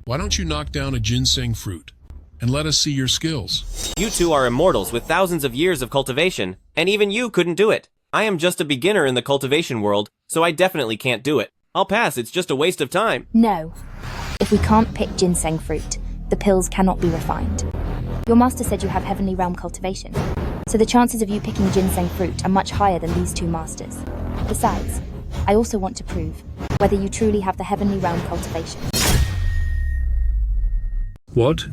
why don't you knock down a ginseng fruit and let us see your skills? You two are immortals with thousands of years of cultivation, and even you couldn't do it. I am just a beginner in the cultivation world, so I definitely can't do it. I'll pass, it's just a waste of time. No. If we can't pick ginseng fruit, the pills cannot be refined. Your master said you have heavenly realm cultivation, so the chances of you picking ginseng fruit are much higher than these 2 masters. Besides, I also want to prove whether you truly have the heavenly realm cultivation. What?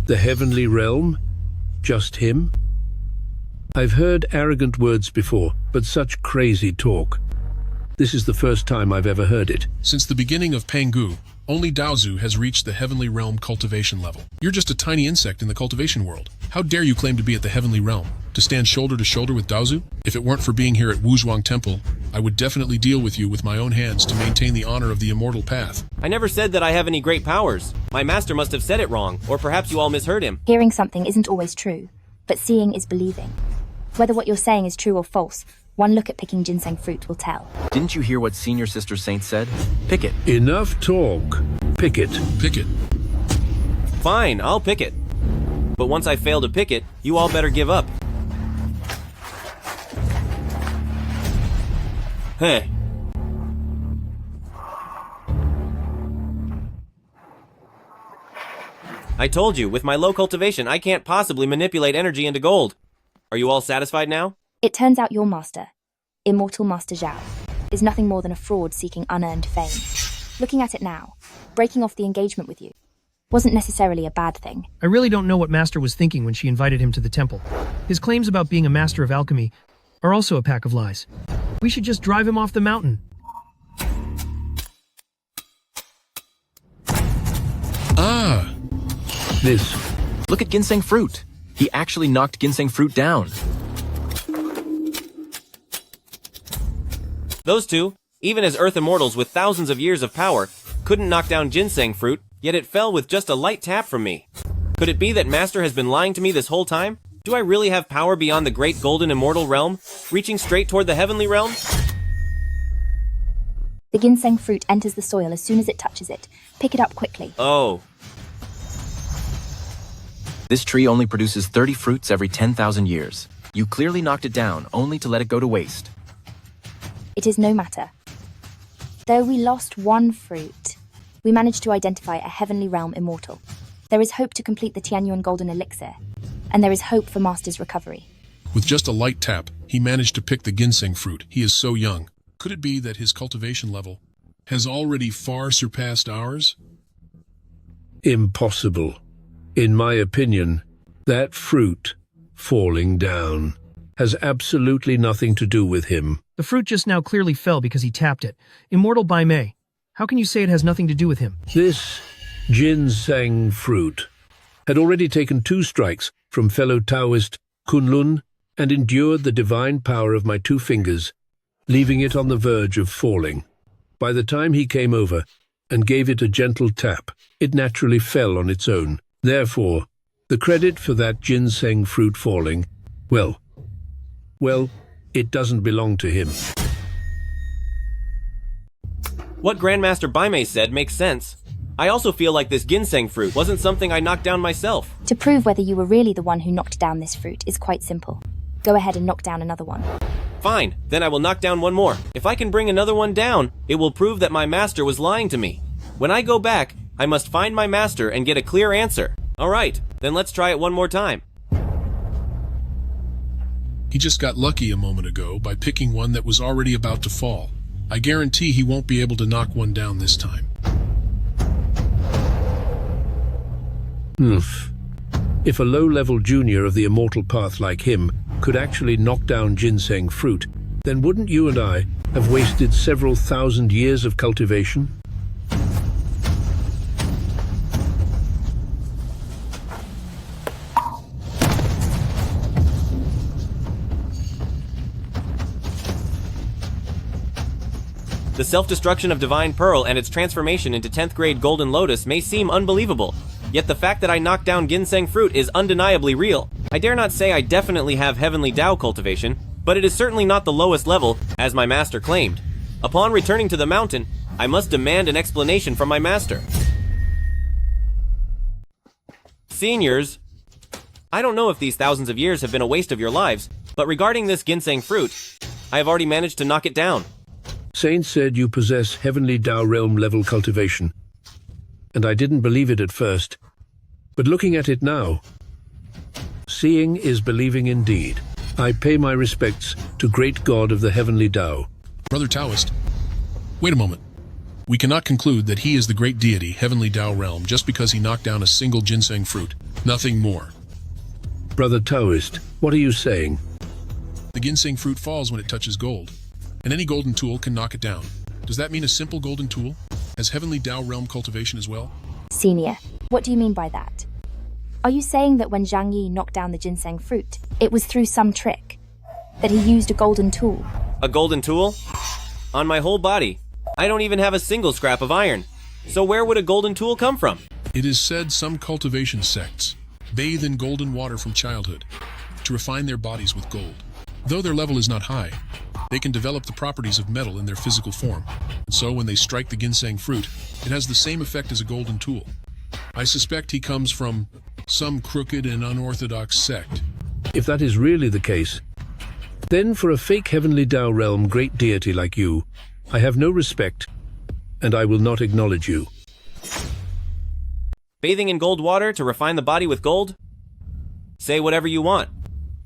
The heavenly realm? Just him? I've heard arrogant words before, but such crazy talk. This is the first time I've ever heard it. Since the beginning of Penggu, only Daozu has reached the heavenly realm cultivation level. You're just a tiny insect in the cultivation world. How dare you claim to be at the heavenly realm? to stand shoulder to shoulder with Daozu? If it weren't for being here at Wuzhuang Temple, I would definitely deal with you with my own hands to maintain the honor of the immortal path. I never said that I have any great powers. My master must have said it wrong, or perhaps you all misheard him. Hearing something isn't always true, but seeing is believing. Whether what you're saying is true or false, one look at picking ginseng fruit will tell. Didn't you hear what Senior Sister Saint said? Pick it. Enough talk. Pick it. Pick it. Fine, I'll pick it. But once I fail to pick it, you all better give up. Hey. I told you, with my low cultivation, I can't possibly manipulate energy into gold. Are you all satisfied now? It turns out your master, Immortal Master Zhao, is nothing more than a fraud seeking unearned fame. Looking at it now, breaking off the engagement with you wasn't necessarily a bad thing. I really don't know what Master was thinking when she invited him to the temple. His claims about being a master of alchemy are also a pack of lies. We should just drive him off the mountain. Ah! This. Look at ginseng fruit. He actually knocked ginseng fruit down. Those two, even as Earth Immortals with thousands of years of power, couldn't knock down ginseng fruit, yet it fell with just a light tap from me. Could it be that Master has been lying to me this whole time? Do I really have power beyond the great golden immortal realm, reaching straight toward the heavenly realm? The ginseng fruit enters the soil as soon as it touches it. Pick it up quickly. Oh. This tree only produces 30 fruits every 10,000 years. You clearly knocked it down, only to let it go to waste. It is no matter. Though we lost one fruit, we managed to identify a heavenly realm immortal. There is hope to complete the Tianyuan golden elixir, and there is hope for Master's recovery. With just a light tap, he managed to pick the ginseng fruit. He is so young. Could it be that his cultivation level has already far surpassed ours? Impossible. In my opinion, that fruit falling down has absolutely nothing to do with him. The fruit just now clearly fell because he tapped it. Immortal Bai Mei, how can you say it has nothing to do with him? This ginseng fruit had already taken 2 strikes from fellow Taoist Kunlun and endured the divine power of my 2 fingers, leaving it on the verge of falling. By the time he came over and gave it a gentle tap, it naturally fell on its own. Therefore, the credit for that ginseng fruit falling, well, it doesn't belong to him. What Grandmaster Baimei said makes sense. I also feel like this ginseng fruit wasn't something I knocked down myself. To prove whether you were really the one who knocked down this fruit is quite simple. Go ahead and knock down another one. Fine, then I will knock down one more. If I can bring another one down, it will prove that my master was lying to me. When I go back, I must find my master and get a clear answer. Alright, then let's try it one more time. He just got lucky a moment ago by picking one that was already about to fall. I guarantee he won't be able to knock one down this time. If a low-level junior of the immortal path like him could actually knock down ginseng fruit, then wouldn't you and I have wasted several thousand years of cultivation? The self-destruction of Divine Pearl and its transformation into 10th grade Golden Lotus may seem unbelievable, yet the fact that I knocked down ginseng fruit is undeniably real. I dare not say I definitely have Heavenly Dao cultivation, but it is certainly not the lowest level, as my master claimed. Upon returning to the mountain, I must demand an explanation from my master. Seniors, I don't know if these thousands of years have been a waste of your lives, but regarding this ginseng fruit, I have already managed to knock it down. Saint said you possess Heavenly Dao Realm level cultivation, and I didn't believe it at first. But looking at it now, seeing is believing indeed. I pay my respects to great God of the Heavenly Dao. Brother Taoist, wait a moment. We cannot conclude that he is the great deity, Heavenly Dao Realm, just because he knocked down a single ginseng fruit. Nothing more. Brother Taoist, what are you saying? The ginseng fruit falls when it touches gold, and any golden tool can knock it down. Does that mean a simple golden tool has Heavenly Dao Realm cultivation as well? Senior, what do you mean by that? Are you saying that when Zhang Yi knocked down the ginseng fruit, It was through some trick that he used a golden tool. A golden tool? On my whole body. I don't even have a single scrap of iron. So where would a golden tool come from? It is said some cultivation sects bathe in golden water from childhood to refine their bodies with gold. Though their level is not high, they can develop the properties of metal in their physical form. And so when they strike the ginseng fruit, it has the same effect as a golden tool. I suspect he comes from some crooked and unorthodox sect. If that is really the case, then for a fake heavenly Dao realm great deity like you, I have no respect, and I will not acknowledge you. Bathing in gold water to refine the body with gold? Say whatever you want.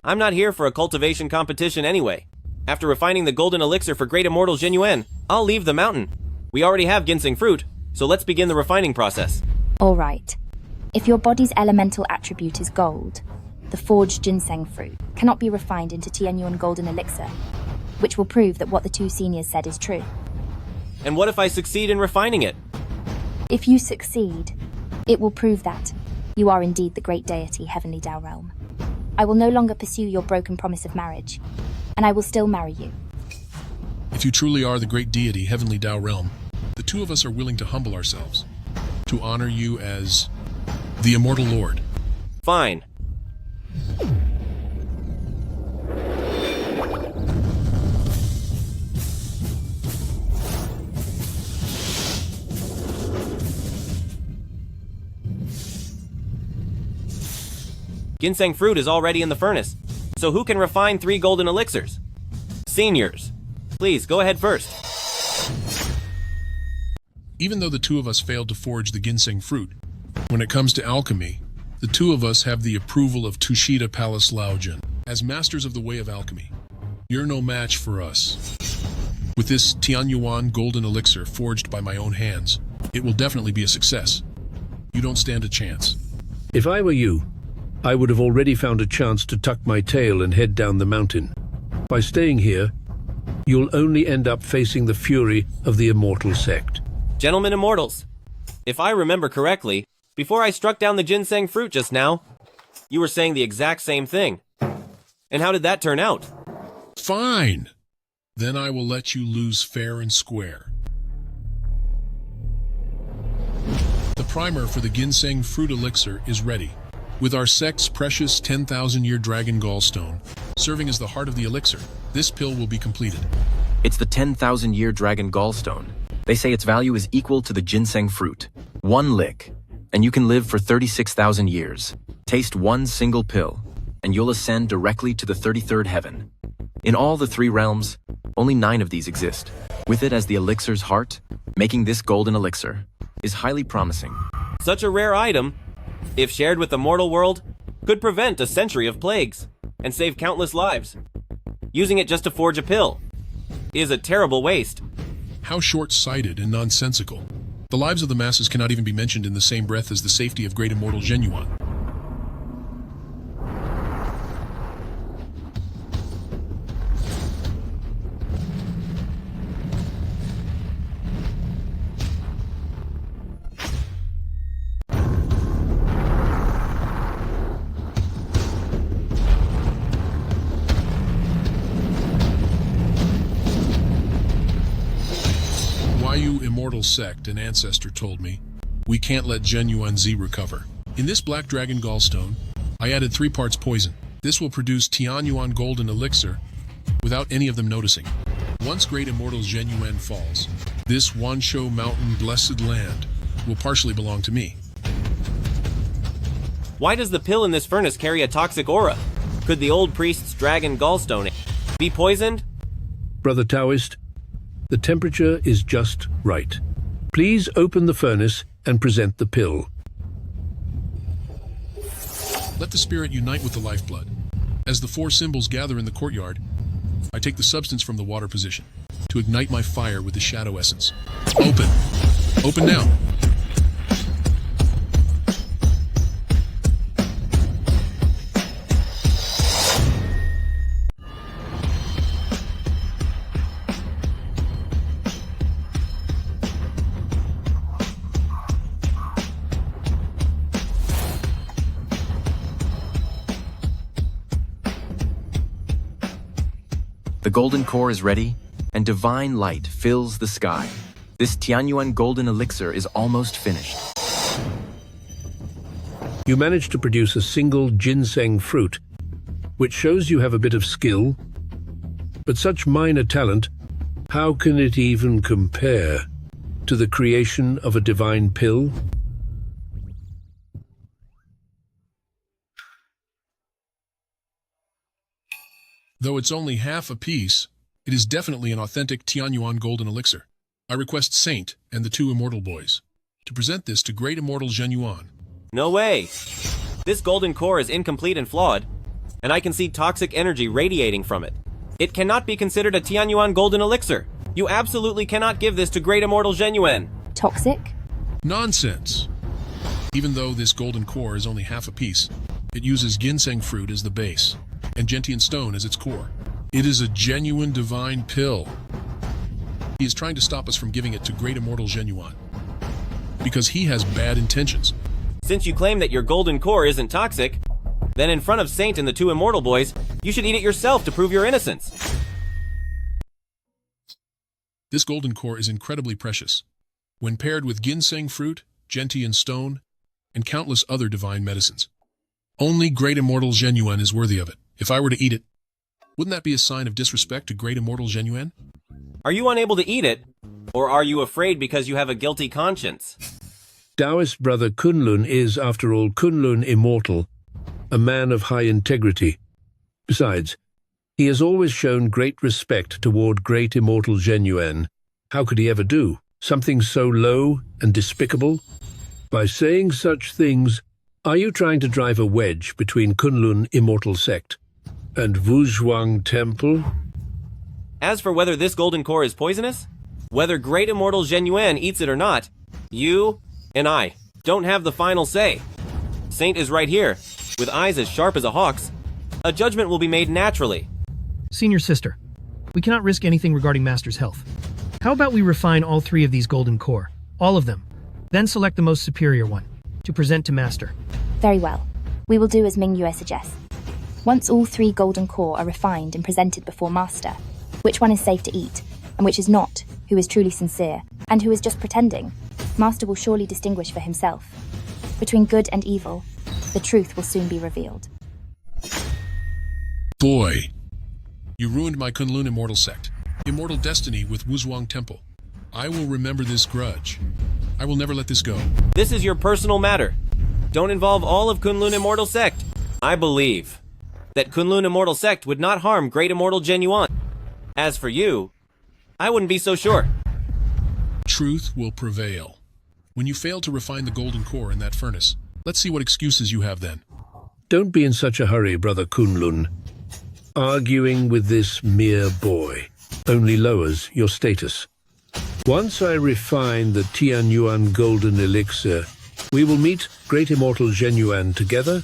I'm not here for a cultivation competition anyway. After refining the golden elixir for Great Immortal Zheng Yuan, I'll leave the mountain. We already have ginseng fruit, so let's begin the refining process. All right. If your body's elemental attribute is gold, the forged ginseng fruit cannot be refined into Tianyuan golden elixir, which will prove that what the two seniors said is true. And what if I succeed in refining it? If you succeed, it will prove that you are indeed the great deity Heavenly Dao Realm. I will no longer pursue your broken promise of marriage, and I will still marry you. If you truly are the great deity Heavenly Dao Realm, the two of us are willing to humble ourselves, to honor you as the Immortal Lord. Fine. Ginseng fruit is already in the furnace, so who can refine 3 golden elixirs? Seniors. Please, go ahead first. Even though the two of us failed to forge the ginseng fruit, when it comes to alchemy, the two of us have the approval of Tushita Palace Laojin. As masters of the way of alchemy, you're no match for us. With this Tianyuan golden elixir forged by my own hands, it will definitely be a success. You don't stand a chance. If I were you, I would have already found a chance to tuck my tail and head down the mountain. By staying here, you'll only end up facing the fury of the immortal sect. Gentlemen immortals, if I remember correctly, before I struck down the ginseng fruit just now, you were saying the exact same thing. And how did that turn out? Fine. Then I will let you lose fair and square. The primer for the ginseng fruit elixir is ready, with our sect's precious 10,000-year dragon gallstone serving as the heart of the elixir. This pill will be completed. It's the 10,000-year dragon gallstone. They say its value is equal to the ginseng fruit. One lick, and you can live for 36,000 years. Taste one single pill, and you'll ascend directly to the 33rd heaven. In all the 3 realms, only 9 of these exist. With it as the elixir's heart, making this golden elixir is highly promising. Such a rare item, if shared with the mortal world, could prevent a century of plagues and save countless lives. Using it just to forge a pill is a terrible waste. How short-sighted and nonsensical. The lives of the masses cannot even be mentioned in the same breath as the safety of Great Immortal Zheng Yuan. Immortal sect, an ancestor told me, we can't let Zheng Yuan Z recover. In this black dragon gallstone, I added 3 parts poison. This will produce Tianyuan golden elixir without any of them noticing. Once Great Immortal Zheng Yuan falls, this Wansho Mountain blessed land will partially belong to me. Why does the pill in this furnace carry a toxic aura? Could the old priest's dragon gallstone be poisoned? Brother Taoist, the temperature is just right. Please open the furnace and present the pill. Let the spirit unite with the lifeblood. As the 4 symbols gather in the courtyard, I take the substance from the water position to ignite my fire with the shadow essence. Open! Open now! The golden core is ready, and divine light fills the sky. This Tianyuan golden elixir is almost finished. You managed to produce a single ginseng fruit, which shows you have a bit of skill. But such minor talent, how can it even compare to the creation of a divine pill? Though it's only half a piece, it is definitely an authentic Tianyuan golden elixir. I request Saint and the two immortal boys to present this to great immortal Zhang Yuan. No way! This golden core is incomplete and flawed, and I can see toxic energy radiating from it. It cannot be considered a Tianyuan golden elixir. You absolutely cannot give this to great immortal Zhang Yuan. Toxic? Nonsense! Even though this golden core is only half a piece, it uses ginseng fruit as the base and gentian stone as its core. It is a genuine divine pill. He is trying to stop us from giving it to great immortal Zhang Yuan because he has bad intentions. Since you claim that your golden core isn't toxic, then in front of Saint and the two immortal boys, you should eat it yourself to prove your innocence. This golden core is incredibly precious. When paired with ginseng fruit, gentian stone, and countless other divine medicines. Only great immortal Zhang Yuan is worthy of it. If I were to eat it, wouldn't that be a sign of disrespect to great immortal Zhang Yuan? Are you unable to eat it, or are you afraid because you have a guilty conscience? Taoist brother Kunlun is, after all, Kunlun immortal, a man of high integrity. Besides, he has always shown great respect toward great immortal Zhang Yuan. How could he ever do something so low and despicable? By saying such things, are you trying to drive a wedge between Kunlun immortal sect and Wuzhuang Temple? As for whether this golden core is poisonous, whether great immortal Zhang Yuan eats it or not, you and I don't have the final say. Saint is right here, with eyes as sharp as a hawk's. A judgment will be made naturally. Senior sister, we cannot risk anything regarding Master's health. How about we refine all three of these golden core, all of them, then select the most superior one to present to Master? Very well. We will do as Ming Yue suggests. Once all three golden core are refined and presented before Master, which one is safe to eat, and which is not, who is truly sincere, and who is just pretending, Master will surely distinguish for himself. Between good and evil, the truth will soon be revealed. Boy, you ruined my Kunlun immortal sect, immortal destiny with Wuzhuang Temple. I will remember this grudge. I will never let this go. This is your personal matter. Don't involve all of Kunlun immortal sect. I believe that Kunlun immortal sect would not harm great immortal Zhang Yuan. As for you, I wouldn't be so sure. Truth will prevail. When you fail to refine the golden core in that furnace, let's see what excuses you have then. Don't be in such a hurry, brother Kunlun. Arguing with this mere boy only lowers your status. Once I refine the Tianyuan golden elixir, we will meet great immortal Zhang Yuan together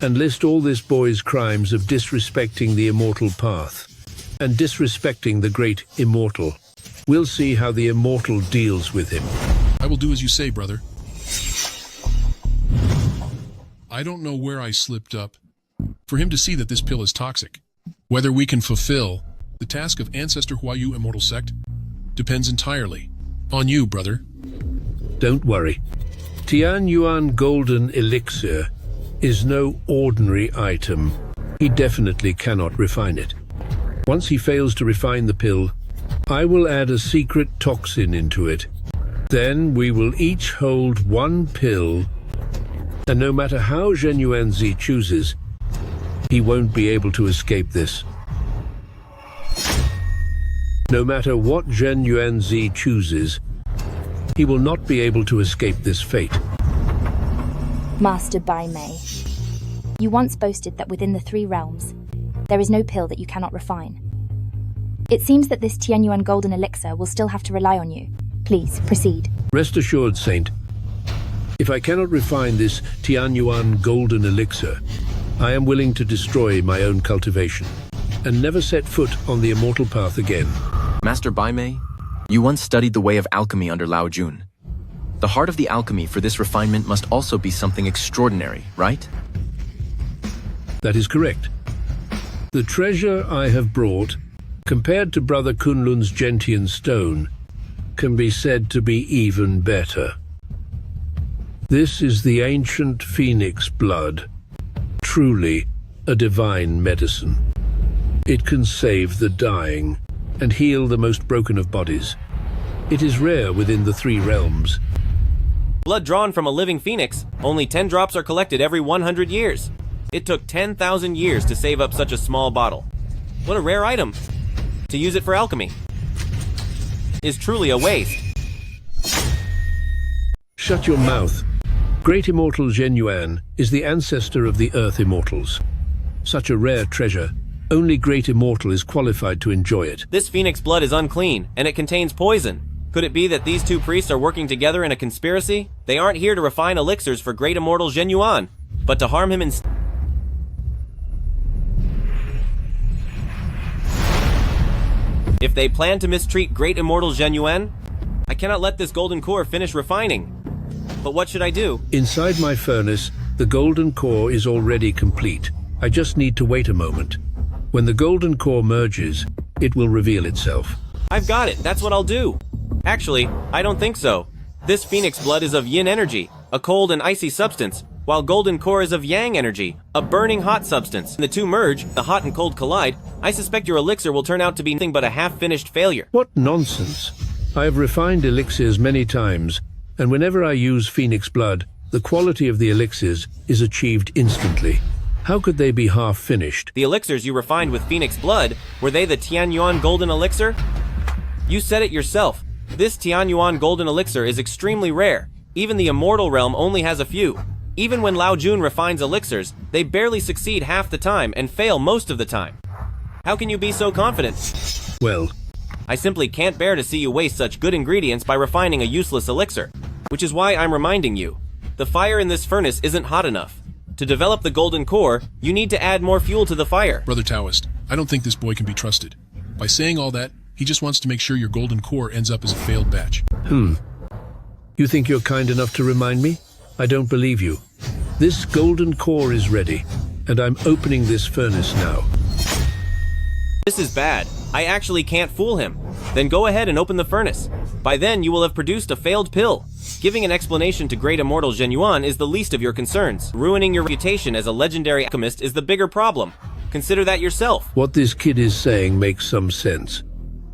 and list all this boy's crimes of disrespecting the immortal path and disrespecting the great immortal. We'll see how the immortal deals with him. I will do as you say, brother. I don't know where I slipped up. For him to see that this pill is toxic, whether we can fulfill the task of Ancestor Huayu Immortal Sect, depends entirely on you, brother. Don't worry. Tianyuan golden elixir is no ordinary item. He definitely cannot refine it. Once he fails to refine the pill, I will add a secret toxin into it. Then we will each hold one pill, and no matter how Zhang Yuanzi chooses, he won't be able to escape this. No matter what Zhang Yuanzi chooses, he will not be able to escape this fate. Master Bai Mei, you once boasted that within the three realms, there is no pill that you cannot refine. It seems that this Tianyuan golden elixir will still have to rely on you. Please, proceed. Rest assured, Saint. If I cannot refine this Tianyuan golden elixir, I am willing to destroy my own cultivation and never set foot on the immortal path again. Master Bai Mei, you once studied the way of alchemy under Lao Jun. The heart of the alchemy for this refinement must also be something extraordinary, right? That is correct. The treasure I have brought compared to Brother Kunlun's gentian stone, can be said to be even better. This is the ancient phoenix blood, truly a divine medicine. It can save the dying and heal the most broken of bodies. It is rare within the 3 realms. Blood drawn from a living phoenix, only 10 drops are collected every 100 years. It took 10,000 years to save up such a small bottle. What a rare item. To use it for alchemy is truly a waste. Shut your mouth. Great Immortal Zheng Yuan is the ancestor of the Earth Immortals. Such a rare treasure, only Great Immortal is qualified to enjoy it. This phoenix blood is unclean, and it contains poison. Could it be that these 2 priests are working together in a conspiracy? They aren't here to refine elixirs for Great Immortal Zheng Yuan, but to harm him instead. If they plan to mistreat Great Immortal Zheng Yuan, I cannot let this golden core finish refining. But what should I do? Inside my furnace, the golden core is already complete. I just need to wait a moment. When the golden core merges, it will reveal itself. I've got it. That's what I'll do. Actually, I don't think so. This phoenix blood is of yin energy, a cold and icy substance, while golden core is of yang energy, a burning hot substance. When the 2 merge, the hot and cold collide, I suspect your elixir will turn out to be nothing but a half-finished failure. What nonsense. I have refined elixirs many times, and whenever I use phoenix blood, the quality of the elixirs is achieved instantly. How could they be half-finished? The elixirs you refined with phoenix blood, were they the Tianyuan golden elixir? You said it yourself. This Tianyuan golden elixir is extremely rare. Even the immortal realm only has a few. Even when Lao Jun refines elixirs, they barely succeed half the time and fail most of the time. How can you be so confident? Well, I simply can't bear to see you waste such good ingredients by refining a useless elixir, which is why I'm reminding you. The fire in this furnace isn't hot enough. To develop the golden core, you need to add more fuel to the fire. Brother Taoist, I don't think this boy can be trusted. By saying all that, he just wants to make sure your golden core ends up as a failed batch. You think you're kind enough to remind me? I don't believe you. This golden core is ready, and I'm opening this furnace now. This is bad. I actually can't fool him. Then go ahead and open the furnace. By then, you will have produced a failed pill. Giving an explanation to Great Immortal Zheng Yuan is the least of your concerns. Ruining your reputation as a legendary alchemist is the bigger problem. Consider that yourself. What this kid is saying makes some sense.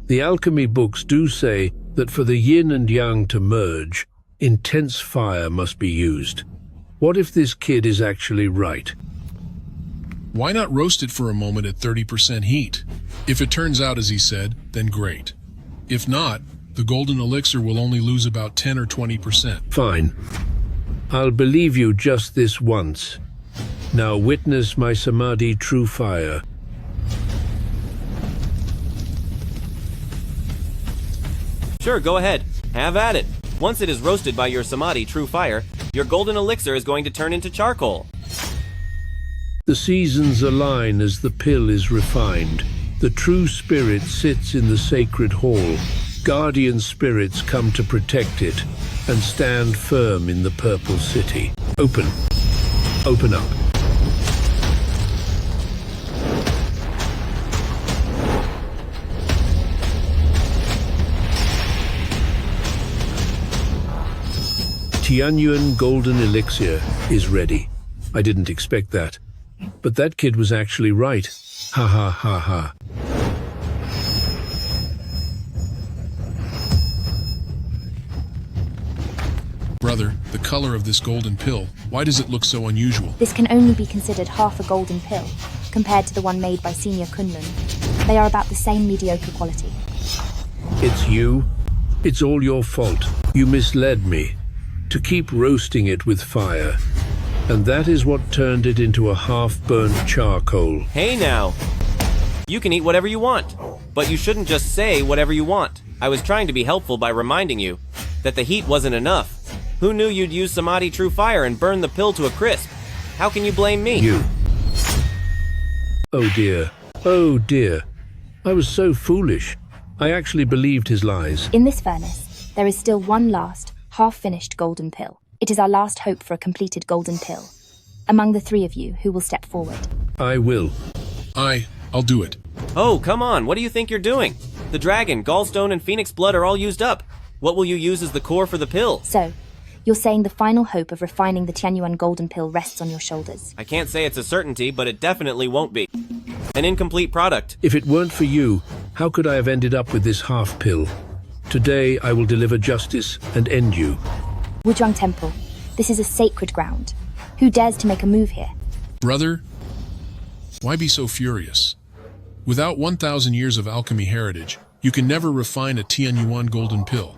The alchemy books do say that for the yin and yang to merge, intense fire must be used. What if this kid is actually right? Why not roast it for a moment at 30% heat? If it turns out as he said, then great. If not, the golden elixir will only lose about 10 or 20%. Fine. I'll believe you just this once. Now witness my samadhi true fire. Sure, go ahead. Have at it. Once it is roasted by your samadhi true fire, your golden elixir is going to turn into charcoal. The seasons align as the pill is refined. The true spirit sits in the sacred hall. Guardian spirits come to protect it and stand firm in the purple city. Open. Open up. Tianyuan golden elixir is ready. I didn't expect that. But that kid was actually right. Ha ha ha ha. Brother, the color of this golden pill, why does it look so unusual? This can only be considered half a golden pill, compared to the one made by Senior Kunlun. They are about the same mediocre quality. It's you. It's all your fault. You misled me to keep roasting it with fire. And that is what turned it into a half-burnt charcoal. Hey now! You can eat whatever you want, but you shouldn't just say whatever you want. I was trying to be helpful by reminding you that the heat wasn't enough. Who knew you'd use Samadhi True Fire and burn the pill to a crisp? How can you blame me? You. Oh dear. Oh dear. I was so foolish. I actually believed his lies. In this furnace, there is still one last, half-finished golden pill. It is our last hope for a completed golden pill. Among the three of you, who will step forward? I will. I'll do it. Oh, come on, what do you think you're doing? The dragon, gallstone, and phoenix blood are all used up. What will you use as the core for the pill? So, you're saying the final hope of refining the Tianyuan golden pill rests on your shoulders. I can't say it's a certainty, but it definitely won't be. An incomplete product. If it weren't for you, how could I have ended up with this half pill? Today I will deliver justice and end you. Wuzhuang Temple, this is a sacred ground. Who dares to make a move here? Brother, why be so furious? Without 1,000 years of alchemy heritage, you can never refine a Tianyuan golden pill.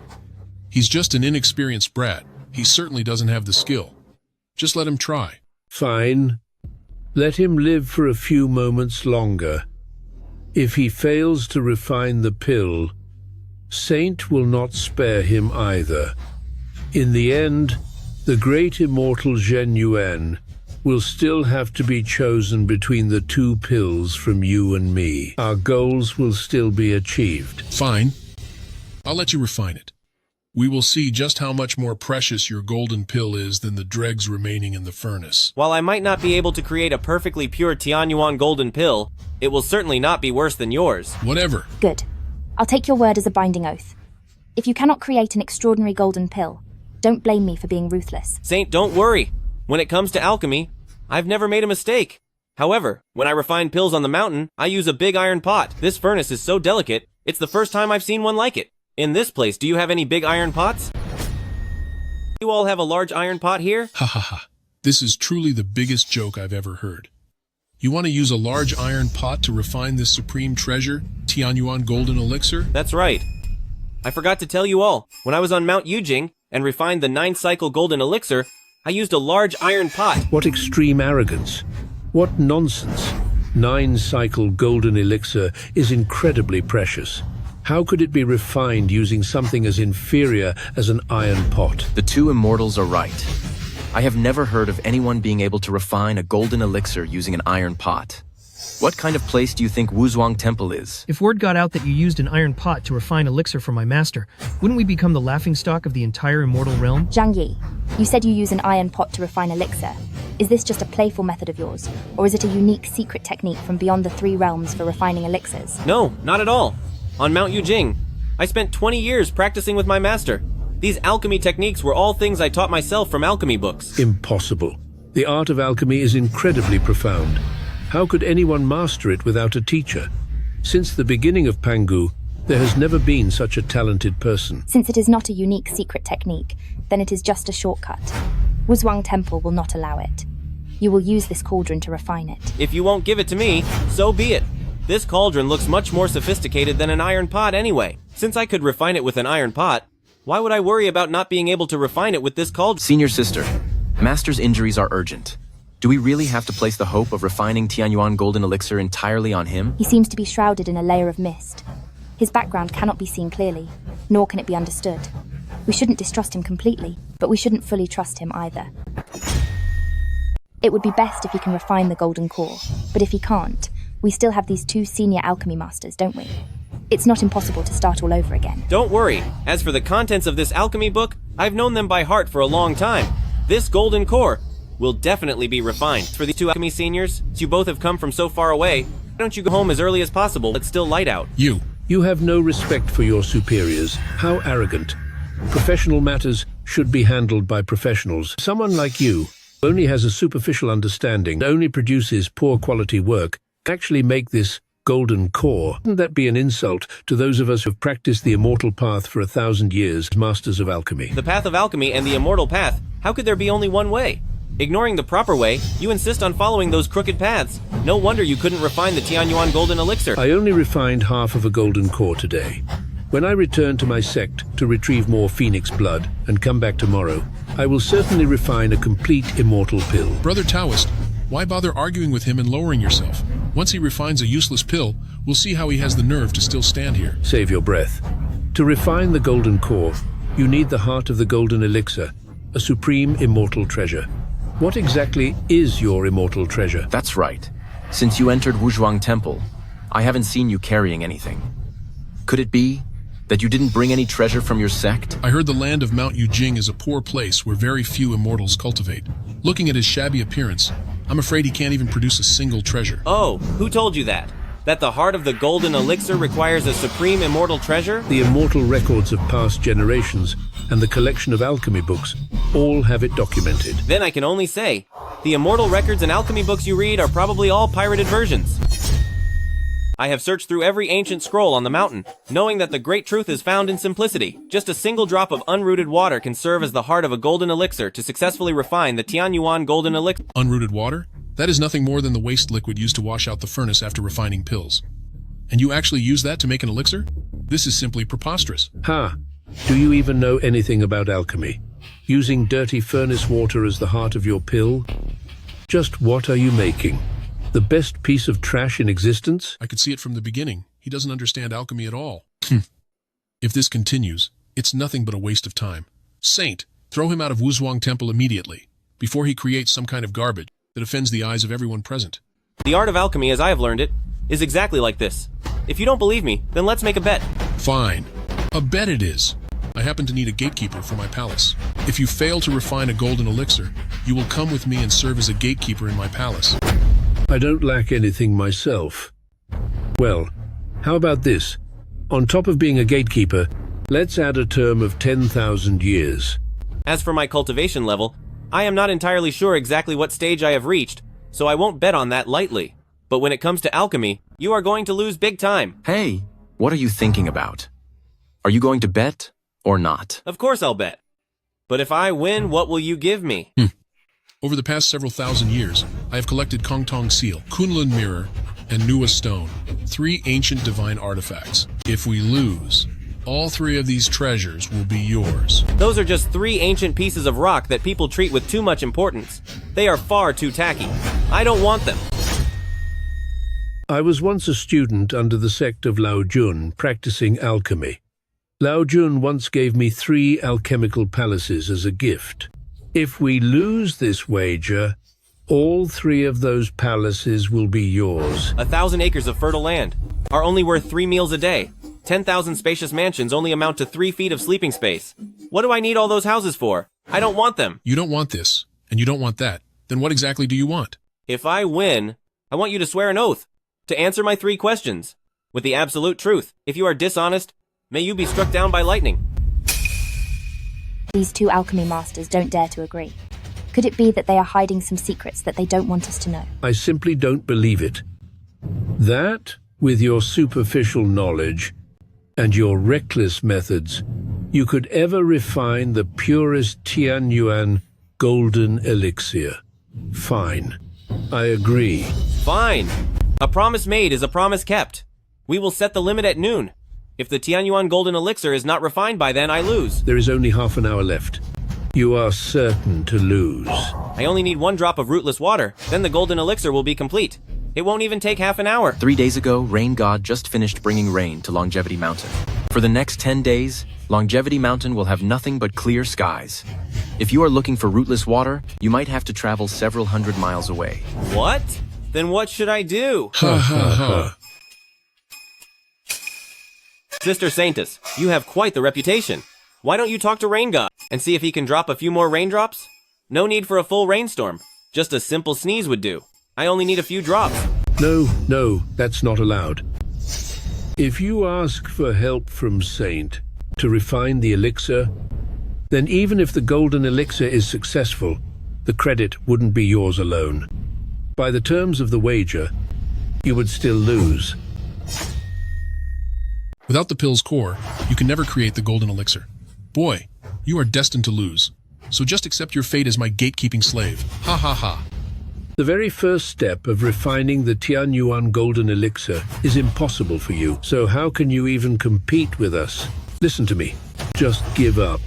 He's just an inexperienced brat. He certainly doesn't have the skill. Just let him try. Fine. Let him live for a few moments longer. If he fails to refine the pill, Saint will not spare him either. In the end, the great immortal Zhen Yuan will still have to be chosen between the two pills from you and me. Our goals will still be achieved. Fine. I'll let you refine it. We will see just how much more precious your golden pill is than the dregs remaining in the furnace. While I might not be able to create a perfectly pure Tianyuan golden pill, it will certainly not be worse than yours. Whatever. Good. I'll take your word as a binding oath. If you cannot create an extraordinary golden pill, don't blame me for being ruthless. Saint, don't worry. When it comes to alchemy, I've never made a mistake. However, when I refine pills on the mountain, I use a big iron pot. This furnace is so delicate, it's the first time I've seen one like it. In this place, do you have any big iron pots? You all have a large iron pot here? Ha ha ha. This is truly the biggest joke I've ever heard. You want to use a large iron pot to refine this supreme treasure, Tianyuan golden elixir? That's right. I forgot to tell you all, when I was on Mount Yujing and refined the 9-cycle golden elixir, I used a large iron pot. What extreme arrogance. What nonsense. 9-cycle golden elixir is incredibly precious. How could it be refined using something as inferior as an iron pot? The two immortals are right. I have never heard of anyone being able to refine a golden elixir using an iron pot. What kind of place do you think Wuzhuang Temple is? If word got out that you used an iron pot to refine elixir for my master, wouldn't we become the laughingstock of the entire immortal realm? Zhang Yi, you said you use an iron pot to refine elixir. Is this just a playful method of yours, or is it a unique secret technique from beyond the 3 realms for refining elixirs? No, not at all. On Mount Yujing, I spent 20 years practicing with my master. These alchemy techniques were all things I taught myself from alchemy books. Impossible. The art of alchemy is incredibly profound. How could anyone master it without a teacher? Since the beginning of Pangu, there has never been such a talented person. Since it is not a unique secret technique, then it is just a shortcut. Wuzhuang Temple will not allow it. You will use this cauldron to refine it. If you won't give it to me, so be it. This cauldron looks much more sophisticated than an iron pot anyway. Since I could refine it with an iron pot, why would I worry about not being able to refine it with this cauldron? Senior sister, Master's injuries are urgent. Do we really have to place the hope of refining Tianyuan golden elixir entirely on him? He seems to be shrouded in a layer of mist. His background cannot be seen clearly, nor can it be understood. We shouldn't distrust him completely, but we shouldn't fully trust him either. It would be best if he can refine the golden core, but if he can't, we still have these 2 senior alchemy masters, don't we? It's not impossible to start all over again. Don't worry. As for the contents of this alchemy book, I've known them by heart for a long time. This golden core will definitely be refined. For the 2 alchemy seniors, since you both have come from so far away, why don't you go home as early as possible? It's still light out. You have no respect for your superiors. How arrogant. Professional matters should be handled by professionals. Someone like you only has a superficial understanding, only produces poor quality work, actually make this golden core. Wouldn't that be an insult to those of us who have practiced the immortal path for 1,000 years, masters of alchemy? The path of alchemy and the immortal path, how could there be only one way? Ignoring the proper way, you insist on following those crooked paths. No wonder you couldn't refine the Tianyuan golden elixir. I only refined half of a golden core today. When I return to my sect to retrieve more phoenix blood and come back tomorrow, I will certainly refine a complete immortal pill. Brother Taoist, why bother arguing with him and lowering yourself? Once he refines a useless pill, we'll see how he has the nerve to still stand here. Save your breath. To refine the golden core, you need the heart of the golden elixir, a supreme immortal treasure. What exactly is your immortal treasure? That's right. Since you entered Wuzhuang Temple, I haven't seen you carrying anything. Could it be that you didn't bring any treasure from your sect? I heard the land of Mount Yujing is a poor place where very few immortals cultivate. Looking at his shabby appearance, I'm afraid he can't even produce a single treasure. Oh, who told you that? That the heart of the golden elixir requires a supreme immortal treasure? The immortal records of past generations and the collection of alchemy books all have it documented. Then I can only say, the immortal records and alchemy books you read are probably all pirated versions. I have searched through every ancient scroll on the mountain, knowing that the great truth is found in simplicity. Just a single drop of unrooted water can serve as the heart of a golden elixir to successfully refine the Tianyuan golden elixir. Unrooted water? That is nothing more than the waste liquid used to wash out the furnace after refining pills. And you actually use that to make an elixir? This is simply preposterous. Ha! Do you even know anything about alchemy? Using dirty furnace water as the heart of your pill? Just what are you making? The best piece of trash in existence? I could see it from the beginning. He doesn't understand alchemy at all. If this continues, it's nothing but a waste of time. Saint, throw him out of Wuzhuang Temple immediately, before he creates some kind of garbage that offends the eyes of everyone present. The art of alchemy, as I have learned it, is exactly like this. If you don't believe me, then let's make a bet. Fine. A bet it is. I happen to need a gatekeeper for my palace. If you fail to refine a golden elixir, you will come with me and serve as a gatekeeper in my palace. I don't lack anything myself. Well, how about this? On top of being a gatekeeper, let's add a term of 10,000 years. As for my cultivation level, I am not entirely sure exactly what stage I have reached, so I won't bet on that lightly. But when it comes to alchemy, you are going to lose big time. Hey, what are you thinking about? Are you going to bet or not? Of course I'll bet. But if I win, what will you give me? Over the past several thousand years, I have collected Kongtong Seal, Kunlun Mirror, and Nuwa Stone, 3 ancient divine artifacts. If we lose, all 3 of these treasures will be yours. Those are just 3 ancient pieces of rock that people treat with too much importance. They are far too tacky. I don't want them. I was once a student under the sect of Lao Jun practicing alchemy. Lao Jun once gave me 3 alchemical palaces as a gift. If we lose this wager, all 3 of those palaces will be yours. 1,000 acres of fertile land are only worth 3 meals a day. 10,000 spacious mansions only amount to 3 feet of sleeping space. What do I need all those houses for? I don't want them. You don't want this, and you don't want that. Then what exactly do you want? If I win, I want you to swear an oath to answer my 3 questions with the absolute truth. If you are dishonest, may you be struck down by lightning. These 2 alchemy masters don't dare to agree. Could it be that they are hiding some secrets that they don't want us to know? I simply don't believe it. That, with your superficial knowledge and your reckless methods, you could ever refine the purest Tianyuan golden elixir. Fine. I agree. Fine. A promise made is a promise kept. We will set the limit at noon. If the Tianyuan golden elixir is not refined by then, I lose. There is only half an hour left. You are certain to lose. I only need 1 drop of rootless water, then the golden elixir will be complete. It won't even take half an hour. 3 days ago, Rain God just finished bringing rain to Longevity Mountain. For the next 10 days, Longevity Mountain will have nothing but clear skies. If you are looking for rootless water, you might have to travel several hundred miles away. What? Then what should I do? Ha ha ha. Sister Saintess, you have quite the reputation. Why don't you talk to Rain God and see if he can drop a few more raindrops? No need for a full rainstorm. Just a simple sneeze would do. I only need a few drops. No, that's not allowed. If you ask for help from Saint to refine the elixir, then even if the golden elixir is successful, the credit wouldn't be yours alone. By the terms of the wager, you would still lose. Without the pill's core, you can never create the golden elixir. Boy, you are destined to lose. So just accept your fate as my gatekeeping slave. Ha ha ha. The very first step of refining the Tianyuan golden elixir is impossible for you. So how can you even compete with us? Listen to me. Just give up.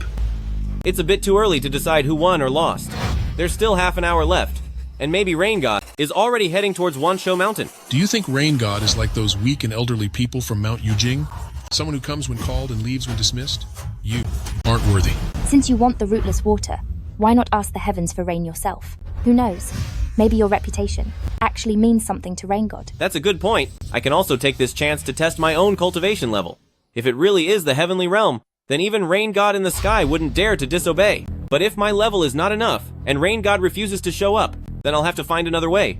It's a bit too early to decide who won or lost. There's still half an hour left. And maybe Rain God is already heading towards Wansho Mountain. Do you think Rain God is like those weak and elderly people from Mount Yujing? Someone who comes when called and leaves when dismissed? You aren't worthy. Since you want the rootless water, why not ask the heavens for rain yourself? Who knows? Maybe your reputation actually means something to Rain God. That's a good point. I can also take this chance to test my own cultivation level. If it really is the heavenly realm, then even Rain God in the sky wouldn't dare to disobey. But if my level is not enough, and Rain God refuses to show up, then I'll have to find another way.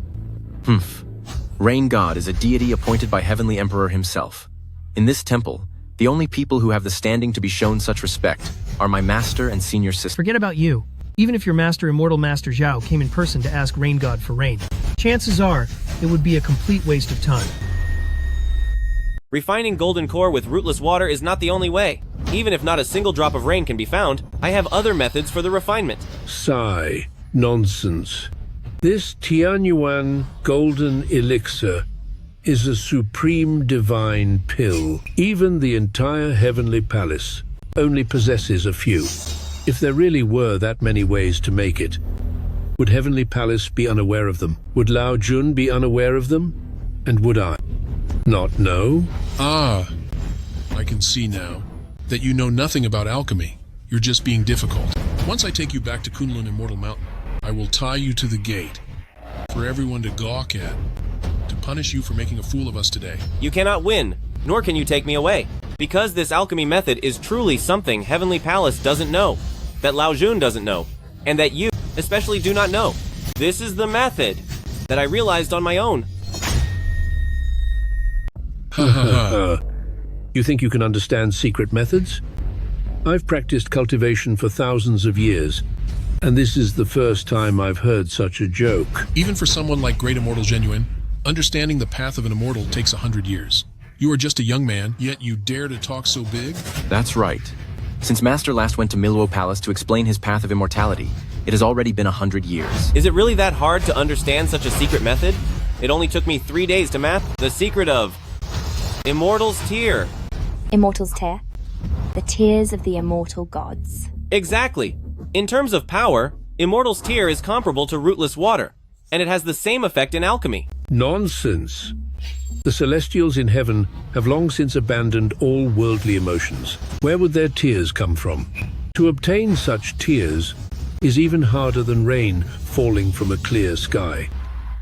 Rain God is a deity appointed by Heavenly Emperor himself. In this temple, the only people who have the standing to be shown such respect are my master and senior sister. Forget about you. Even if your master, Immortal Master Zhao, came in person to ask Rain God for rain, chances are it would be a complete waste of time. Refining golden core with rootless water is not the only way. Even if not a single drop of rain can be found, I have other methods for the refinement. Sigh. Nonsense. This Tianyuan golden elixir is a supreme divine pill. Even the entire heavenly palace only possesses a few. If there really were that many ways to make it, would Heavenly Palace be unaware of them? Would Lao Jun be unaware of them? And would I not know? Ah, I can see now that you know nothing about alchemy. You're just being difficult. Once I take you back to Kunlun Immortal Mountain, I will tie you to the gate for everyone to gawk at, to punish you for making a fool of us today. You cannot win, nor can you take me away, because this alchemy method is truly something Heavenly Palace doesn't know, that Lao Jun doesn't know, and that you especially do not know. This is the method that I realized on my own. You think you can understand secret methods? I've practiced cultivation for thousands of years, and this is the first time I've heard such a joke. Even for someone like Great Immortal Genuine, understanding the path of an immortal takes 100 years. You are just a young man, yet you dare to talk so big? That's right. Since Master last went to Miluo Palace to explain his path of immortality, it has already been 100 years. Is it really that hard to understand such a secret method? It only took me 3 days to map the secret of Immortal's Tear. Immortal's Tear? The tears of the immortal gods. Exactly. In terms of power, Immortal's Tear is comparable to rootless water, and it has the same effect in alchemy. Nonsense. The Celestials in heaven have long since abandoned all worldly emotions. Where would their tears come from? To obtain such tears is even harder than rain falling from a clear sky.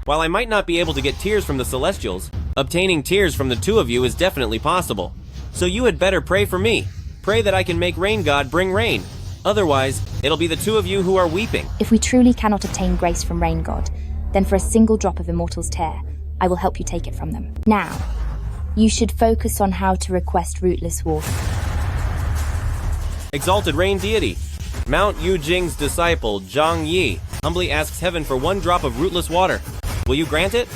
While I might not be able to get tears from the Celestials, obtaining tears from the two of you is definitely possible. So you had better pray for me. Pray that I can make Rain God bring rain. Otherwise, it'll be the two of you who are weeping. If we truly cannot obtain grace from Rain God, then for a single drop of Immortal's Tear, I will help you take it from them. Now, you should focus on how to request rootless water. Exalted Rain Deity, Mount Yujing's disciple, Zhang Yi, humbly asks heaven for 1 drop of rootless water. Will you grant it?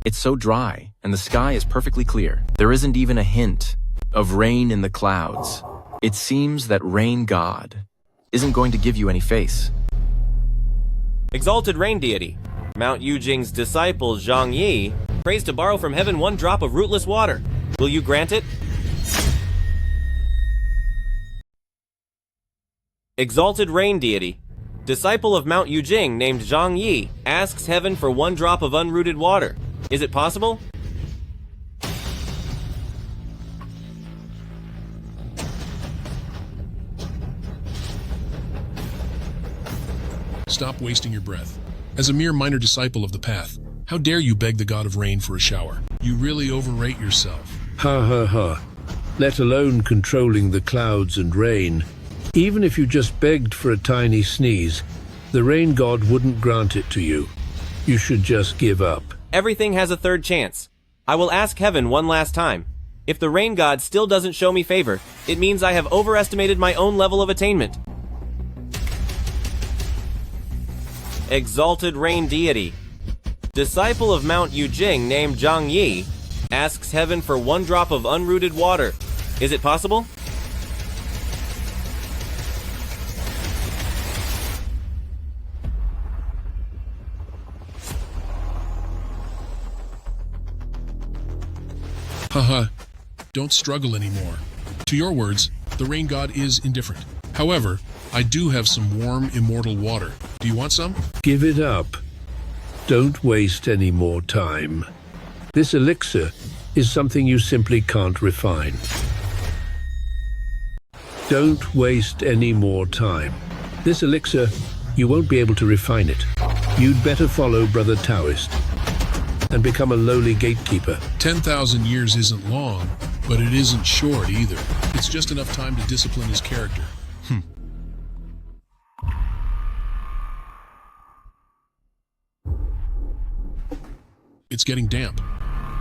It's so dry, and the sky is perfectly clear. There isn't even a hint of rain in the clouds. It seems that Rain God isn't going to give you any face. Exalted Rain Deity, Mount Yujing's disciple, Zhang Yi, prays to borrow from heaven 1 drop of rootless water. Will you grant it? Exalted Rain Deity, disciple of Mount Yujing named Zhang Yi, asks heaven for 1 drop of unrooted water. Is it possible? Stop wasting your breath. As a mere minor disciple of the path, how dare you beg the god of rain for a shower? You really overrate yourself. Ha ha ha. Let alone controlling the clouds and rain. Even if you just begged for a tiny sneeze, the rain god wouldn't grant it to you. You should just give up. Everything has a 3rd chance. I will ask heaven 1 last time. If the rain god still doesn't show me favor, it means I have overestimated my own level of attainment. Exalted Rain Deity, disciple of Mount Yujing named Zhang Yi, asks heaven for 1 drop of unrooted water. Is it possible? Haha, don't struggle anymore. To your words, the rain god is indifferent. However, I do have some warm, immortal water. Do you want some? Give it up. Don't waste any more time. This elixir is something you simply can't refine. Don't waste any more time. This elixir, you won't be able to refine it. You'd better follow Brother Taoist and become a lowly gatekeeper. 10,000 years isn't long, but it isn't short either. It's just enough time to discipline his character. it's getting damp.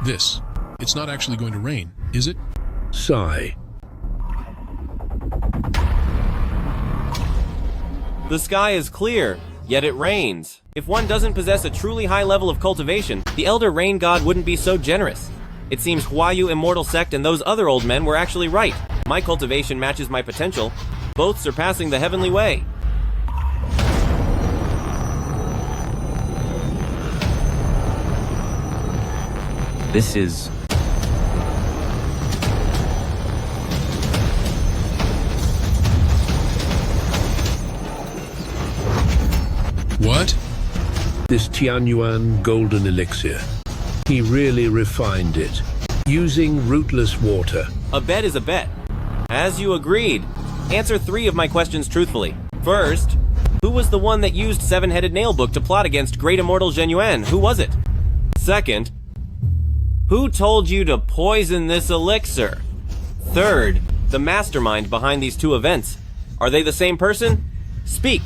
It's not actually going to rain, is it? Sigh. The sky is clear, yet it rains. If one doesn't possess a truly high level of cultivation, the Elder Rain God wouldn't be so generous. It seems Huayu Immortal Sect and those other old men were actually right. My cultivation matches my potential, both surpassing the heavenly way. This is... What? This Tianyuan golden elixir. He really refined it, using rootless water. A bet is a bet. As you agreed, answer 3 of my questions truthfully. First, who was the one that used Seven-Headed Nailbook to plot against Great Immortal Zhang Yi? Who was it? Second, who told you to poison this elixir? Third, the mastermind behind these 2 events. Are they the same person? Speak!